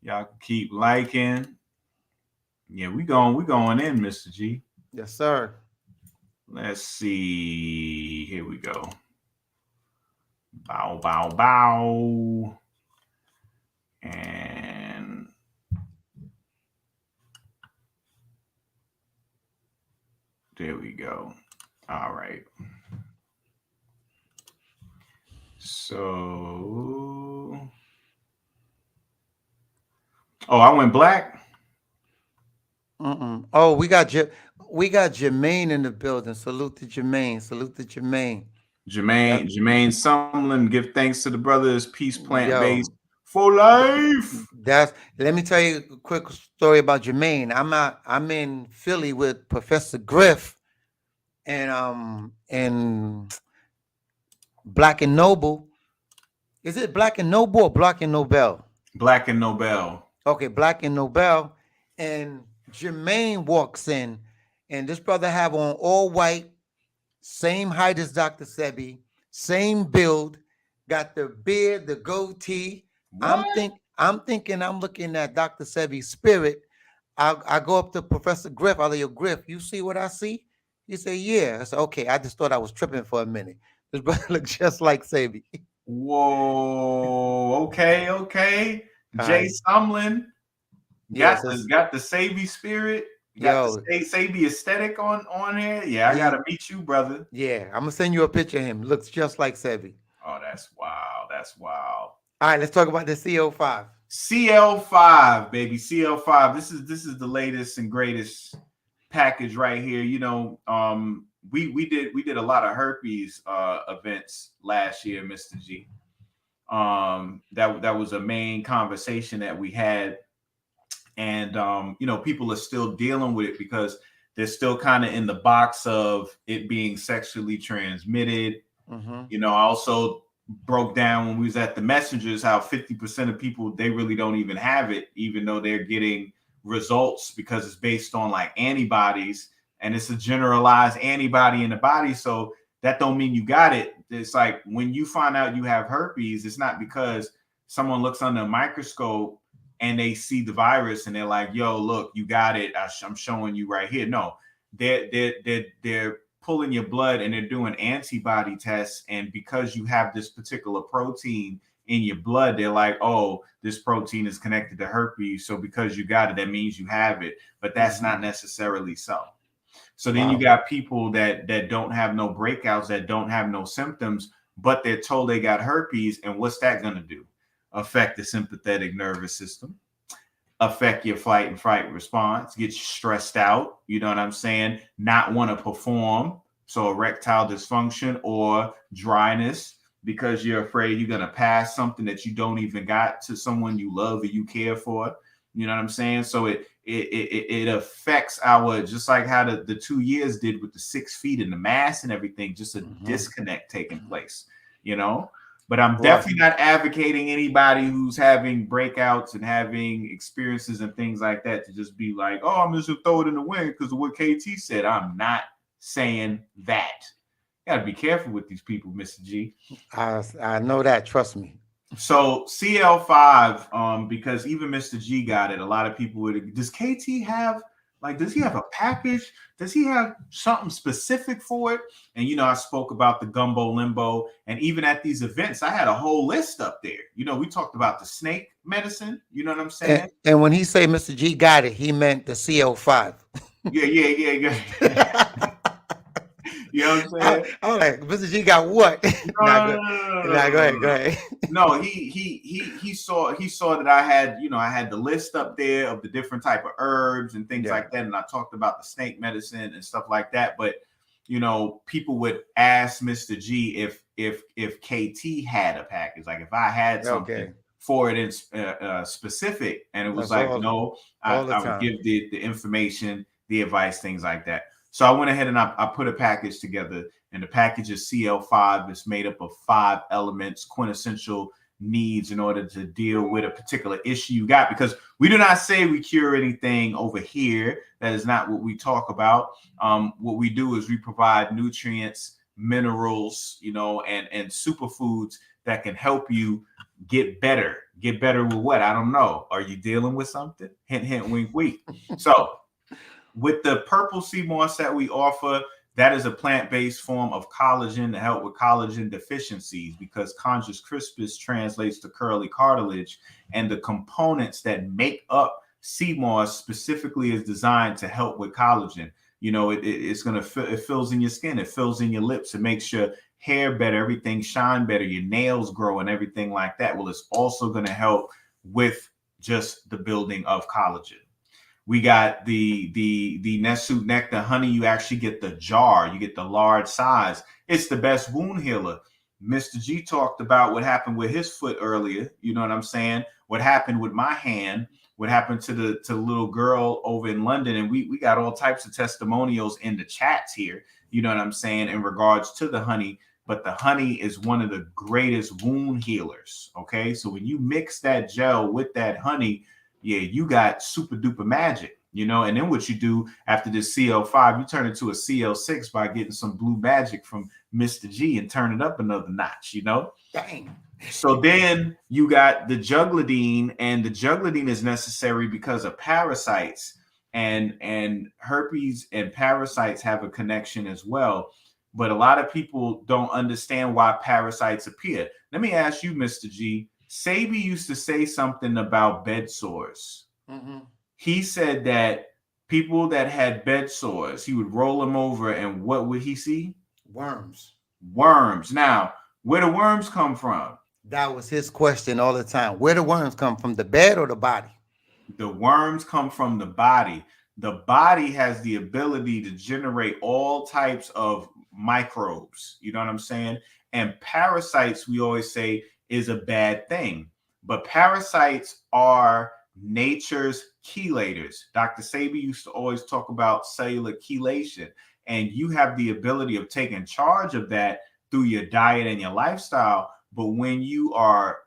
Y'all can keep liking. Yeah, we going in, Mr. G. Yes, sir. Let's see. Here we go. Bow, bow, bow. And there we go. All right. So, oh, I went black. Oh, we got Jermaine in the building. Salute to Jermaine. Salute to Jermaine. Yep. Jermaine Sumlin, give thanks to the brothers. Peace, plant based Yo, for life. let me tell you a quick story about Jermaine. I'm in Philly with Professor Griff and Black and Noble. Is it Black and Noble or Black and Nobel? Black and Nobel. Okay, Black and Nobel. And Jermaine walks in, and this brother have on all white, same height as Dr. Sebi, same build, got the beard, the goatee. What? I'm thinking I'm looking at Dr. Sebi's spirit. I go up to Professor Griff. I say, Griff, you see what I see? He said, yeah. I said, okay, I just thought I was tripping for a minute. This brother looks just like Sebi. Whoa. Okay, okay. Jay Right. Sumlin Yes, got the Sebi spirit. Got yo, the Sebi aesthetic on here. Yeah, I gotta meet you, brother. yeah, I'm gonna send you a picture of him. Looks just like Sebi. Oh, that's wild. That's wild. All right, let's talk about the CO5. CL5, baby. CL5. This is the latest and greatest package right here. You know, we did a lot of herpes events last year, Mr. G. That was a main conversation that we had. And you know, people are still dealing with it because they're still kind of in the box of it being sexually transmitted. You know, I also broke down when we was at the messengers how 50% of people, they really don't even have it, even though they're getting results because it's based on like antibodies, and it's a generalized antibody in the body. So that don't mean you got it. It's like when you find out you have herpes, it's not because someone looks under a microscope and they see the virus and they're like, yo, look, you got it. I'm showing you right here. No, they're pulling your blood and they're doing antibody tests. And because you have this particular protein in your blood, they're like, oh, this protein is connected to herpes. So because you got it, that means you have it. But that's not necessarily so. So then you got people that don't have no breakouts, that don't have no symptoms, but they're told they got herpes. And what's that going to do? Affect the sympathetic nervous system, affect your flight and fight response, get you stressed out, you know what I'm saying? Not want to perform. So erectile dysfunction or dryness because you're afraid you're going to pass something that you don't even got to someone you love or you care for. You know what I'm saying? So it affects our, just like how the 2 years did with the 6 feet and the mass and everything, just a disconnect taking place, you know? But I'm Right. definitely not advocating anybody who's having breakouts and having experiences and things like that to just be like, oh, I'm just gonna throw it in the wind because of what KT said. I'm not saying that. You gotta be careful with these people, Mr. G. I know that. Trust me. So CL5, because even Mr. G got it. A lot of people would. Does KT have like? Does he have a package? Does he have something specific for it? And I spoke about the gumbo limbo, and even at these events, I had a whole list up there. We talked about the snake medicine. You know what I'm saying? And when he say Mr. G got it, he meant the CO5. Yeah. You know what I'm saying? I was like, Mr. G got what? Not good. Nah, go ahead. Go No. ahead. No, he saw that I had the list up there of the different type of herbs and things Yeah. like that, and I talked about the snake medicine and stuff like that. But people would ask Mr. G if KT had a package, like if I had something for it in specific, and it was That's like no, all the I would time. give the information, the advice, things like that. So I went ahead and I put a package together, and the package is CL5. It's made up of 5 elements, quintessential needs in order to deal with a particular issue you got. Because we do not say we cure anything over here. That is not what we talk about. What we do is we provide nutrients, minerals, and superfoods that can help you get better. Get better with what? I don't know. Are you dealing with something? Hint, hint, wink, wink. So with the purple sea moss that we offer, that is a plant-based form of collagen to help with collagen deficiencies, because chondrus crispus translates to curly cartilage, and the components that make up sea moss specifically is designed to help with collagen. It's going to it fills in your skin, it fills in your lips, it makes your hair better, everything shine better, your nails grow and everything like that. Well, it's also going to help with just the building of collagen. We got the Nessu nectar honey. You actually get the jar. You get the large size. It's the best wound healer. Mr. G talked about what happened with his foot earlier. You know what I'm saying? What happened with my hand? What happened to the little girl over in London? And we got all types of testimonials in the chats here. You know what I'm saying? In regards to the honey. But the honey is one of the greatest wound healers. Okay. So when you mix that gel with that honey, yeah, you got super duper magic, and then what you do after this CL5, you turn it to a CL6 by getting some blue magic from Mr. G and turn it up another notch, Dang. So then you got the juglidine, and the juglidine is necessary because of parasites, and herpes and parasites have a connection as well. But a lot of people don't understand why parasites appear. Let me ask you, Mr. G. Sebi used to say something about bed sores. Mm-hmm. He said that people that had bed sores, he would roll them over, and what would he see? Worms. Worms. Now, where do worms come from? That was his question all the time. Where do worms come from, the bed or the body? The worms come from the body. The body has the ability to generate all types of microbes. You know what I'm saying? And parasites, we always say, is a bad thing. But parasites are nature's chelators. Dr. Sebi used to always talk about cellular chelation, and you have the ability of taking charge of that through your diet and your lifestyle. But when you are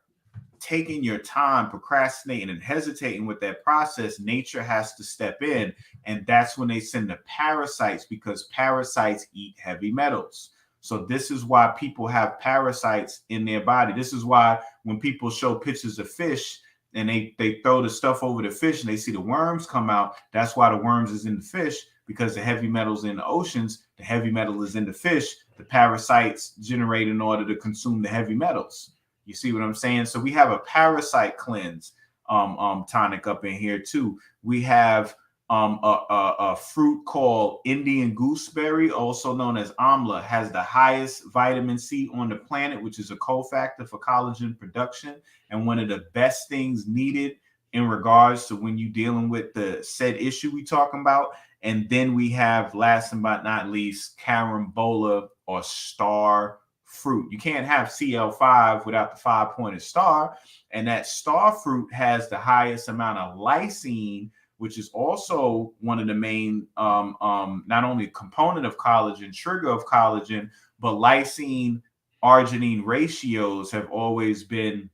taking your time, procrastinating and hesitating with that process, nature has to step in. And that's when they send the parasites, because parasites eat heavy metals. So this is why people have parasites in their body. This is why when people show pictures of fish and they throw the stuff over the fish and they see the worms come out, that's why the worms is in the fish, because the heavy metals in the oceans, the heavy metal is in the fish, the parasites generate in order to consume the heavy metals. You see what I'm saying? So we have a parasite cleanse tonic up in here too. We have a fruit called Indian gooseberry, also known as amla, has the highest vitamin C on the planet, which is a cofactor for collagen production, and one of the best things needed in regards to when you're dealing with the said issue we talking about. And then we have, last but not least, carambola or star fruit. You can't have CL5 without the 5-pointed star, and that star fruit has the highest amount of lysine, which is also one of the main, not only component of collagen, trigger of collagen, but lysine arginine ratios have always been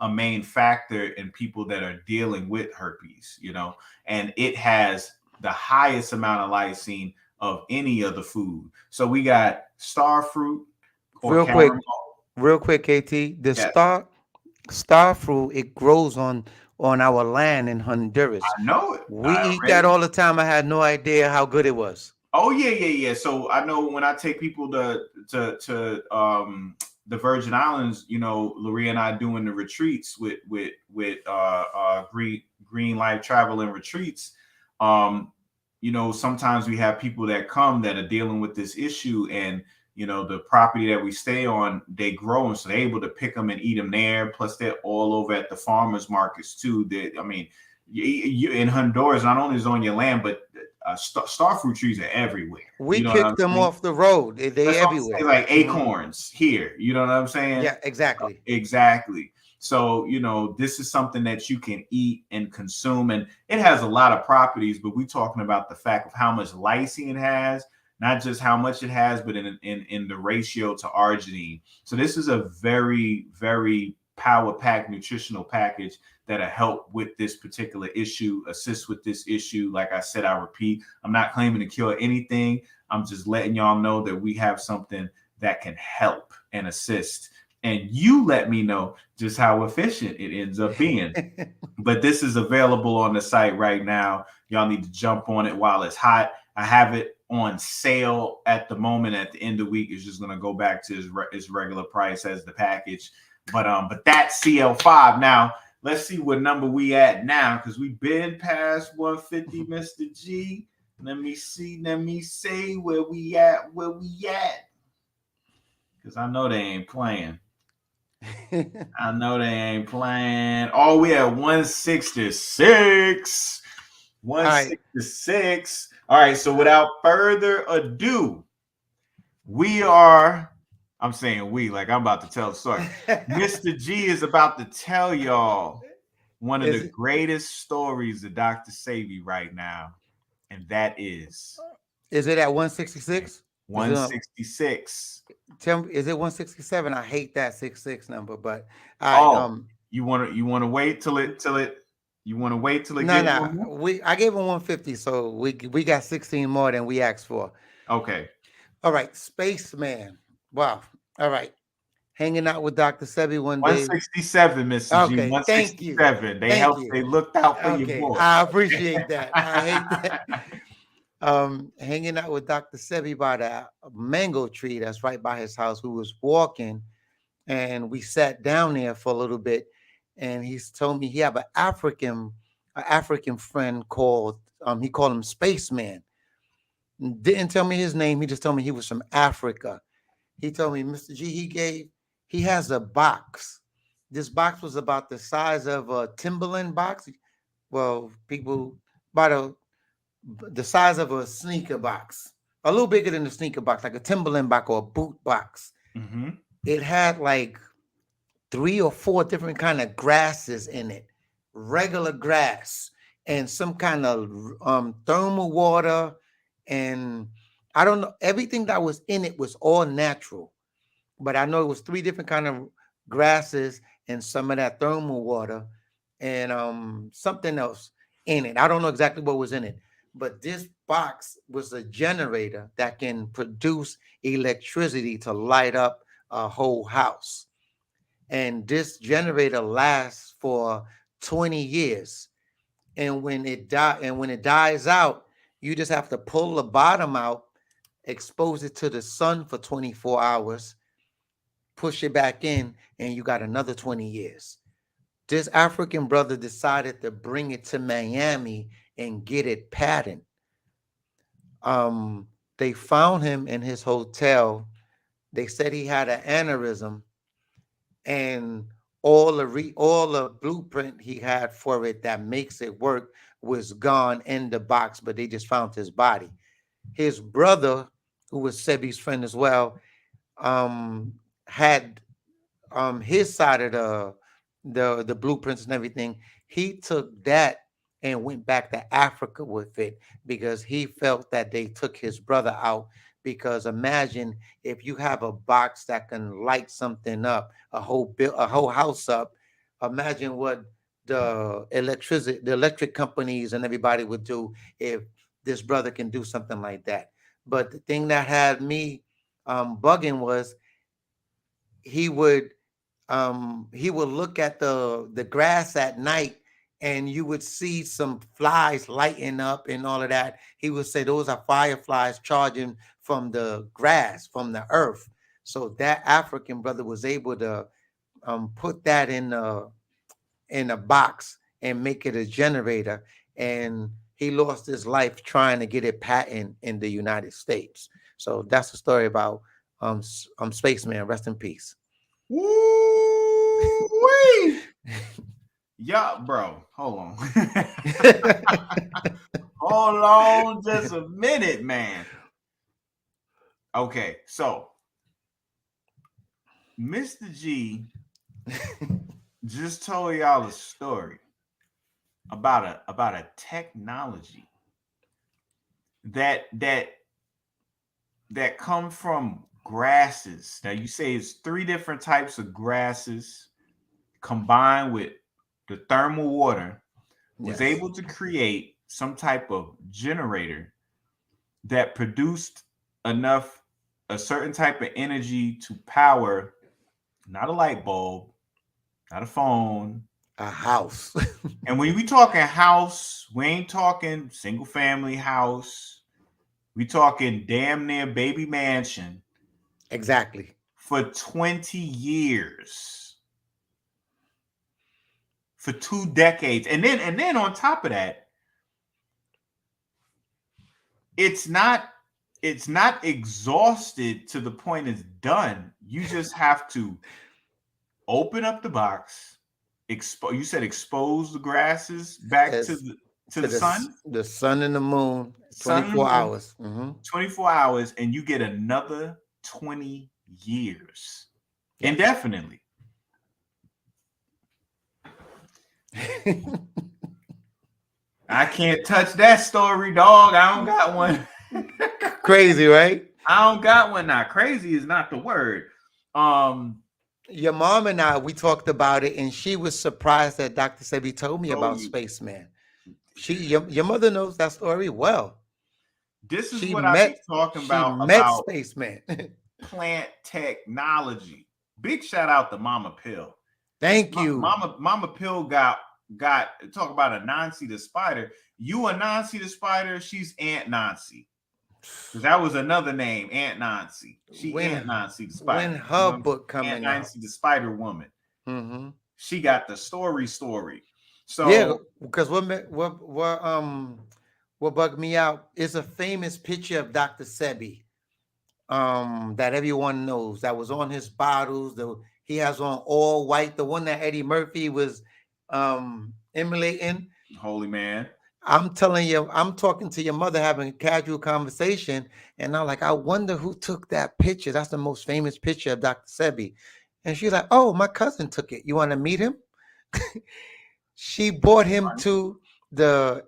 a main factor in people that are dealing with herpes, and it has the highest amount of lysine of any other food. So we got star fruit or Real quick, caramel. real quick, KT. The Yes, star fruit, it grows on our land in Honduras. I know it. We I eat that already. all the time. I had no idea how good it was. Oh yeah, yeah, yeah. So I know when I take people to the Virgin Islands, Luria and I doing the retreats with Green Life Travel and Retreats. Um, sometimes we have people that come that are dealing with this issue, and the property that we stay on, they grow them, so they're able to pick them and eat them there. Plus, they're all over at the farmers markets too. I mean, you in Honduras, not only is on your land, but star fruit trees are everywhere. We You know what I'm kicked them saying? off the road. They That's what I'm saying. everywhere. Like Mhm. acorns here. You know what I'm saying? Yeah, exactly. Exactly. So, this is something that you can eat and consume, and it has a lot of properties, but we're talking about the fact of how much lysine it has, not just how much it has, but in the ratio to arginine. So this is a very, very power packed nutritional package that'll help with this particular issue, assist with this issue. Like I said, I repeat, I'm not claiming to cure anything. I'm just letting y'all know that we have something that can help and assist. And you let me know just how efficient it ends up being. But this is available on the site right now. Y'all need to jump on it while it's hot. I have it on sale at the moment. At the end of the week, it's just going to go back to its regular price as the package. But that's CL5. Now, let's see what number we at now, because we've been past 150, Mr. G. Let me see. Let me see where we at. Because I know they ain't playing. I know they ain't playing. Oh, we at 166. All right. 166. All right. So without further ado, I'm saying we, like I'm about to tell the story. Mr. G is about to tell y'all one of Is the it greatest stories of Dr. Sebi right now. And that is is it at 166? Is it 166. is it 167? I hate that 66 number, but all right. Oh, you wanna wait till it you wanna wait till it No, get one no. more? I gave him 150, so we got 16 more than we asked for. Okay. All right, spaceman. Wow. All right. Hanging out with Dr. Sebi one day. 167, Mr. G. Okay, thank you. 167. Thank you. They looked out for your Okay, boy. I appreciate that. I hate that. Hanging out with Dr. Sebi by the mango tree that's right by his house, who was walking, and we sat down there for a little bit, and he's told me he have an African friend called he called him Spaceman. Didn't tell me his name. He just told me he was from Africa. He told me, Mr. G, he has a box. This box was about the size of a Timberland box. Well, people by the size of a sneaker box, a little bigger than the sneaker box, like a Timberland box or a boot box. Mm-hmm. It had like 3 or 4 different kind of grasses in it, regular grass, and some kind of thermal water, and I don't know. Everything that was in it was all natural, but I know it was 3 different kind of grasses and some of that thermal water and something else in it. I don't know exactly what was in it, but this box was a generator that can produce electricity to light up a whole house. And this generator lasts for 20 years. And when it dies out, you just have to pull the bottom out, expose it to the sun for 24 hours, push it back in, and you got another 20 years. This African brother decided to bring it to Miami and get it patented. They found him in his hotel. They said he had an aneurysm, and all the blueprint he had for it that makes it work was gone in the box, but they just found his body. His brother, who was Sebi's friend as well, had his side of the blueprints and everything. He took that and went back to Africa with it because he felt that they took his brother out because imagine if you have a box that can light something up, a whole house up. Imagine what the electric companies and everybody would do if this brother can do something like that. But the thing that had me bugging was he would he would look at the grass at night, and you would see some flies lighting up and all of that. He would say those are fireflies charging from the grass, from the earth. So that African brother was able to put that in a box and make it a generator, and he lost his life trying to get it patent in the United States. So that's the story about Spaceman. Rest in peace. Woo-wee. Yeah, bro. Hold on. Hold on just a minute, man. Okay, so Mr. G just told y'all a story about a technology that come from grasses. Now you say it's 3 different types of grasses combined with the thermal water was Yes. able to create some type of generator that produced enough a certain type of energy to power not a light bulb, not a phone, A house. and when we talking house, we ain't talking single family house. We talking damn near baby mansion Exactly. for 20 years. For 2 decades. And then on top of that, it's not exhausted to the point it's done. You just have to open up the box, you said expose the grasses back to As the sun. the sun and the moon, Sun and 24 moon, hours. 24 hours, and you get another 20 years. Yes. Indefinitely. I can't touch that story, dog. I don't got one. Crazy, right? I don't got one now. Crazy is not the word. Your mom and I, we talked about it, and she was surprised that Dr. Sebi told me about Spaceman. Your mother knows that story well. This is She what I be met talking she met about Spaceman. plant technology. Big shout out to Mama Pill. Thank you. Mama Pill got talk about a Nancy the spider. You a Nancy the spider, she's Aunt Nancy. Because that was another name, Aunt Nancy. Aunt Nancy the spider. When her book coming Aunt out. Nancy the Spider Woman. Mm-hmm. She got the story. So yeah, because what bugged me out is a famous picture of Dr. Sebi that everyone knows that was on his bottles. He has on all white, the one that Eddie Murphy was emulating. Holy man. I'm telling you, I'm talking to your mother, having a casual conversation, and I'm like, I wonder who took that picture. That's the most famous picture of Dr. Sebi. And she's like, oh, my cousin took it. You want to meet him? She brought him to the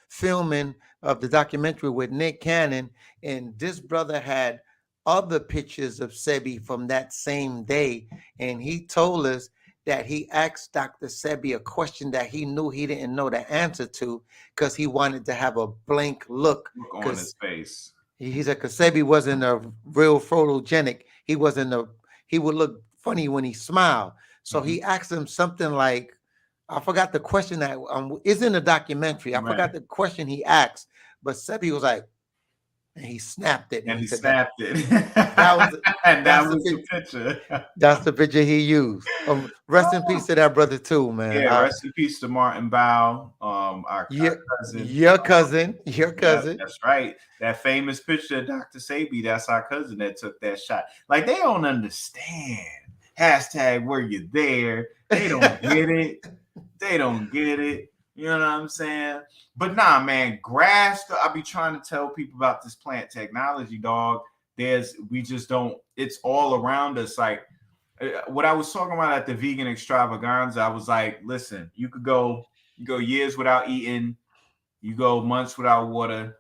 filming of the documentary with Nick Cannon, and this brother had other pictures of Sebi from that same day, and he told us that he asked Dr. Sebi a question that he knew he didn't know the answer to because he wanted to have a blank look on his face. He said because Sebi wasn't a real photogenic. He would look funny when he smiled. So he asked him something like, I forgot the question that is in the documentary. I forgot the question he asked, but Sebi was like, and he snapped it. And he said snapped it. That was the picture. That's the picture he used. Rest in peace to that brother too, man. Yeah, rest in peace to Martin Bow, our cousin. Your cousin. Yeah, that's right. That famous picture of Dr. Sebi, that's our cousin that took that shot. Like, they don't understand. Hashtag were you there? They don't get it. They don't get it. You know what I'm saying? But nah, man, grass. I be trying to tell people about this plant technology, dog. We just don't. It's all around us. Like what I was talking about at the vegan extravaganza. I was like, listen, you go years without eating, you go months without water,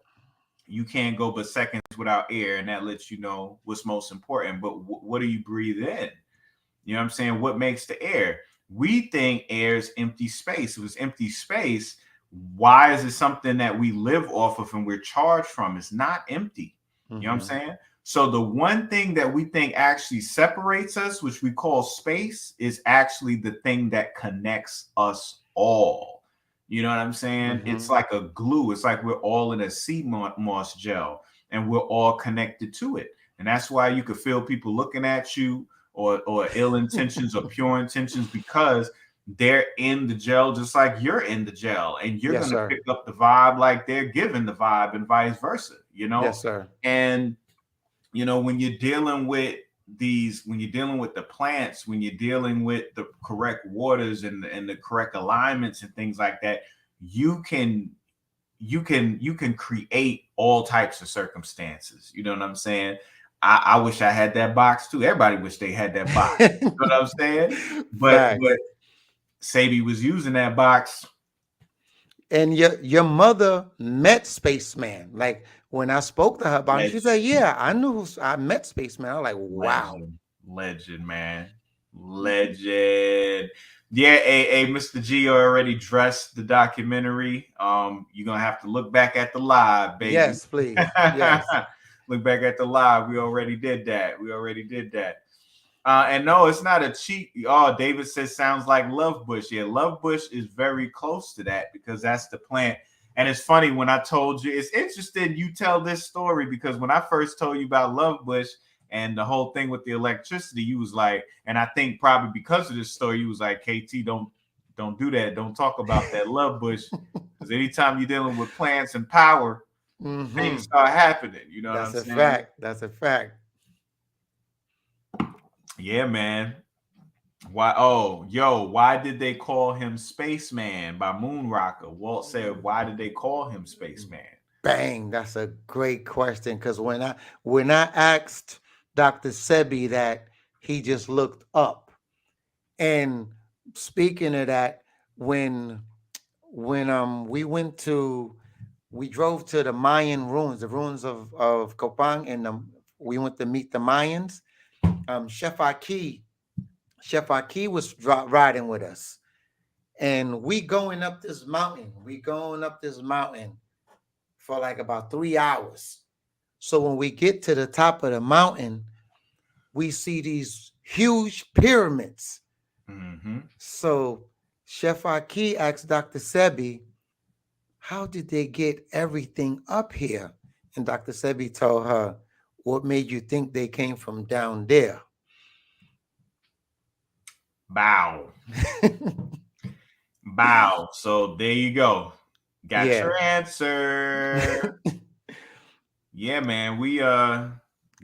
you can't go but seconds without air, and that lets you know what's most important. But what do you breathe in? You know what I'm saying? What makes the air? We think air is empty space. If it's empty space, why is it something that we live off of and we're charged from? It's not empty. You know what I'm saying? So the one thing that we think actually separates us, which we call space, is actually the thing that connects us all. You know what I'm saying? It's like a glue. It's like we're all in a sea moss gel and we're all connected to it. And that's why you could feel people looking at you or ill intentions or pure intentions, because they're in the gel just like you're in the gel, and you're Yes, going to sir. pick up the vibe like they're giving the vibe, and vice versa, you know? Yes, sir. And you know, when you're dealing with when you're dealing with the plants, when you're dealing with the correct waters and the correct alignments and things like that, you can create all types of circumstances. You know what I'm saying? I wish I had that box too. Everybody wish they had that box. You know what I'm saying? But Sebi was using that box. And your mother met Spaceman. Like when I spoke to her about it, she said, "Yeah, I met Spaceman." I was like, "Wow, legend, man, legend." Yeah, Mr. G already dressed the documentary. You're gonna have to look back at the live, baby. Yes, please. Yes. Look back at the live. We already did that. And no, it's not a cheat. Oh, David says sounds like love bush. Yeah, love bush is very close to that because that's the plant. And it's funny when I told you, it's interesting you tell this story, because when I first told you about love bush and the whole thing with the electricity, you was like, and I think probably because of this story, you was like, KT, don't do that. Don't talk about that love bush, because anytime you're dealing with plants and power, things start happening. You know That's what I'm saying? Fact. That's a fact. Yeah, man. Why? Oh, why did they call him Spaceman by Moonrocker? Walt said, why did they call him Spaceman? Bang, that's a great question. Because when I asked Dr. Sebi that, he just looked up. And speaking of that, when we drove to the Mayan ruins, the ruins of Copang, and we went to meet the Mayans. Chef Aki was riding with us, and we going up this mountain for like about 3 hours. So when we get to the top of the mountain, we see these huge pyramids. So Chef Aki asked Dr. Sebi, how did they get everything up here? And Dr. Sebi told her, what made you think they came from down there? Bow. Bow. So there you go. Got your answer. Yeah, man. We and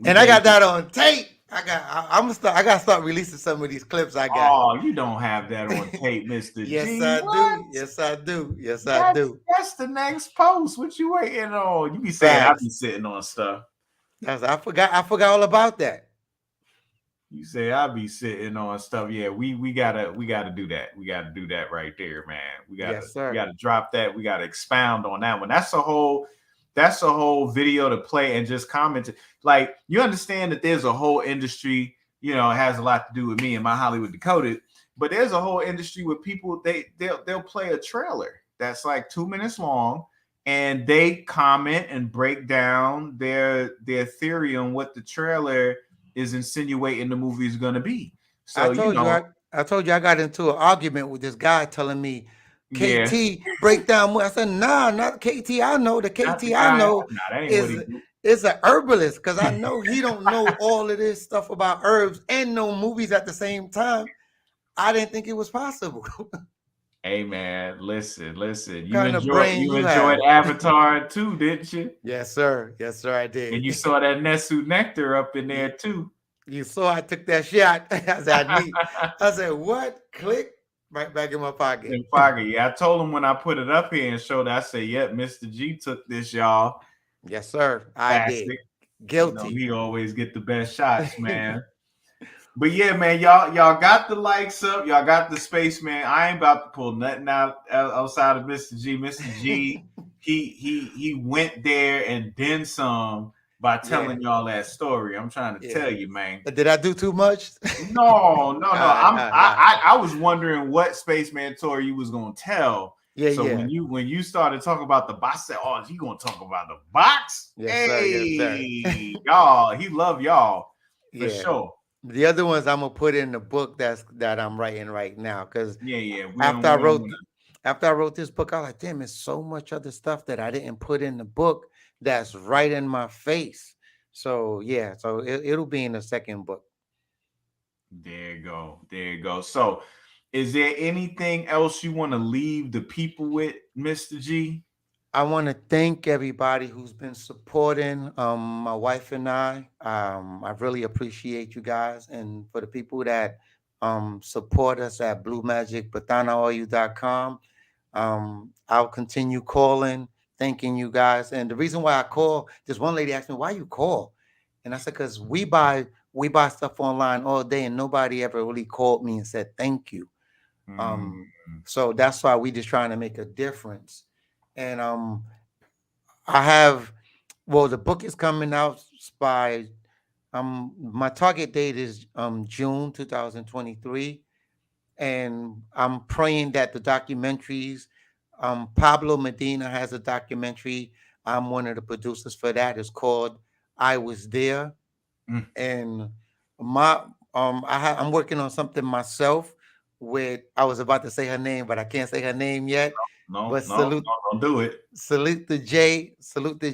I got that on tape. I gotta start releasing some of these clips I got. Oh, you don't have that on tape, Mr. Yes, G. I do. Yes, I do. Yes, I do. That's the next post. What you waiting on? You be saying I be sitting on stuff. I forgot all about that. You say I be sitting on stuff. Yeah, we gotta do that. We gotta do that right there, man. We gotta drop that. We gotta expound on that one. That's a whole video to play and just comment. Like, you understand that there's a whole industry, you know, it has a lot to do with me and my Hollywood Decoded, but there's a whole industry with people, they'll play a trailer that's like 2 minutes long, and they comment and break down their theory on what the trailer is insinuating the movie is going to be. So I told you I got into an argument with this guy telling me, KT break down. I said, nah, not KT. I know the KT I know is an herbalist, because I know he don't know all of this stuff about herbs and no movies at the same time. I didn't think it was possible. Hey man, listen. You enjoyed Avatar too, didn't you? Yes, sir. Yes, sir, I did. And you saw that Nesu nectar up in there too. You saw I took that shot. I said, what? Click. Right back in my pocket. Yeah, I told him when I put it up here and showed it, I said, yep, Mr. G took this, y'all. Yes, sir. I did. Guilty. You know, he always get the best shots, man. But yeah, man, y'all got the likes up. Y'all got the Spaceman. I ain't about to pull nothing outside of Mr. G. Mr. G he went there and then some by Yeah, telling y'all that story. I'm trying to yeah. tell you, man. Did I do too much? No, no, no. Nah. I was wondering what spaceman story you was gonna tell. Yeah, So yeah. when you started talking about the box, I said, "Oh, he gonna talk about the box?" Yes, sir. Yes, sir. Hey, y'all, he love y'all for Yeah. sure. The other ones I'm gonna put in the book that I'm writing right now. Because Yeah, yeah. after I We don't wrote wanna. after I wrote this book, I was like, damn, there's so much other stuff that I didn't put in the book that's right in my face. So yeah, so it'll be in the second book. There you go. There you go. So, is there anything else you want to leave the people with, Mr. G? I want to thank everybody who's been supporting my wife and I. I really appreciate you guys. And for the people that support us at BlueMagicBatanaOU.com, I'll continue calling, thanking you guys. And the reason why I call, this one lady asked me, why you call? And I said, because we buy stuff online all day and nobody ever really called me and said thank you. Mm, Um, so that's why we just trying to make a difference. And I have, well, the book is coming out by my target date is June 2023, and I'm praying that the documentaries, Pablo Medina has a documentary. I'm one of the producers for that. It's called I Was There. mm. And my I'm working on something myself with, I was about to say her name, but I can't say her name yet. No, But no, no, don't do it. salute to Jay, salute to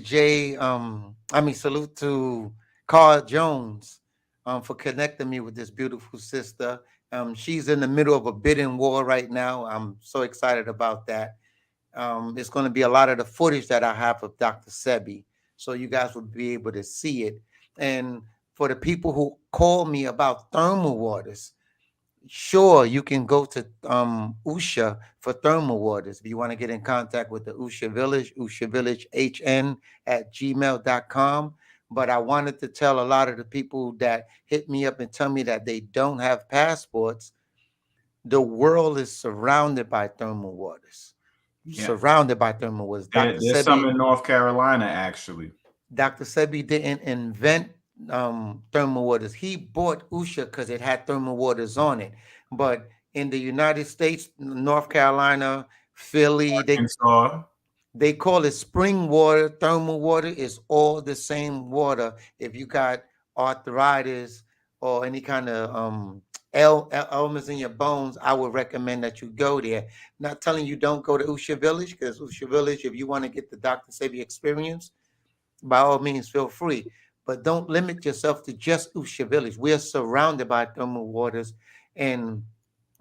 Carl Jones for connecting me with this beautiful sister. She's in the middle of a bidding war right now. I'm so excited about that. It's going to be a lot of the footage that I have of Dr. Sebi, so you guys will be able to see it. And for the people who call me about thermal waters, sure, you can go to Usha for thermal waters. If you want to get in contact with the Usha Village HN at gmail.com. But I wanted to tell a lot of the people that hit me up and tell me that they don't have passports, the world is surrounded by thermal waters. Yeah, Surrounded by thermal waters. there's some in North Carolina actually. Dr. Sebi didn't invent thermal waters. He bought Usha because it had thermal waters on it. But in the United States, North Carolina, Philly, Arkansas. they call it spring water, thermal water. Is all the same water. If you got arthritis or any kind of ailments in your bones, I would recommend that you go there. Not telling you don't go to Usha Village, because Usha Village, if you want to get the Dr. Sebi experience, by all means, feel free. But don't limit yourself to just Usha Village. We are surrounded by thermal waters. And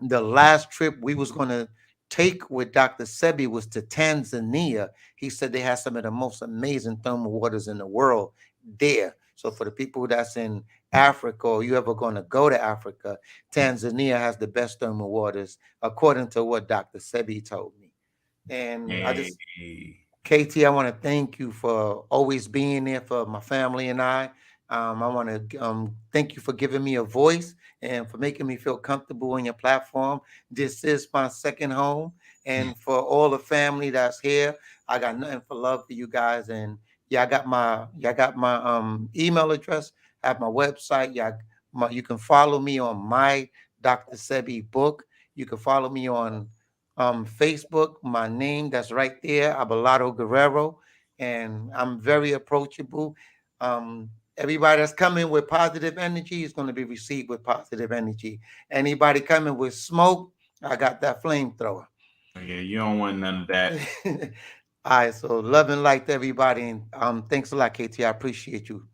the last trip we was going to take with Dr. Sebi was to Tanzania. He said they have some of the most amazing thermal waters in the world there. So for the people that's in Africa, or you ever going to go to Africa, Tanzania has the best thermal waters, according to what Dr. Sebi told me. And I just, Hey. KT, I want to thank you for always being there for my family and I. I want to thank you for giving me a voice and for making me feel comfortable on your platform. This is my second home. And for all the family that's here, I got nothing for love for you guys. And yeah, I got my email address, I have my website. Yeah, you can follow me on my Dr. Sebi book. You can follow me on Facebook, my name that's right there, Abelardo Guerrero, and I'm very approachable. Everybody that's coming with positive energy is going to be received with positive energy. Anybody coming with smoke, I got that flamethrower. Yeah, you don't want none of that. All right, so love and light to everybody, and thanks a lot, KT. I appreciate you.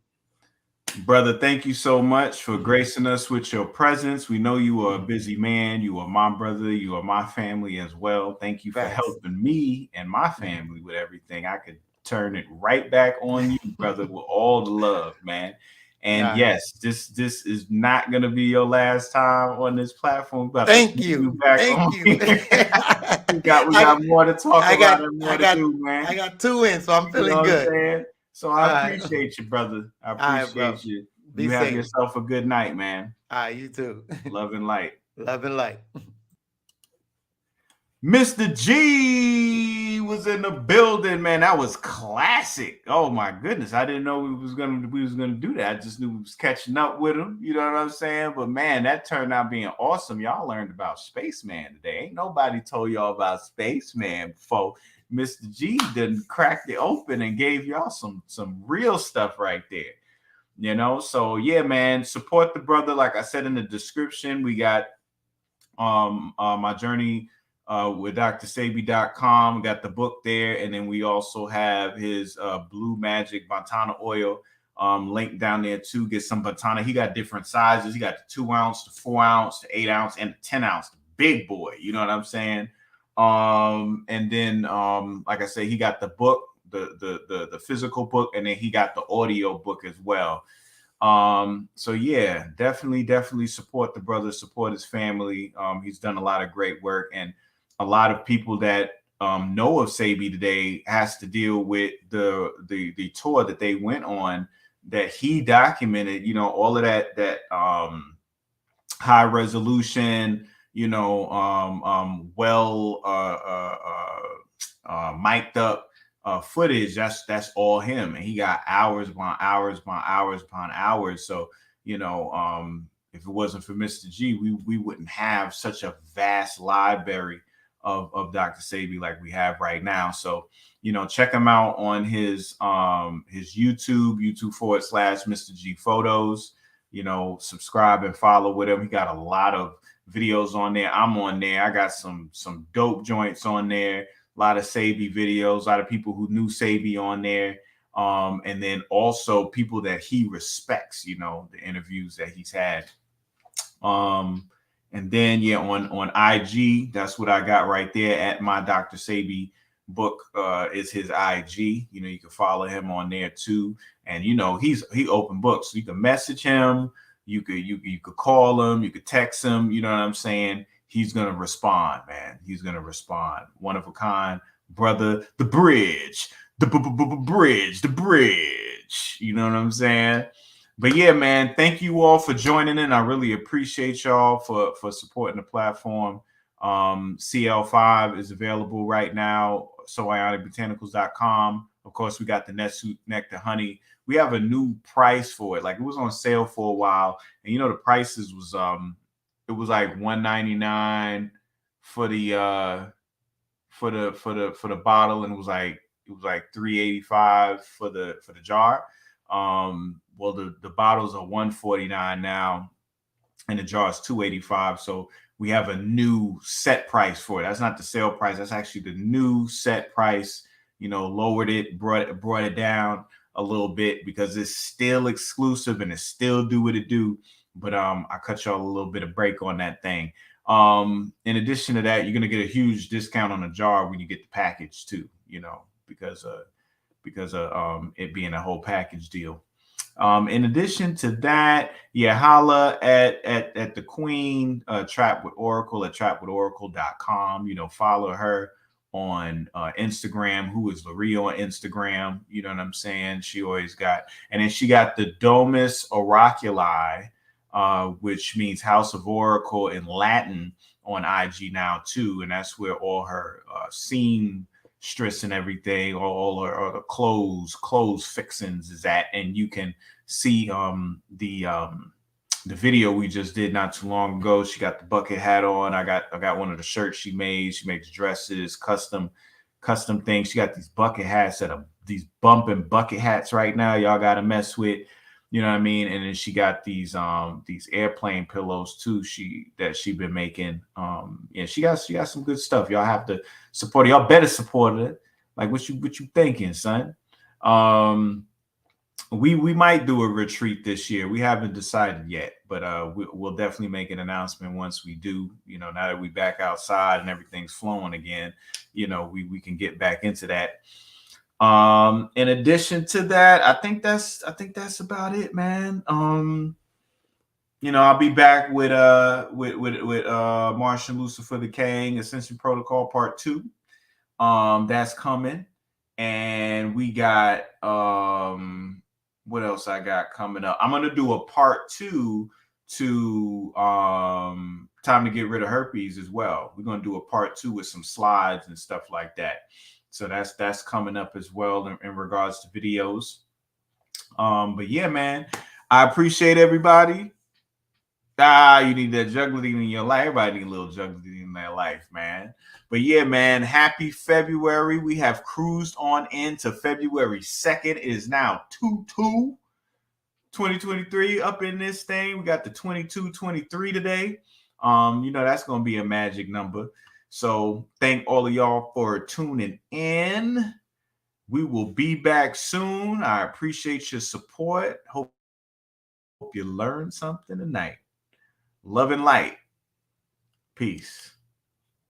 Brother, thank you so much for gracing us with your presence. We know you are a busy man. You are my brother. You are my family as well. Thank you for Facts. helping me and my family with everything. I could turn it right back on you, brother, with all the love, man. And Nah. yes, this is not gonna be your last time on this platform. We got to Thank bring you you. back Thank on you. here. we I, got more to talk I about got and I more to got do, I man. got two in, so I'm You know feeling what I'm good. saying? So All I right. appreciate you, brother. I All right, bro. appreciate you. Be You have safe. yourself a good night, man. All right, you too. Love and light. Love and light. Mr. G. G was in the building, man. That was classic. Oh my goodness. I didn't know we was gonna do that. I just knew we was catching up with him. You know what I'm saying? But man, that turned out being awesome. Y'all learned about Spaceman today. Ain't nobody told y'all about Spaceman before. Mr. G done cracked it open and gave y'all some real stuff right there. You know, so yeah, man, support the brother. Like I said in the description, we got my journey with drsebi.com. We got the book there, and then we also have his blue magic Batana oil link down there too. Get some Batana. He got different sizes. He got the 2 ounce, the 4 ounce, the 8 ounce, and the 10 ounce, the big boy. You know what I'm saying? And then like I said, he got the book, the physical book, and then he got the audio book as well. So yeah, definitely support the brother, support his family. He's done a lot of great work, and a lot of people that know of Sebi today has to deal with the tour that they went on, that he documented, you know, all of that high resolution, you know, mic'd up footage. That's all him, and he got hours upon hours upon hours upon hours. So you know, if it wasn't for Mr. G, we wouldn't have such a vast library of Dr. Sebi like we have right now. So you know, check him out on his YouTube /Mr. G Photos. You know, subscribe and follow with him. He got a lot of videos on there. I'm on there. I got some dope joints on there. A lot of Sebi videos, a lot of people who knew Sebi on there. And then also people that he respects, you know, the interviews that he's had. And then, yeah, on IG, that's what I got right there at my Dr. Sebi book is his IG. You know, you can follow him on there too. And, you know, he open books. So you can message him. You could call him. You could text him. You know what I'm saying? He's going to respond, man. He's going to respond. One of a kind, brother, the bridge, the bridge. You know what I'm saying? But yeah, man, thank you all for joining in. I really appreciate y'all for supporting the platform. CL5 is available right now. SoIonicBotanicals.com. Of course, we got the Nectar Honey. We have a new price for it. Like, it was on sale for a while, and you know the prices was it was like $1.99 for the bottle, and it was like $3.85 for the jar. Well, the bottles are $1.49 now, and the jar is $2.85. So we have a new set price for it. That's not the sale price. That's actually the new set price. You know, lowered it, brought it down a little bit because it's still exclusive and it still do what it do. But I cut y'all a little bit of break on that thing. In addition to that, you're gonna get a huge discount on a jar when you get the package too. You know, because of it being a whole package deal. In addition to that, yeah, holla at the Queen, Trap with Oracle at trapwithoracle.com. You know, follow her on Instagram, who is Larry on Instagram. You know what I'm saying? She always got, and then she got the Domus Oraculi, which means House of Oracle in Latin, on IG now too, and that's where all her seamstress and everything, all her the clothes fixings is at, and you can see the video we just did not too long ago. She got the bucket hat on. I got one of the shirts she made. She makes dresses, custom things. She got these bucket hats that are these bumping bucket hats right now. Y'all got to mess with. You know what I mean? And then she got these airplane pillows too. She been making. Yeah, she got some good stuff. Y'all have to support it. Y'all better support it. Like, what you thinking, son? We might do a retreat this year. We haven't decided yet, but we'll definitely make an announcement once we do. You know, now that we back outside and everything's flowing again, you know, we can get back into that. In addition to that, I think that's about it, man. You know, I'll be back with Martian Lucifer the King, Ascension Protocol Part 2. That's coming. And we got what else I got coming up? I'm gonna do a part 2 to Time to Get Rid of Herpes as well. We're gonna do a part 2 with some slides and stuff like that. So that's coming up as well in regards to videos. But yeah, man, I appreciate everybody. You need that juggling in your life. Everybody need a little juggling in their life, man. But yeah, man, happy February. We have cruised on into February 2nd. It is now 2/2/2023 up in this thing. We got the 22/23 today. That's gonna be a magic number. So thank all of y'all for tuning in. We will be back soon. I appreciate your support. Hope you learned something tonight. Love and light. Peace.